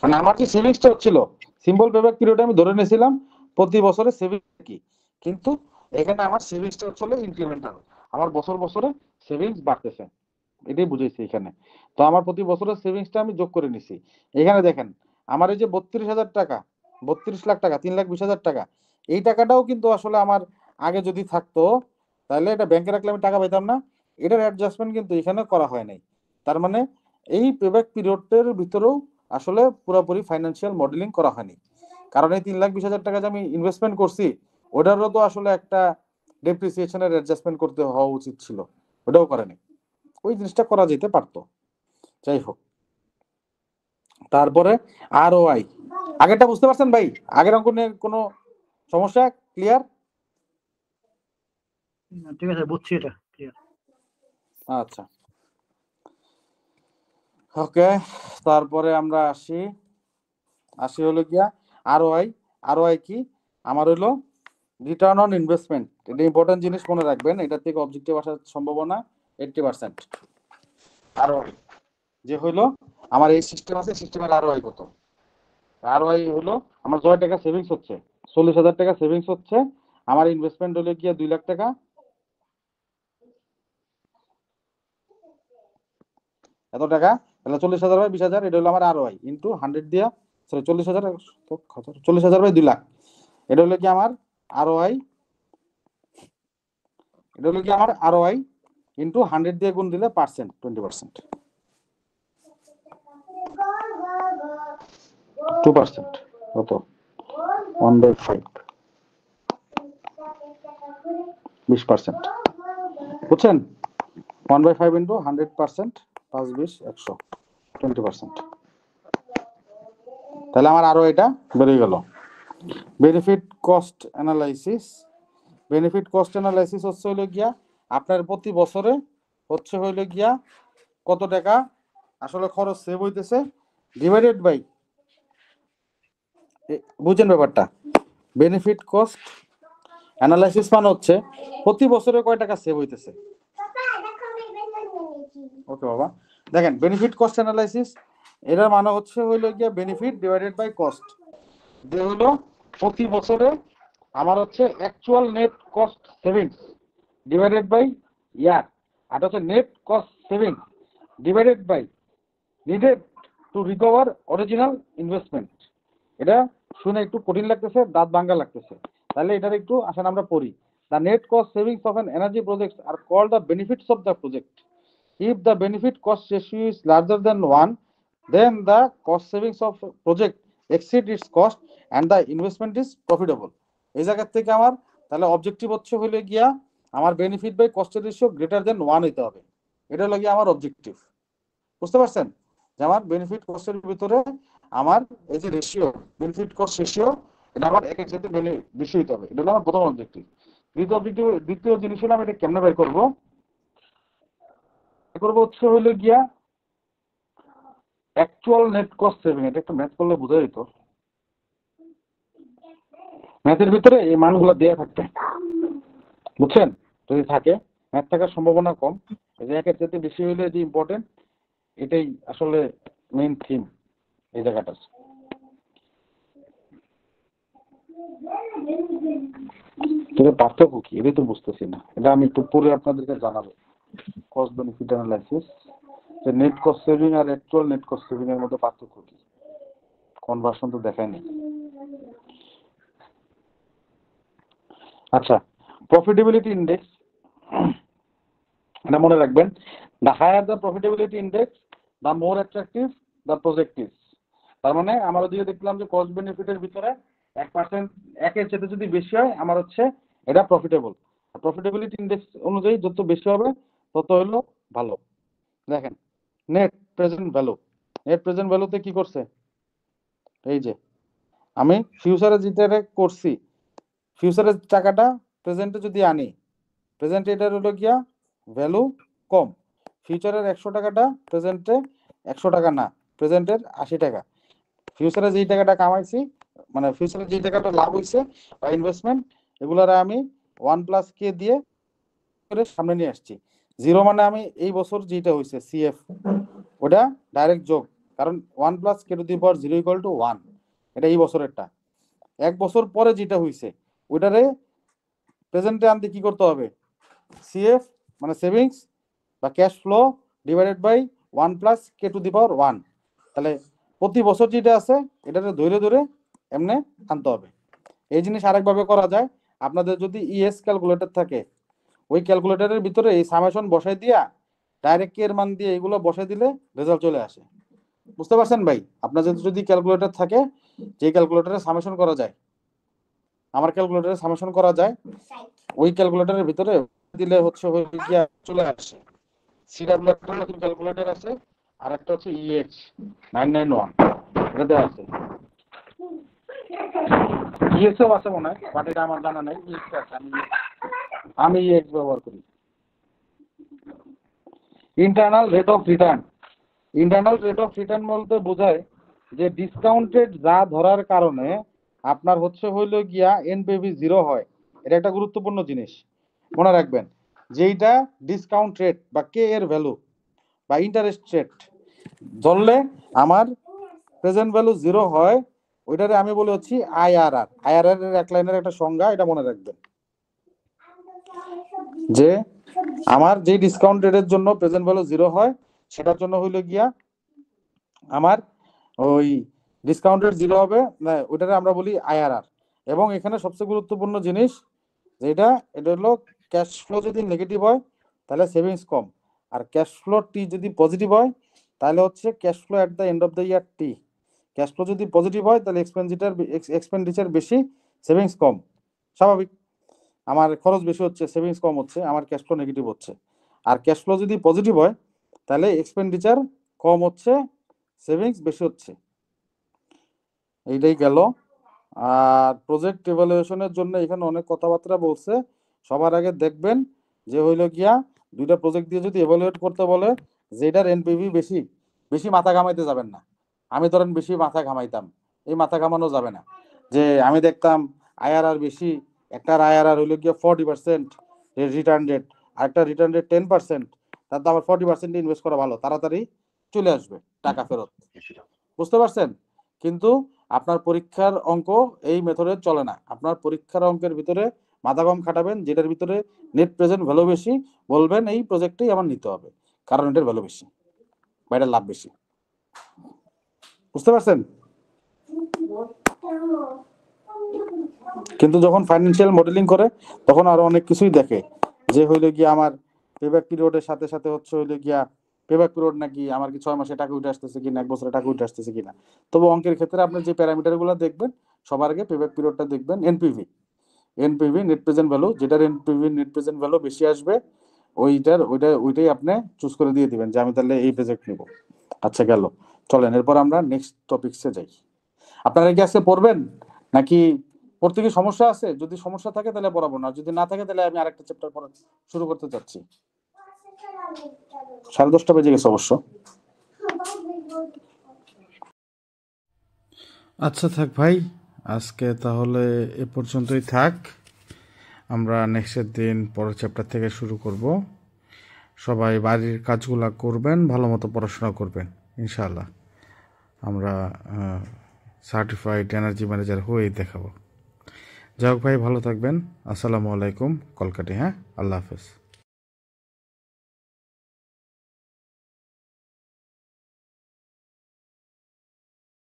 মানে আমার যে সেভিংসটা হচ্ছিল সিম্পল পেব্যাক পিরিয়ড আমি ধরে নিয়েছিলাম প্রতি বছরে সেভিংস কি, কিন্তু এখানে আমার সেভিংসটা হচ্ছিল ইনক্রিমেন্টাল, আমার বছর বছরে সেভিংস বাড়তেছে, এটাই বুঝেছি এখানে। তো আমার প্রতি বছরের সেভিংসটা আমি যোগ করে নিছি। এখানে দেখেন আমার এই যে 32,000 টাকা, 32 লাখ টাকা, 3,20,000 টাকা, এই টাকাটাও কিন্তু আসলে আমার আগে যদি থাকতো তাহলে এটা ব্যাংকে রাখলে আমি টাকা পাইতাম না, এটার অ্যাডজাস্টমেন্ট কিন্তু এখানে করা হয় নাই। তার মানে এই পেব্যাক পিরিয়ডের ভিতরেও আসলে পুরোপুরি ফাইন্যান্সিয়াল মডেলিং করা হয়নি, কারণ এই 3,20,000 টাকা যে আমি ইনভেস্টমেন্ট করছি ওটারও তো আসলে একটা ডেপ্রিসিয়েশনের অ্যাডজাস্টমেন্ট করতে হওয়া উচিত ছিল, ওটাও করেনি। ওই জিনিসটা করা যেতে পারতো, যাই হোক। তারপরে ROI, আগেরটা বুঝতে পারছেন ভাই? আগের অঙ্ক নিয়ে কোনো সমস্যা? ক্লিয়ার? ঠিক আছে, বুঝছি এটা ক্লিয়ার। আচ্ছা, ওকে। তারপরে আমরা আসি হলো গিয়া ROI কি? আমার হলো রিটার্ন অন ইনভেস্টমেন্ট। এটা ইম্পর্টেন্ট জিনিস, মনে রাখবেন, এটা থেকে অবজেক্টিভ আসার সম্ভাবনা 80%। ROI যে হইলো আমার এই সিস্টেম আছে, সিস্টেমের ROI কত? ROI হলো আমার 6 টাকা সেভিংস হচ্ছে, 40,000 টাকা সেভিংস হচ্ছে, আমার ইনভেস্টমেন্ট হলো গিয়া 2 লাখ টাকা, এত টাকা, তাহলে 40,000 বাই 20,000, এটা হলো আমার ROI ইন্টু 100 দিয়া, সরি 40,000 বাই 2 লাখ, এটা হলো কি আমার ROI, এটা হলো কি আমার ROI ইন্টু 100 দিয়ে গুণ দিলে পার্সেন্ট, 20%, 2%, কত? 1/5, 20%, বুঝছেন? 1/5 ইন্টু 100%, 5 20 100, 20%। তাহলে আমার আরো এটা বেড়ে গেল। Benefit cost analysis, benefit cost analysis হচ্ছে হইলো গিয়া আপনার প্রতি বছরে হচ্ছে হইলো গিয়া কত টাকা আসলে খরচ সেভ হইতেছে ডিভাইডেড বাই, বুঝছেন ব্যাপারটা? বেনিফিট কস্ট অ্যানালাইসিস মানে হচ্ছে প্রতি বছরে কয় টাকা সেভ হইতেছে। ওকে বাবা, দেখেন বেনিফিট কস্ট অ্যানালাইসিস এটার মানে হচ্ছে হইলো গিয়া বেনিফিট ডিভাইডেড বাই কস্ট, যে হলো প্রতি বছরে আমার হচ্ছে actual net cost savings divided by year, আর হচ্ছে net cost savings divided by needed to recover original investment. এটা শুনে একটু কঠিন লাগতেছে, দাঁত ভাঙ্গা লাগতেছে, তাহলে এটার একটু আসেন আমরা পড়ি। The net cost savings of an energy project are called the benefits of the project. If the benefit cost ratio is larger than 1, then the cost savings of project exceed its cost and the investment is profitable. এই জায়গা থেকে আমার তাহলে objective হচ্ছে হইলে গিয়া আমার benefit by কস্টের রেশিও গ্রেটার দেন 1 হইতে হবে, এটা হলো গিয়া আমার অবজেক্টিভ। বুঝতে পারছেন যে আমার বেনিফিট কস্টের ভিতরে আমার এই যে রেশিও বেনিফিট কস্ট রেশিও এটা আমার এক সাথে বেশি হইতে হবে, এটা হলো আমার প্রথম অবজেক্টিভ। দ্বিতীয় জিনিস হলো আমি এটা কেমনে বের করবো হচ্ছে হইলো গিয়া অ্যাকচুয়াল নেট কস্ট সেভিং। এটা একটা ম্যাথ করলে বোঝা যেত, ম্যাথের ভিতরে এই মানগুলো দেয়া থাকতে, বুঝছেন? যদি থাকে, ম্যাথ থাকার সম্ভাবনা কম, এই যে একের চাইতে বেশি হইলে যে ইম্পর্টেন্ট, এটাই আসলে মেইন থিম এই জায়গাটার। পার্থক্য কি এটাই তো বুঝতেছি না, এটা আমি একটু পরে আপনাদেরকে জানাবো। কস্ট বেনিফিট অ্যানালাইসিস, যে নেট কস্ট সেভিং আর অ্যাকচুয়াল নেট কস্ট সেভিং এর মধ্যে পার্থক্য কি, কনভার্সন তো দেখায়নি। আচ্ছা, প্রফিটেবিলিটি ইন্ডেক্স, এটা মনে রাখবেন, the higher the profitability index the more attractive the project is. তার মানে আমরা ওদিকে দেখলাম যে কস্ট বেনিফিটের ভিতরে 1% একের চেয়ে যদি বেশি হয় আমার হচ্ছে এটা প্রফিটেবল। প্রফিটেবিলিটি ইন্ডেক্স অনুযায়ী যত বেশি হবে তত হলো ভালো। দেখেন net present value, net present ভ্যালুতে কি করছে, এই যে আমি ফিউচারে যেটা করছি, ফিউচারের টাকাটা প্রেজেন্টে যদি আনি, প্রেজেন্টে এটার হলো গিয়া ভ্যালু কম, ফিউচারের 100 টাকাটা প্রেজেন্টে 100 টাকা না, প্রেজেন্টের 80 টাকা। ফিউচারে যেই টাকাটা কামাইছি, মানে ফিউচারে যেই টাকাটা লাভ হইছে বা ইনভেস্টমেন্ট, এগুলার আমি 1 + k দিয়ে করে সামনে নিয়ে আসছি। 0 মানে আমি এই বছর যেটা হয়েছে CF ওটা ডাইরেক্ট যোগ, কারণ 1 + k⁴ = 1, এটা এই বছরেরটা। 1 বছর পরে যেটা হয়েছে ওইটারে প্রেজেন্টে আনতে কি করতে হবে, CF মানে সেভিংস বা cash flow divided by 1 + k⁴ তাহলে প্রতি বছর যেটা আছে এটাতে ধরে ধরে এমনি আনতে হবে। এই জিনিস আরেকভাবে করা যায়, আপনাদের যদি ES ক্যালকুলেটর থাকে ওই ক্যালকুলেটরের ভিতরে এই সামেশন বসাই দিয়া ডাইরেক্ট এর মান দিয়ে এগুলো বসাই দিলে রেজাল্ট চলে আসে। বুঝতে পারছেন ভাই? আপনাদের যদি ক্যালকুলেটর থাকে, যে ক্যালকুলেটরে সামেশন করা যায়, আমার ক্যালকুলেটরে সামেশন করা যায়, ওই ক্যালকুলেটরের ভিতরে দিলে হচ্ছে গিয়া চলে আসে। CW একটা নতুন ক্যালকুলেটর আছে, আর একটা হচ্ছে EH 991 এটাতে আছে। ESও আছে মনে হয়, বাট এটা আমার জানা নাই। EH আছে, আমি EH ব্যবহার করি। Internal rate of return, internal rate of return বলতে বোঝায় যে ডিসকাউন্টেড যা ধরার কারণে আপনার হচ্ছে হইল গিয়া NPV 0 হয়। এটা একটা গুরুত্বপূর্ণ জিনিস মনে রাখবেন, যেইটা ডিসকাউন্ট রেট বা কে এর ভ্যালু বা ইন্টারেস্ট রেট ধরলে আমার প্রেজেন্ট ভ্যালু 0 হয়, ওইটারে আমি বলে হচ্ছি IRR। IRR এর এক লাইনের একটা সংজ্ঞা, এটা মনে রাখবেন যে আমার যে ডিসকাউন্ট রেটের জন্য প্রেজেন্ট ভ্যালু 0 হয় সেটার জন্য হইল গিয়া আমার ওই ডিসকাউন্ট রেট 0 হবে না, ওইটারে আমরা বলি IRR। এবং এখানে সবচেয়ে গুরুত্বপূর্ণ জিনিস যেটা, এটা হলো ক্যাশ ফ্লো যদি নেগেটিভ হয় তাহলে সেভিংস কম, আর ক্যাশ ফ্লো টি যদি পজিটিভ হয় তাহলে হচ্ছে cash flow at the end of the year T. Cash flow যদি পজিটিভ হয় তাহলে এক্সপেন্ডিচার বেশি, সেভিংস কম। স্বাভাবিক, আমার খরচ বেশি হচ্ছে, সেভিংস কম হচ্ছে, আমার ক্যাশ ফ্লো নেগেটিভ হচ্ছে। আর ক্যাশ ফ্লো যদি পজিটিভ হয় তাহলে এক্সপেন্ডিচার কম হচ্ছে, সেভিংস বেশি হচ্ছে। এইটাই গেল। আর প্রজেক্ট ইভালুয়েশনের জন্য এখানে অনেক কথাবার্তা বলছে। সবার আগে দেখবেন যে হইল গিয়া দুইটা প্রজেক্ট দিয়ে যদি এভালুয়েট করতে বলে, যেটার NPV বেশি, বেশি মাথা ঘামাইতে যাবেন না। আমি ধরেন বেশি মাথা ঘামাইতাম, এই মাথা ঘামানো যাবে না। যে আমি দেখতাম IRR বেশি, একটার IRR হইল গিয়া 40% রিটার্ন রেট, আর একটা রিটার্ন রেট 10%, তার তো আবার 40% ইনভেস্ট করা ভালো, তাড়াতাড়ি চলে আসবে টাকা ফেরত। বুঝতে পারছেন? কিন্তু আপনার পরীক্ষার অঙ্ক এই মেথডে চলে না। আপনার পরীক্ষার অঙ্কের ভিতরে মাথা কম খাটাবেন, যেটার ভিতরে নেট প্রেজেন্ট ভ্যালু বেশি, বলবেন এই প্রজেক্টটাই আমার নিতে হবে কারণ এটার ভ্যালু বেশি বা এটার লাভ বেশি। বুঝতে পারছেন? কিন্তু যখন ফাইন্যান্সিয়াল মডেলিং করে তখন আরো অনেক কিছুই দেখে, যে হইলো গিয়া আমার পেব্যাক পিরিয়ডের সাথে সাথে হচ্ছে হইলো গিয়া পেব্যাক পিরিয়ড নাকি আমার কি 6 মাসে টাকা উঠে আসতেছে কিনা, 1 বছরে টাকা উঠে আসতেছে কিনা। তবে অঙ্কের ক্ষেত্রে আপনি যে প্যারামিটার গুলো দেখবেন, সবার আগে পেব্যাক পিরিয়ডটা দেখবেন। এনপিভি নেট প্রেজেন্ট ভ্যালু, যেটার NPV নেট প্রেজেন্ট ভ্যালু বেশি আসবে ওইটাই আপনি চুজ করে দিয়ে দিবেন যে আমি তাহলে এই প্রজেক্ট নিব। আচ্ছা গেল, চলেন এরপর আমরা নেক্সট টপিকসে যাই। আপনারা কি আজকে পড়বেন নাকি পড়তে কি সমস্যা আছে? যদি সমস্যা থাকে তাহলে পড়াবো না, যদি না থাকে তাহলে আমি আরেকটা চ্যাপ্টার পড়া শুরু করতে চাচ্ছি। 10:30 বেজে গেছে অবশ্য। আচ্ছা থাক ভাই, আজকে তাহলে এ পর্যন্তই থাক। আমরা নেক্সটের দিন পরের চ্যাপ্টার থেকে শুরু করব। সবাই বাড়ির কাজগুলো করবেন, ভালো মতো পড়াশোনা করবেন, ইনশাআল্লাহ আমরা সার্টিফাইড এনার্জি ম্যানেজার হয়েই দেখাবো। যাই হোক ভাই, ভালো থাকবেন। আসসালামু আলাইকুম। কলকাতা। হ্যাঁ, আল্লাহ হাফেজ।